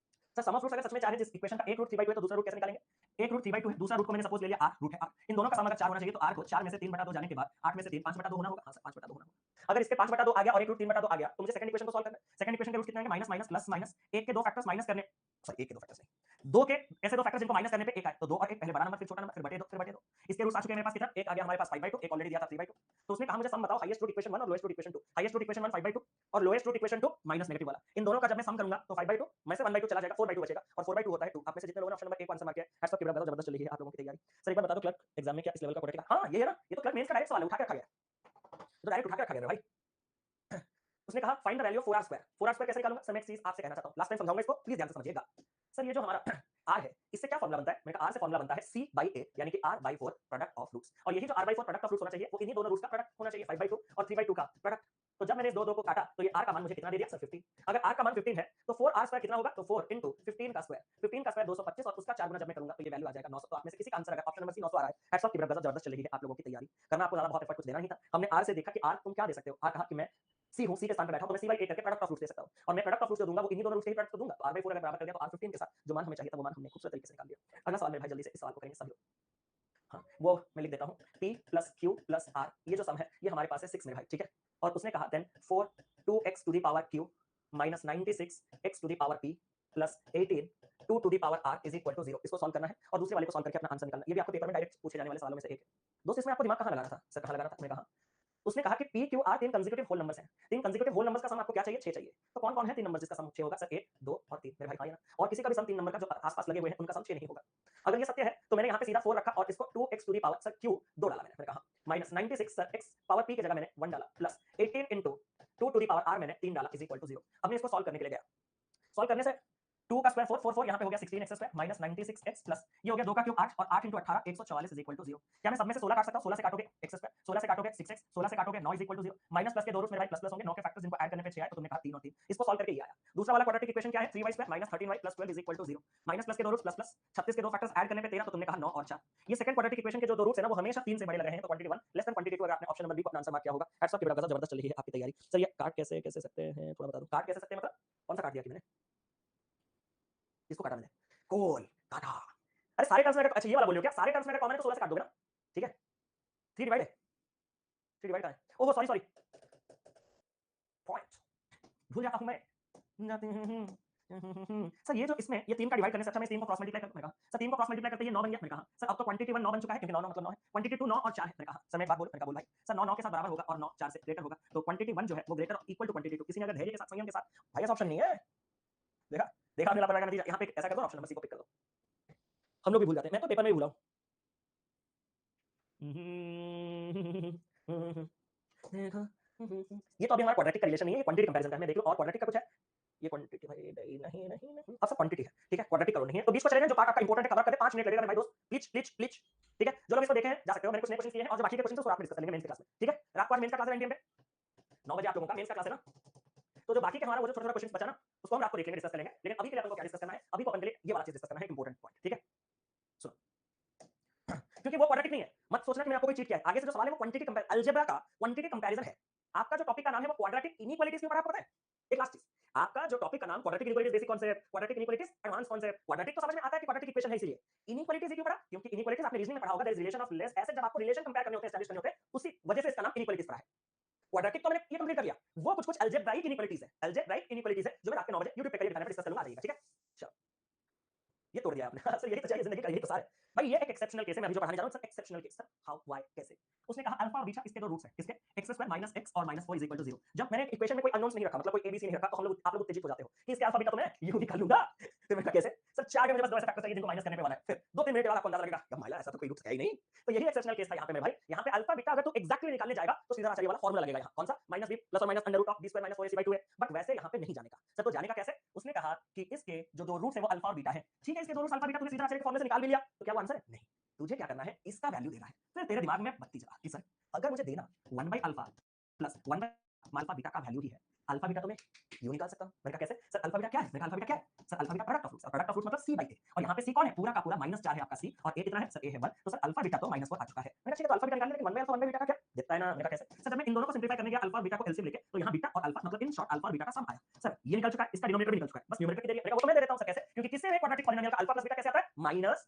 सर। सम ऑफ रूट्स अगर सच में 4 है, जिस इक्वेशन का एक रूट 3/2 है तो दूसरा रूट कैसे निकालेंगे, एक रूट 3/2 है, दूसरा रूट को मैंने सपोज ले लिया r रूट है r, इन दोनों का सम अगर 4 होना चाहिए तो r को 4 में से 3/2 जाने के बाद 8 में से 3 5/2 होना होगा, हां सर 5/2 होना होगा। अगर इसके 5/2 आ गया और एक रूट 3/2 आ गया तो मुझे सेकंड इक्वेशन को सॉल्व करना है, सेकंड इक्वेशन के रूट कितने आएंगे माइनस माइनस प्लस माइनस, एक के दो फैक्टर्स माइनस करने, सॉरी एक के दो फैक्टर्स नहीं, दो के ऐसे दो फैक्टर्स जिनको माइनस करने पे एक आए, तो दो और एक, पहले बड़ा नंबर फिर छोटा नंबर फिर बटे दो फिर बटे दो, इसके रूट्स आ चुके हैं मेरे पास कितना, एक आ गया हमारे पास 5/2, एक ऑलरेडी दिया था 3/2, तो उसने कहा मुझे सम बताओ हाईएस्ट रूट इक्वेशन 1 और lowest root equation 2, highest root equation 1 5/2 और lowest root equation two minus negative वाला, इन दोनों का जब मैं सम करूंगा तो 5/2 में से 1/2 चला जाएगा, 4/2 बचेगा और 4/2 होता है 2। आप में से जितने लोगों ने ऑप्शन नंबर 1 आंसर मार्क किया है, हैट्स ऑफ, कीप अप, जबरदस्त चल रही है आप लोगों की तैयारी। सर एक बार बता दो क्लर्क एग्जाम में क्या इस लेवल का क्वाड्रेटिक? हां ये है ना, ये तो क्लर्क मेंस का डायरेक्ट सवाल है, उठा के रखा गया है, तो डायरेक्ट उठा के रखा गया है भाई। उसने कहा find the value of 4r²। 4r² कैसे निकालूंगा सर? मैं एक चीज आपसे कहना चाहता हूं, लास्ट टाइम समझाऊंगा इसको, प्लीज ध्यान से समझिएगा। सर ये जो हमारा r है, इससे क्या फॉर्मूला बनता है? मैंने कहा r से फॉर्मूला बनता है c/a, यानी कि r/4 प्रोडक्ट ऑफ रूट्स, और यही जो r/4 प्रोडक्ट ऑफ रूट्स होना चाहिए वो इन्हीं दोनों रूट्स का प्रोडक्ट होना चाहिए, 5/2 और 3/2 का प्रोडक्ट। तो जब मैंने इस 2 को काटा तो ये r का मान मुझे कितना दे दिया सर? 15। अगर r का मान 15 है तो 4r² कितना होगा? तो 4 into 15 का स्क्वायर, 15 का स्क्वायर 225 और उसका 4 गुना जब मैं करूंगा तो ये वैल्यू आ जाएगा 900। तो आप में से किसी का आंसर अगर ऑप्शन नंबर सी 900 आ रहा है, हैट्स ऑफ, कीप अप, जबरदस्त चल रही है आप लोगों की तैयारी। करना आपको ज्यादा बहुत एफर्ट कुछ देना नहीं था, हमने r से देखा कि r तुम क्या दे सकते हो, r कहा कि मैं सी हूं, सी के स्थान पे बैठा हूं तो मैं c/a करके प्रोडक्ट ऑफ रूट्स दे सकता हूं, और मैं प्रोडक्ट ऑफ रूट्स जो दूंगा वो इन्हीं दोनों रूट्स के ही प्रोडक्ट तो दूंगा। तो r/4 अगर बराबर कर दिया तो r15 के साथ जो मान हमें चाहिए था वो मान हमने खूबसूरत तरीके से निकाल दिया। अगला सवाल मेरे भाई जल्दी से इस सवाल को करेंगे सभी लोग। हाँ वो मैं लिख देता हूँ, p plus q plus r, ये जो सम है ये हमारे पास है 6 मेरे भाई, ठीक है। और उसने कहा then 4 2x to the power q minus 96 x to the power p plus 18 2 to the power r is equal to 0। इसको सॉल्व करना है और दूसरे वाले को सॉल्व करके अपना आंसर निकालना। ये भी आपको पेपर में डायरेक्ट पूछे जाने वाले सवालों में से एक है। दोस्तों इसमें आपको दिमाग कहाँ लगाना था सर? कहाँ लगाना था? मैं कहा उसने कहा कि P Q R 3 consecutive whole numbers हैं, 3 कंसेक्यूटिव होल नंबर्स का सम आपको क्या चाहिए? 6 चाहिए। तो कौन कौन है 3 नंबर जिसका सम 6 होगा? सर 1 2 और 3 मेरे भाई भाई ना। और किसी का भी सम 3 नंबर का जो आसपास लगे हुए हैं उनका सम 6 नहीं होगा। अगर ये सत्य है तो मैंने यहाँ पे सीधा 4 रखा और इसको 2x to the power sir q 2 डाला मैंने कहा minus 96 sir x power p की जगह मैंने 1 डाला plus 18 into 2 to the power r मैंने 3 डाला इज इक्वल टू 0। अब मैं इसको सॉल्व करने के लिए गया, सॉल्व करने से 2 का स्क्वायर 4 4 4 यहाँ पे हो गया 16x square minus 96x plus ये हो गया 2 का क्यूब 8 और 8 इंटू 18 144 इज इक्वल टू 0। क्या मैं सब में से 16 काट सकता हूँ? 16 से काटोगे x स्क्वायर, 16 से काटोगे 6x, 16 से काटोगे 9 is equal to 0। Minus plus के दो रूट्स मेरे भाई प्लस प्लस होंगे, 9 के फैक्टर्स जिनको ऐड करने पे 6 आए तो तुमने कहा 3 और 3। इसको सॉल्व करके ये आया। दूसरा वाला क्वाड्रेटिक इक्वेशन क्या है? 3y square minus 13y plus 12 is equal to 0। Minus plus के दो रूट्स प्लस प्लस 36 के दो फैक्टर्स ऐड करने पे 13 तो तुमने कहा 9 और 4। ये सेकंड क्वाड्रेटिक इक्वेशन के जो दो रूट्स है ना वो हमेशा 3 से बड़े लग रहे हैं, तो क्वांटिटी 1 लेस देन क्वांटिटी 2 अगर आपने ऑप्शन नंबर बी को अपना आंसर मार्क किया होगा। हैट्स ऑफ, जबरदस्त चली है आपकी तैयारी। सर ये काट कैसे कैसे सकते हैं थोड़ा बता दो। काट कैसे सकते हैं मतलब कौन सा काट दिया कि मैंने? इसको काटा मैंने, कोल काटा। अरे सारे टर्म्स में अगर, अच्छा ये वाला बोलियो क्या? सारे टर्म्स में अगर कॉमन है तो 16 से काट दोगे ना, ठीक है। 3 डिवाइड है, 3 डिवाइड कहां है? ओहो सॉरी सॉरी, पॉइंट भूल जाता हूं मैं। सर ये जो इसमें ये 3 का डिवाइड करने से अच्छा मैं इस 3 को क्रॉस मल्टीप्लाई कर, मैंने कहा सर 3 को क्रॉस मल्टीप्लाई करते ये 9 बन गया। मैंने कहा सर अब तो क्वांटिटी 1 9 बन चुका है क्योंकि 9 9 मतलब 9 है, क्वांटिटी 2 9 और 4 है। मैंने कहा सर मैं एक बात बोल, मैंने कहा बोल भाई सर 9 9 के साथ बराबर होगा और 9 4 से ग्रेटर होगा, तो क्वांटिटी 1 जो है वो ग्रेटर इक्वल टू क्वांटिटी 2। किसी ने अगर धैर्य के साथ, संयम के साथ, भाई ऐसा ऑप्शन नहीं है। देखा देखा आपने लापरवाही का नतीजा। यहाँ पे ऐसा कर दो, ऑप्शन नंबर सी को पिक कर दो। हम लोग भी भूल जाते हैं, मैं तो पेपर में भी भूला हूँ। ये तो अभी हमारा क्वाड्रेटिक का रिलेशन नहीं है, ये क्वांटिटी कंपैरिजन का है। मैं देख लो और क्वाड्रेटिक का कुछ है, ये क्वांटिटी भाई नहीं नहीं नहीं नहीं, अब सब क्वांटिटी है, ठीक है। क्वाड्रेटिक करो नहीं है तो 20 को चलेगा। जो पार्ट आपका इंपॉर्टेंट है कवर कर दे, 5 मिनट लगेगा मेरे भाई दोस्त। प्लीज प्लीज प्लीज, ठीक है। जो लोग इसको देखे हैं जा सकते हो, मैंने कुछ नए क्वेश्चन किए हैं और जो बाकी के क्वेश्चन तो रात में डिस्कस करेंगे मेंस की क्लास में, ठीक है। रात को आज मेंस का क्लास है एनटीएम पे 9 बजे आप लोगों का मेंस का क्लास है ना, तो जो बाकी के हमारा वो जो छोटा छोटा क्वेश्चन बचा ना उसको हम रात को देख लेंगे, डिस्कस करेंगे। लेकिन अभी के लिए अपन को क्या डिस्कस करना है? अभी को अपन के लिए ये वाला चीज डिस्कस करना है, इंपॉर्टेंट पॉइंट, ठीक है। सुनो, क्योंकि वो क्वाड्रेटिक नहीं है, मत सोचना कि मैंने आपको कोई चीट किया है। आगे से जो सवाल है वो क्वांटिटी कंपैरिजन, अलजेब्रा का क्वांटिटी कंपैरिजन है। आपका जो टॉपिक का नाम है वो क्वाड्रेटिक इनइक्वालिटीज के ऊपर आपको पता है। एक लास्ट चीज, आपका जो टॉपिक का नाम quadratic inequalities basic concept, quadratic inequalities advance concept. Quadratic तो समझ में आता है कि क्वाड्रेटिक इक्वेशन है, इसलिए इनइक्वालिटीज क्यों पढ़ा? क्योंकि इनइक्वालिटीज आपने रीजनिंग में पढ़ा होगा, there is relation of less ऐसे, जब आपको रिलेशन कंपेयर करने होते हैं, एस्टैब्लिश करने होते हैं, उसी वजह से इसका नाम इनइक्वालिटीज पढ़ा है। क्वाड्रेटिक तो मैंने ये कंप्लीट कर लिया, वो कुछ कुछ अलजेब्राइक इनइक्वालिटीज है, अलजेब्राइक इनइक्वालिटीज है जो मैं रात के 9 बजे YouTube पे कल दिखाने पर डिस्कस करूंगा, आ जाइएगा, ठीक है। चलो ये तोड़ दिया आपने। सर यही तो चाहिए जिंदगी का, यही तो सार है भाई। ये एक एक्सेप्शनल केस है, मैं अभी जो पढ़ाने जा रहा हूं sir exceptional case. Sir how why कैसे? उसने कहा अल्फा और बीटा इसके दो रूट्स हैं, किसके? x स्क्वायर माइनस x और माइनस 4 इज इक्वल टू 0। जब मैंने इक्वेशन में कोई अननोन्स नहीं रखा, मतलब कोई एबीसी नहीं रखा, तो हम लोग आप लोग उत्तेजित हो जाते हो कि इसके अल्फा बीटा तो मैं यूं ही कर लूंगा। तो मैंने कहा कैसे? सर 4 के मुझे बस दो ऐसे फैक्टर चाहिए जिनको माइनस करने पे वाला है, फिर 2-3 मिनट के बाद आपको अंदाजा लगेगा यार माइला ऐसा तो कोई रूट्स है ही नहीं। तो यही एक्सेप्शनल केस था यहाँ पे मेरे भाई। यहाँ पे अल्फा बीटा अगर तू एग्जैक्टली निकालने जाएगा तो सीधा आचार्य वाला फॉर्मूला लगेगा यहाँ, कौन सा? माइनस बी प्लस और minus under root of B square minus 4ac/2 है। बट वैसे यहाँ पे नहीं जाने का। सर तो जाने का कैसे? उसने कहा कि इसके जो दो रूट्स है वो अल्फा और बीटा है, ठीक है। इसके दो रूट्स अल्फा बीटा तूने सीधा आचार्य के फॉर्मूले से निकाल भी लिया, तो क्या वो आंसर है? नहीं। तुझे क्या करना है? इसका वैल्यू देना है। फिर तेरे दिमाग में बत्ती जला कि सर अगर मुझे देना 1 अल्फा प्लस 1 अल्फा बीटा का वैल्यू ही है, अल्फा बीटा तो मैं यूं निकाल सकता हूं। मैंने कहा कैसे? सर अल्फा बीटा क्या है? मैंने कहा अल्फा बीटा क्या है? Sir alpha beta product of roots, और प्रोडक्ट ऑफ रूट्स मतलब c/a, और यहाँ पे c कौन है? पूरा का पूरा -4 है आपका c, और a कितना है? सर a है 1, तो सर अल्फा बीटा तो -4 आ चुका है। मैंने कहा ठीक है, तो अल्फा बीटा निकालने, लेकिन 1 अल्फा 1 बीटा का क्या दिखता है ना। मैंने कहा कैसे? सर जब मैं इन दोनों को सिंप्लीफाई करने गया अल्फा बीटा को एलसीएम लेके, तो यहाँ बीटा और अल्फा मतलब इन शॉर्ट अल्फा और बीटा का सम आया। सर ये निकल चुका है, इसका डिनोमिनेटर भी निकल चुका है, बस न्यूमरेटर की देरी है। वो तो मैं दे देता हूं सर कैसे? क्योंकि किसी भी क्वाड्रेटिक पॉलिनोमियल का अल्फा प्लस बीटा कैसे आता है? माइनस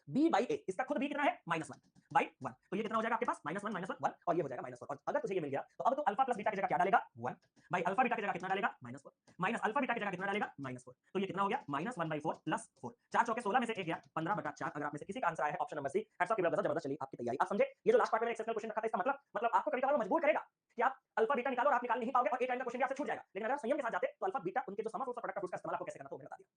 b/a, इसका खुद b कितना है? -1/1। तो ये कितना हो जाएगा आपके पास? -1 -1 और ये हो जाएगा -4। और अगर तुझे ये मिल गया तो अब तू अल्फा प्लस बीटा की जगह क्या डालेगा? 1 बाई अल्फा बीटा की जगह कितना डालेगा? -4 माइनस अल्फा बीटा की जगह कितना डालेगा? -4। तो ये कितना हो गया? -1/4 प्लस 4, 4 चौके 16 में से 1 गया 15/4। अगर आप में से किसी का आंसर आया है option number C, hats off, जबरदस्त चली आपकी तैयारी। आप समझे? ये जो लास्ट पार्ट में एक्सेप्शनल क्वेश्चन रखा था, इसका मतलब आपको कभी कभार मजबूर करेगा कि आप अल्फा बीटा निकालो और आप निकाल नहीं पाओगे और ए टाइम का क्वेश्चन भी आपसे छूट जाएगा। लेकिन अगर आप संयम के साथ जाते तो अल्फा बीटा उनके जो सम ऑफ रूट्स और प्रोडक्ट ऑफ रूट्स का इस्तेमाल आपको कैसे करना तो मैंने बता दिया।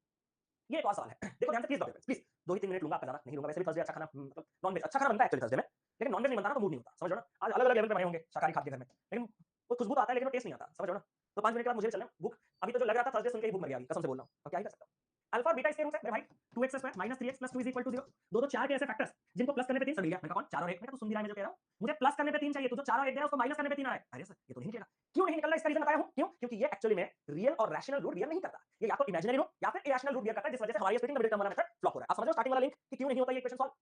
ये एक और सवाल है। देखो ध्यान से प्लीज प्लीज 2 ही 3 मिनट लूंगा, आपका ज्यादा नहीं लूंगा। वैसे भी थर्सडे अच्छा खाना मतलब नॉन वेज अच्छा खाना बनता है एक्चुअली थर्सडे में, लेकिन नॉन वेज नहीं बनता ना तो मूड नहीं होता, समझ रहे हो ना। आज अलग अलग लेवल पे बने होंगे शाकाहारी खाद्य घर में, लेकिन वो खुशबू तो आता है लेकिन वो टेस्ट नहीं आता, समझ रहे हो ना। तो 5 मिनट के बाद मुझे भी चलना है। भूख अभी तो जो लग रहा था थर्सडे सुन के ही भूख मर गया अभी, कसम से बोल रहा हूँ। अब क्या ही कर सकता हूँ। अल्फा और बीटा इसके रूट्स है मेरे भाई 2x square minus 3x plus 2 is equal to 0। दो 4 के ऐसे फैक्टर्स जिनको प्लस करने पे 3 सर मिल गया। मैंने कहा कौन 4 और 1। मैं तो सुन भी रहा है मैं जो कह रहा हूं। मुझे प्लस करने पे 3 चाहिए, तू जो 4 और 1 दे रहा है उसको माइनस करने पे 3 आ रहा है। अरे सर ये तो नहीं निकलेगा। क्यों नहीं निकल रहा इसका रीजन बताया हूं। क्यों? क्योंकि ये एक्चुअली में रियल और रैशनल रूट बियर नहीं करता। ये या तो इमेजिनरी रूट या फिर इरेशनल रूट बियर करता है, जिस वजह से हमारी स्प्लिटिंग द मिडिल टर्म वाला मेथड फ्लॉप हो रहा है। आप समझ रहे हो स्टार्टिंग वाला लिंक कि क्यों नहीं होता ये इक्वेशन सॉल्व।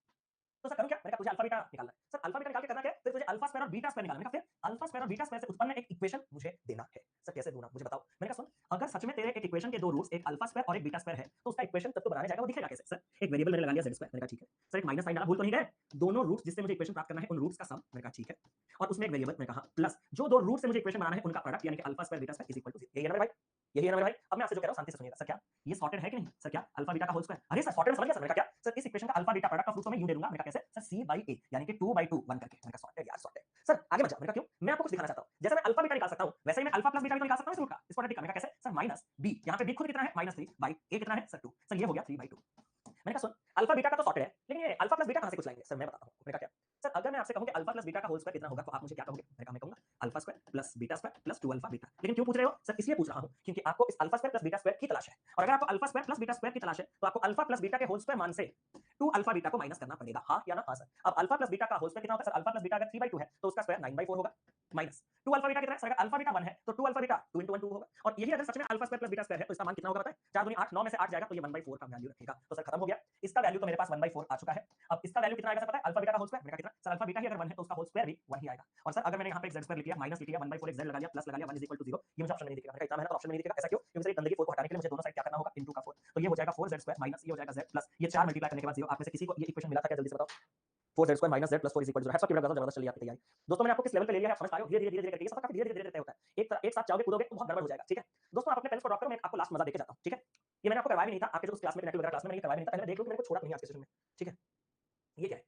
तो सर करूं क्या? मैंने कहा तुझे अल्फा बीटा निकालना है। सर अल्फा बीटा निकाल के करना क्या है? फिर तुझे अल्फा स्क्वायर और बीटा स्क्वायर निकालना है। मैंने कहा फिर अल्फा स्क्वायर और बीटा स्क्वायर से उत्पन्न एक इक्वेशन मुझे देना है। सर कैसे दूंगा मुझे बताओ। मैंने कहा सुन, अगर सच में तेरे एक इक्वेशन के दो रूट्स एक अल्फा स्क्वायर और एक बीटा स्क्वायर है तो उसका इक्वेशन तब तो बनाने जाएगा वो दिखेगा कैसे? सर एक वेरिएबल मैंने लगा लिया z स्क्वायर। मैंने कहा ठीक है। सर एक माइनस साइन डाला, भूल तो नहीं गए? दोनों रूट्स जिससे मुझे इक्वेशन प्राप्त करना है उन रूट्स का सम। मैंने कहा ठीक है। और उसमें एक वेरिएबल मैंने कहा प्लस जो दो रूट से मुझे इक्वेशन बनाना है उनका प्रोडक्ट यानी कि alpha square beta square is equal to 0। यही है ना मेरे भाई, यही है ना मेरे भाई। अब मैं आपसे जो कह रहा हूं शांति से सुनिएगा। सर क्या ये सॉर्टेड है कि नहीं? सर क्या अल्फा बीटा का होल स्क्वायर? अरे सर सॉर्टेड समझ गया सर। मैंने कहा क्या? सर इस इक्वेशन का alpha beta product of roots को मैं यूं दे दूंगा। मैंने कहा कैसे? सर c by a यानी कि 2 by 2 1 करके। मैंने कहा सॉर्टेड यार सॉर्टेड। सर आगे मत जाओ। मैंने कहा क्यों? मैं आपको कुछ दिखाना चाहता हूं। जैसे मैं अल्फा बीटा निकाल सकता हूं वैसे ही मैं अल्फा प्लस बीटा भी तो निकाल सकता हूं इस रूट का, इस क्वाड्रेटिक का। मैंने कहा कैसे? सर माइनस b, यहां पे b खुद कितना है -3 by a कितना है सर 2। सर ये हो गया 3 by 2। मैंने कहा सुन अल्फा बीटा का तो सॉर्टेड है लेकिन ये अल्फा प्लस बीटा कहां से कुछ लाएंगे? सर मैं बताता हूं। मैंने कहा क्या? सर अगर मैं आपसे कहूं कि अल्फा प्लस बीटा का होल स्क्वायर कितना होगा तो आप मुझे क्या कहोगे? मैंने कहा मैं कहूंगा alpha square plus beta square plus 2 alpha beta. लेकिन क्यों पूछ रहे हो? सर इसलिए पूछ रहा हूं क्योंकि आपको इस alpha square plus beta square की तलाश है और अगर आपको alpha square plus beta square की तलाश है तो आपको अल्फा प्लस बीटा के होल स्क्वायर मान से 2 अल्फा बीटा को माइनस करना पड़ेगा। हां या ना? हां सर। अब अल्फा प्लस बीटा का होल स्क्वायर कितना होगा? सर अल्फा प्लस बीटा अगर 3 by 2 है तो उसका स्क्वायर 9 by 4 होगा माइनस 2 अल्फा बीटा कितना है? सर अगर अल्फा बीटा 1 है तो 2 अल्फा बीटा 2 into 1 2 होगा। और यही अगर सच में alpha square plus beta square है तो इसका मान कितना होगा पता है? 4 दूनी 8, 9 में से 8 जाएगा तो ये 1 by 4 का वैल्यू रखेगा। तो सर खत्म हो गया। इसका वैल्यू तो मेरे पास 1 by 4 आ चुका है। अब इसका वैल्यू कितना आएगा सर पता है? अल्फा बीटा का होल स्क्वायर। मैंने कहा कितना? सर अल्फा बीटा ही अगर 1 है तो उसका होल स्क्वायर भी 1 ही आएगा। और सर अगर मैंने यहां पे एक z स्क्वायर लिख लिया माइनस लिख लिया 1 by 4 एक z लगा लिया प्लस लगा लिया 1 is equal to 0, ये मुझे ऑप्शन में नहीं दिखेगा। मैंने कहा इतना मेहनत ऑप्शन में नहीं दिखेगा। ऐसा क्यों? क्योंकि सर ये गंदगी 4 को हटाने के लिए मुझे दोनों साइड क्या करना होगा? इनटू का 4। तो ये हो जाएगा 4z स्क्वायर माइनस ये हो जाएगा z प्लस ये 4 मल्टीप्लाई करने के बाद 0। आप में से किसी को ये इक्वेशन मिला था क्या? जल्दी से बताओ। 4z square minus z plus 4 is equal to 0 है। सब की जबरदस्त चली आपकी तैयारी। दोस्तों मैंने आपको किस लेवल पे ले लिया है आप समझ पा रहे हो? धीरे धीरे करके ये सब काफी धीरे धीरे होता है। एक साथ जाओगे कूदोगे तो बहुत गड़बड़ हो जाएगा। ठीक है दोस्तों, आप अपने पेन्स को ड्रॉप करो, मैं आपको लास्ट मजा देके जाता हूं। ठीक है ये मैंने आपको करवाया भी नहीं था आपके जो उस क्लास में वगैरह क्लास में मैंने करवाया नहीं था। पहले देख लो कि मैंने छोड़ा नहीं आज के सेशन में। ठीक है ये क्या है?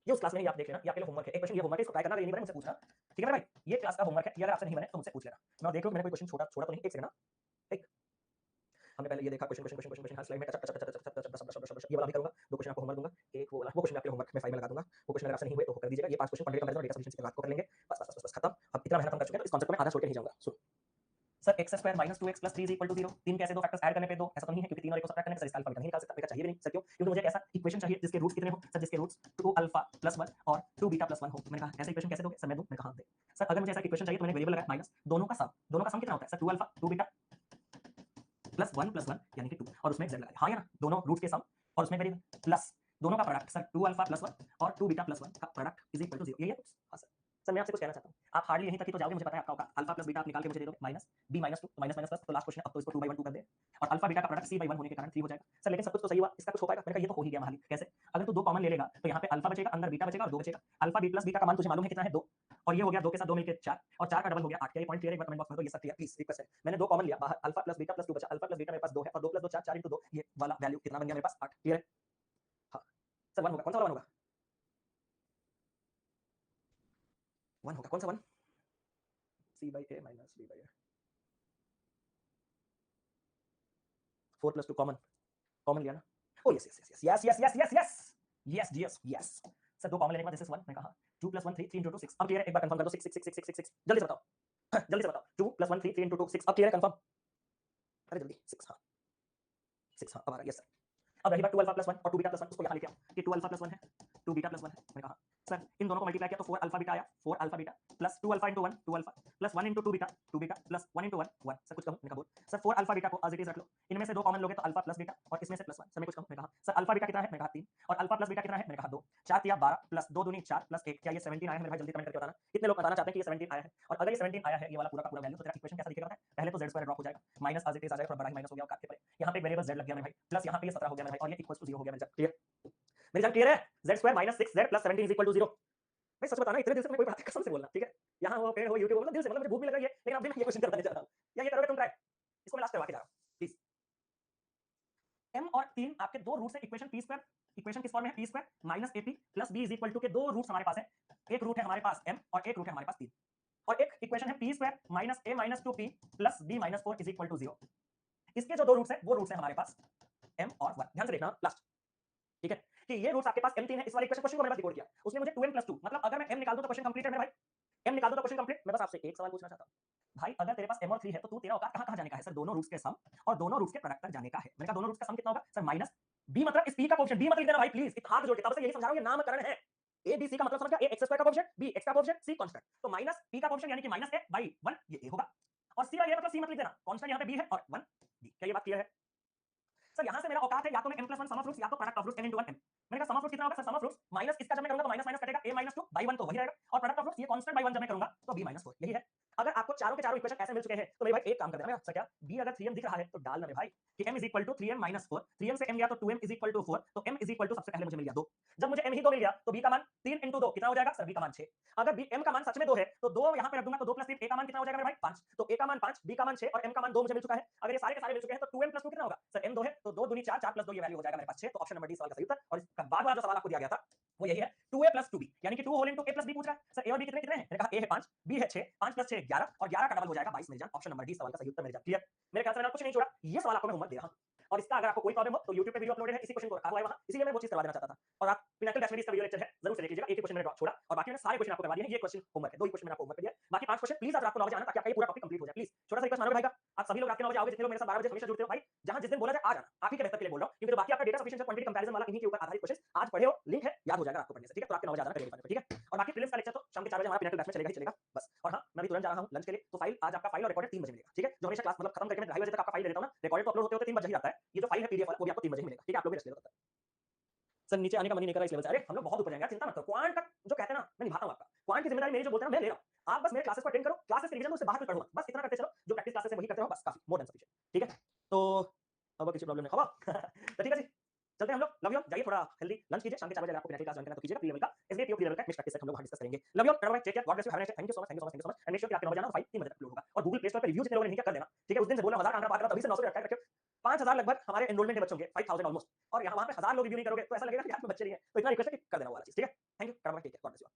ये उस क्लास में ही आप देख लेना, ये आपके लिए होमवर्क है। एक क्वेश्चन ये होमवर्क है, इसको ट्राई करना, ये नहीं बने मुझसे पूछना। ठीक है मेरे भाई, ये क्लास का होमवर्क है। ये अगर आपसे नहीं बने तो मुझसे पूछ लेना। मैं देख लो मैंने कोई क्वेश्चन छोड़ा तो नहीं। एक सेकंड। एक हमने पहले ये देखा क्वेश्चन क्वेश्चन क्वेश्चन क्वेश्चन हर स्लाइड में touch touch touch touch touch touch ये वाला भी करूंगा। दो क्वेश्चन आपको होमवर्क दूंगा, एक वो वाला, वो क्वेश्चन आपके होमवर्क में फाइल में लगा दूंगा। वो क्वेश्चन अगर आपसे नहीं हुए तो कर दीजिएगा। ये 5 क्वेश्चन क्वांटिटी कंपैरिजन और डेटा सफिशिएंसी के बाद को कर लेंगे। बस खत्म। अब इतना मेहनत हम कर चुके हैं तो इस कांसेप्ट को मैं आधा छोड़ के नहीं जाऊंगा। सुन sir X square minus 2x plus 3 is equal to 0। तीन कैसे दो फैक्टर्स ऐड करने पे दो? ऐसा तो नहीं है क्योंकि 3 और 1 को सब्ट्रैक्ट करने पे सर इसका अल्फा बीटा नहीं निकाल सकता। मेरा चाहिए भी नहीं सर। क्यों? क्योंकि मुझे एक ऐसा इक्वेशन चाहिए जिसके रूट्स कितने हो? सर जिसके रूट्स 2 अल्फा प्लस 1 और 2 बीटा प्लस 1 हो। मैंने कहा ऐसा इक्वेशन कैसे दोगे? सर मैं दूं? मैं कहा दे सर अगर मुझे ऐसा इक्वेशन चाहिए तो मैंने वेरिएबल लगाया माइनस दोनों का सम कितना होता है? सर 2 अल्फा 2 बीटा प्लस 1 यानी कि 2 और उसमें z लगा दिया। हाँ या ना? दोनों रूट्स के सम और उसमें वेरिएबल प्लस दोनों का प्रोडक्ट। सर 2 अल्फा प्लस 1 और 2 बीटा प्लस 1 का प्रोडक्ट इज इक्वल टू 0। यही है? हाँ सर मैं आपसे कुछ कहना चाहता हूँ। आप हार्डली यहीं तक ही तो जाओगे, मुझे पता है आपका होगा। अल्फा प्लस बीटा आप निकाल के मुझे दे दोगे minus b minus 2 minus minus plus तो लास्ट क्वेश्चन अब तो इसको 2 by 1 2 कर दे और अल्फा बीटा का प्रोडक्ट c by 1 होने के कारण 3 हो जाएगा। सर लेकिन सब कुछ तो सही हुआ, इसका कुछ हो पाएगा? मैंने कहा ये तो हो ही गया महाली। कैसे? अगर तू 2 कॉमन ले लेगा तो यहाँ पे अल्फा बचेगा, अंदर बीटा बचेगा और 2 बचेगा। अल्फा b प्लस बीटा का मान तुझे मालूम है कितना है? 2 और ये हो गया 2 के साथ 2 मिलकर 4 और 4 का डबल हो गया 8। क्या ये पॉइंट क्लियर है? कमेंट बॉक्स में तो ये सब क्लियर प्लीज रिक्वेस्ट है। मैंने 2 कॉमन लिया बाहर, अल्फा प्लस बीटा प्लस 2 बचा। अल्फा प्लस बीटा मेरे पास 2 है और 2 प्लस 2 4 4 into 2 ये वाला वैल्यू कितना बन गया मेरे पास? 8। क्लियर है? हाँ सर 1 होगा। कौन सा वाला 1 होगा? 1 होगा। कौन सा 1? c by a minus b by a 4 plus 2 common लिया ना? ओ yes yes yes yes yes yes yes yes yes yes yes sir 2 common लेने के बाद दिस इज 1। मैं कहा 2 plus 1 3 3 into 2 6। अब क्लियर है? एक बार कंफर्म कर दो। 6 6 6 6 6 6 जल्दी से बताओ जल्दी से बताओ। 2 plus 1 3 3 into 2 6। अब क्लियर है? कंफर्म? अरे जल्दी 6। हाँ 6 हाँ अब आ रहा है। Yes sir. अब रही बात 2 अल्फा प्लस 1 और 2 बीटा प्लस 1, उसको यहाँ लेके आओ कि 2 अल्फा प्लस 1 है 2 बीटा प्लस 1 है। मैंने कहा सर इन दोनों को मल्टीप्लाई किया तो 4 अल्फा बीटा आया। 4 alpha beta plus 2 alpha into 1 2 alpha plus 1 into 2 beta 2 beta plus 1 into 1 1। Sir कुछ कहूं? मैंने कहा बोल। सर 4 अल्फा बीटा को एज इट इज रख लो, इनमें से 2 कॉमन लोगे तो अल्फा प्लस बीटा और इसमें से प्लस 1। सर मैं कुछ कहूं? मैंने कहा सर अल्फा बीटा कितना है? मैंने कहा 3 और अल्फा प्लस बीटा कितना है? मैंने कहा 2। 4 तिया 12 प्लस 2 दूनी 4 प्लस 1। क्या ये 17 आया है मेरे भाई? जल्दी कमेंट करके बताना कितने लोग बताना चाहते हैं कि ये 17 आया है। और अगर ये 17 आया है ये वाला पूरा का पूरा वैल्यू तो तेरा इक्वेशन कैसा दिखेगा? पहले तो z स्क्वायर ड्रॉप हो जाएगा माइनस एज इट इज आ जाएगा, थोड़ा बड़ा ही माइनस हो गया और काट के परे यहाँ पे वेरिएबल z लग गया मेरे भाई प्लस यहाँ पे ये 17 हो गया मेरे भाई और ये इक्वल टू 0 हो गया मेरे। क्लियर? मेरी जान क्लियर है? z square minus 6z plus 17 is equal to 0। भाई सच बताना इतने दिल से मैं कोई बात कसम से बोलना। ठीक है यहाँ वो पेड़ हो यूट्यूब मतलब दिल से मतलब मुझे भूख भी लग रही है लेकिन अभी मैं ये क्वेश्चन करवाने जा रहा हूँ या ये करोगे तुम ट्राई? इसको मैं लास्ट करवा के जा रहा हूँ प्लीज। m और 3 आपके दो रूट से इक्वेशन p स्क्वायर, इक्वेशन किस फॉर्म में है? p square minus ap plus b is equal to के दो रूट्स हमारे पास है। एक रूट है हमारे पास m और एक रूट है हमारे पास 3। और एक इक्वेशन है P square minus A minus 2p plus B minus 4 is equal to 0। इसके जो दो रूट्स हैं वो रूट्स हैं हमारे पास m और 1। ध्यान से देखना लास्ट, ठीक है, कि ये रूट्स आपके पास m3 है। इस वाले क्वेश्चन को मैंने बस रिकॉर्ड किया, उसने मुझे 2m + 2 मतलब अगर मैं m निकाल दूं तो क्वेश्चन कंप्लीट है मेरे भाई। m निकाल दूं तो क्वेश्चन कंप्लीट। मैं बस आपसे एक सवाल पूछना चाहता हूं भाई, अगर तेरे पास m और 3 है तो तू तेरा औकात कहां कहां जाने का है? सर दोनों रूट्स के सम और दोनों रूट्स के प्रोडक्ट तक जाने का है। मैंने कहा दोनों रूट्स का सम कितना होगा सर? माइनस b मतलब इस p का कोएफिशिएंट, b मत लिख देना भाई प्लीज, हाथ जोड़ के तब से यही समझा रहा हूं, ये नामकरण है। a b c का मतलब समझ गया? a x² का कोएफिशिएंट, b x का कोएफिशिएंट, c कांस्टेंट। तो माइनस p का कोएफिशिएंट यानी कि माइनस a/1 ये a होगा, और c वाला ये मतलब c मत लिख देना, कांस्टेंट यहां पे b है और 1 b। क्या ये बात क्लियर है? सर यहां से मेरा औकात है या तो मैं m+1 सम ऑफ रूट्स या तो product of roots n * 1 m। मैंने कहा सम ऑफ रूट्स कितना होगा sir? Sum of roots minus इसका जब मैं करूंगा तो माइनस माइनस कटेगा, a - 2/1 तो वही रहेगा, और प्रोडक्ट ऑफ रूट्स ये कांस्टेंट /1 जब मैं करूंगा तो b - 4 यही है। अगर आपको चारों के चारों इक्वेशन ऐसे मिल चुके हैं तो मेरे भाई एक काम कर देना, सर क्या b अगर 3m दिख रहा है तो डालना मेरे भाई कि m = 3m - 4, 3m से m गया तो 2m = 4, तो m = सबसे पहले मुझे मिल गया 2। जब मुझे m ही 2 मिल गया तो b का मान 3 × 2 कितना हो जाएगा सर? b का मान 6। अगर b m का मान सच में 2 है तो 2 यहां पे रख दूंगा तो 2 + 3 a का मान कितना हो जाएगा मेरे भाई? 5। तो a का मान 5, b का मान 6 और m का मान 2 मुझे मिल चुका है। अगर ये सारे के सारे मिल चुके हैं तो 2m + 2 कितना होगा सर? m 2 है तो 2 दूनी 4, 4 + 2 ये वैल्यू हो जाएगा मेरे पास 6। तो ऑप्शन नंबर डी सवाल का सही उत्तर। और इसका बाद वाला जो सवाल आपको दिया गया था वो यही है 2a + 2b, यानी कि 2 होल * a + b पूछ रहा है। सर a और b कितने कितने हैं? मैंने कहा a है 5, b है 6, 5 + 6 11 और 11 का डबल हो जाएगा 22 मेरी जान। ऑप्शन नंबर डी सवाल का सही उत्तर मेरी जान। क्लियर? मेरे ख्याल से मैंने कुछ नहीं छोड़ा, ये सवाल आपको मैं होमवर्क दे रहा हूं। और इसका अगर आपको कोई प्रॉब्लम हो तो YouTube पे वीडियो अपलोडेड है, इसी क्वेश्चन को रखा हुआ है वहां, इसीलिए मैं वो चीज करवा देना चाहता था। और आप पिनाकल बैच में इसका वीडियो लेक्चर है, जरूर से देख लीजिएगा। एक ही क्वेश्चन मैंने छोड़ा और बाकी मैंने सारे क्वेश्चन आपको करवा दिए हैं। ये क्वेश्चन होमवर्क है, 2 ही क्वेश्चन मैंने आपको होमवर्क दिया है। बाकी 5 क्वेश्चन प्लीज आज रात को 9 बजे आना ताकि आपका ये पूरा टॉपिक कंप्लीट हो जाए। प्लीज छोटा सा रिक्वेस्ट मानोगे भाई का, आप सभी लोग रात के 9 बजे आओगे, जितने लोग मेरे साथ 12 बजे हमेशा जुड़ते हो भाई, जहां जिस दिन बोला जाए आ जाना। आप ही के बेहतर के लिए बोल रहा हूं, क्योंकि जो बाकी आपका डेटा सफिशिएंसी क्वांटिटी कंपैरिजन वाला इन्हीं के ऊपर आधारित क्वेश्चन आज पढ़े हो, लिंक है, याद हो जाएगा आपको पढ़ने से। ठीक है, तो रात के 9 बजे आ जाना करेंगे ठीक है। और बाकी प्रीलिम्स का लेक्चर तो शाम के 4 बजे हमारा पिनाकल बैच में चलेगा ही चलेगा बस। और हां, मैं भी तुरंत जा रहा हूं लंच के लिए, तो फाइल आज आपका फाइल और रिकॉर्डेड 3 बजे मिलेगा। ठीक है, जो हमेशा क्लास मतलब खत्म करके मैं 2:30 बजे तक आपका फाइल दे देता हूं ना, रिकॉर्डेड तो अपलोड होते होते 3 बजे ही आता है। ये जो फाइल है पीडीएफ वाला वो भी आपको 3 बजे ही मिलेगा। ठीक है, आप लोग भी रेस्ट ले लो तब तक। सर नीचे आने का मन ही नहीं कर रहा इस लेवल से। अरे हम लोग बहुत ऊपर जाएंगे यार, चिंता मत करो। क्वांट का जो कहते हैं ना, मैं निभाता हूं आपका। क्वांट की जिम्मेदारी मेरी जो बोलते हैं ना, मैं ले रहा हूं। आप बस मेरे क्लासेस को अटेंड करो, क्लासेस के रिवीजन उससे बाहर कोई पढ़ो मत। बस इतना करते चलो, जो प्रैक्टिस क्लासेस है वही करते रहो, बस काफी, मोर देन सफिशिएंट। ठीक है, तो अब किसी प्रॉब्लम नहीं खबा तो ठीक है जी, चलते हैं हम लोग। लव यू, जाइए थोड़ा हेल्दी लंच कीजिए, शाम के 4 बजे आपको क्लास ज्वाइन करना तो कीजिएगा। प्री लेवल का एसबीए पीओ लेवल का नेक्स्ट प्रैक्टिस हम लोग वहां डिस्कस करेंगे। Love you, take care, God bless you, have a nice day, thank you so much, thank you so much, thank you so much. And make sure कि आपके 9 बजे आना, file 3 बजे तक अपलोड होगा। और गूगल प्ले स्टोर पे review जितने लोगों ने नहीं किया कर देना। ठीक है, उस दिन से बोल रहा हूं 1000 का आंकड़ा बात कर रहा, तभी से 900 पे रखा है। 5000 लगभग हमारे एनरोलमेंट है बच्चों के, 5000 ऑलमोस्ट, और यहाँ वहां पे 1000 लोग रिव्यू नहीं करोगे तो ऐसा लगेगा कि यार बच्चे नहीं है। तो इतना रिक्वेस्ट है कि कर देना वो वाला चीज। ठीक है, thank you, take care, God bless you.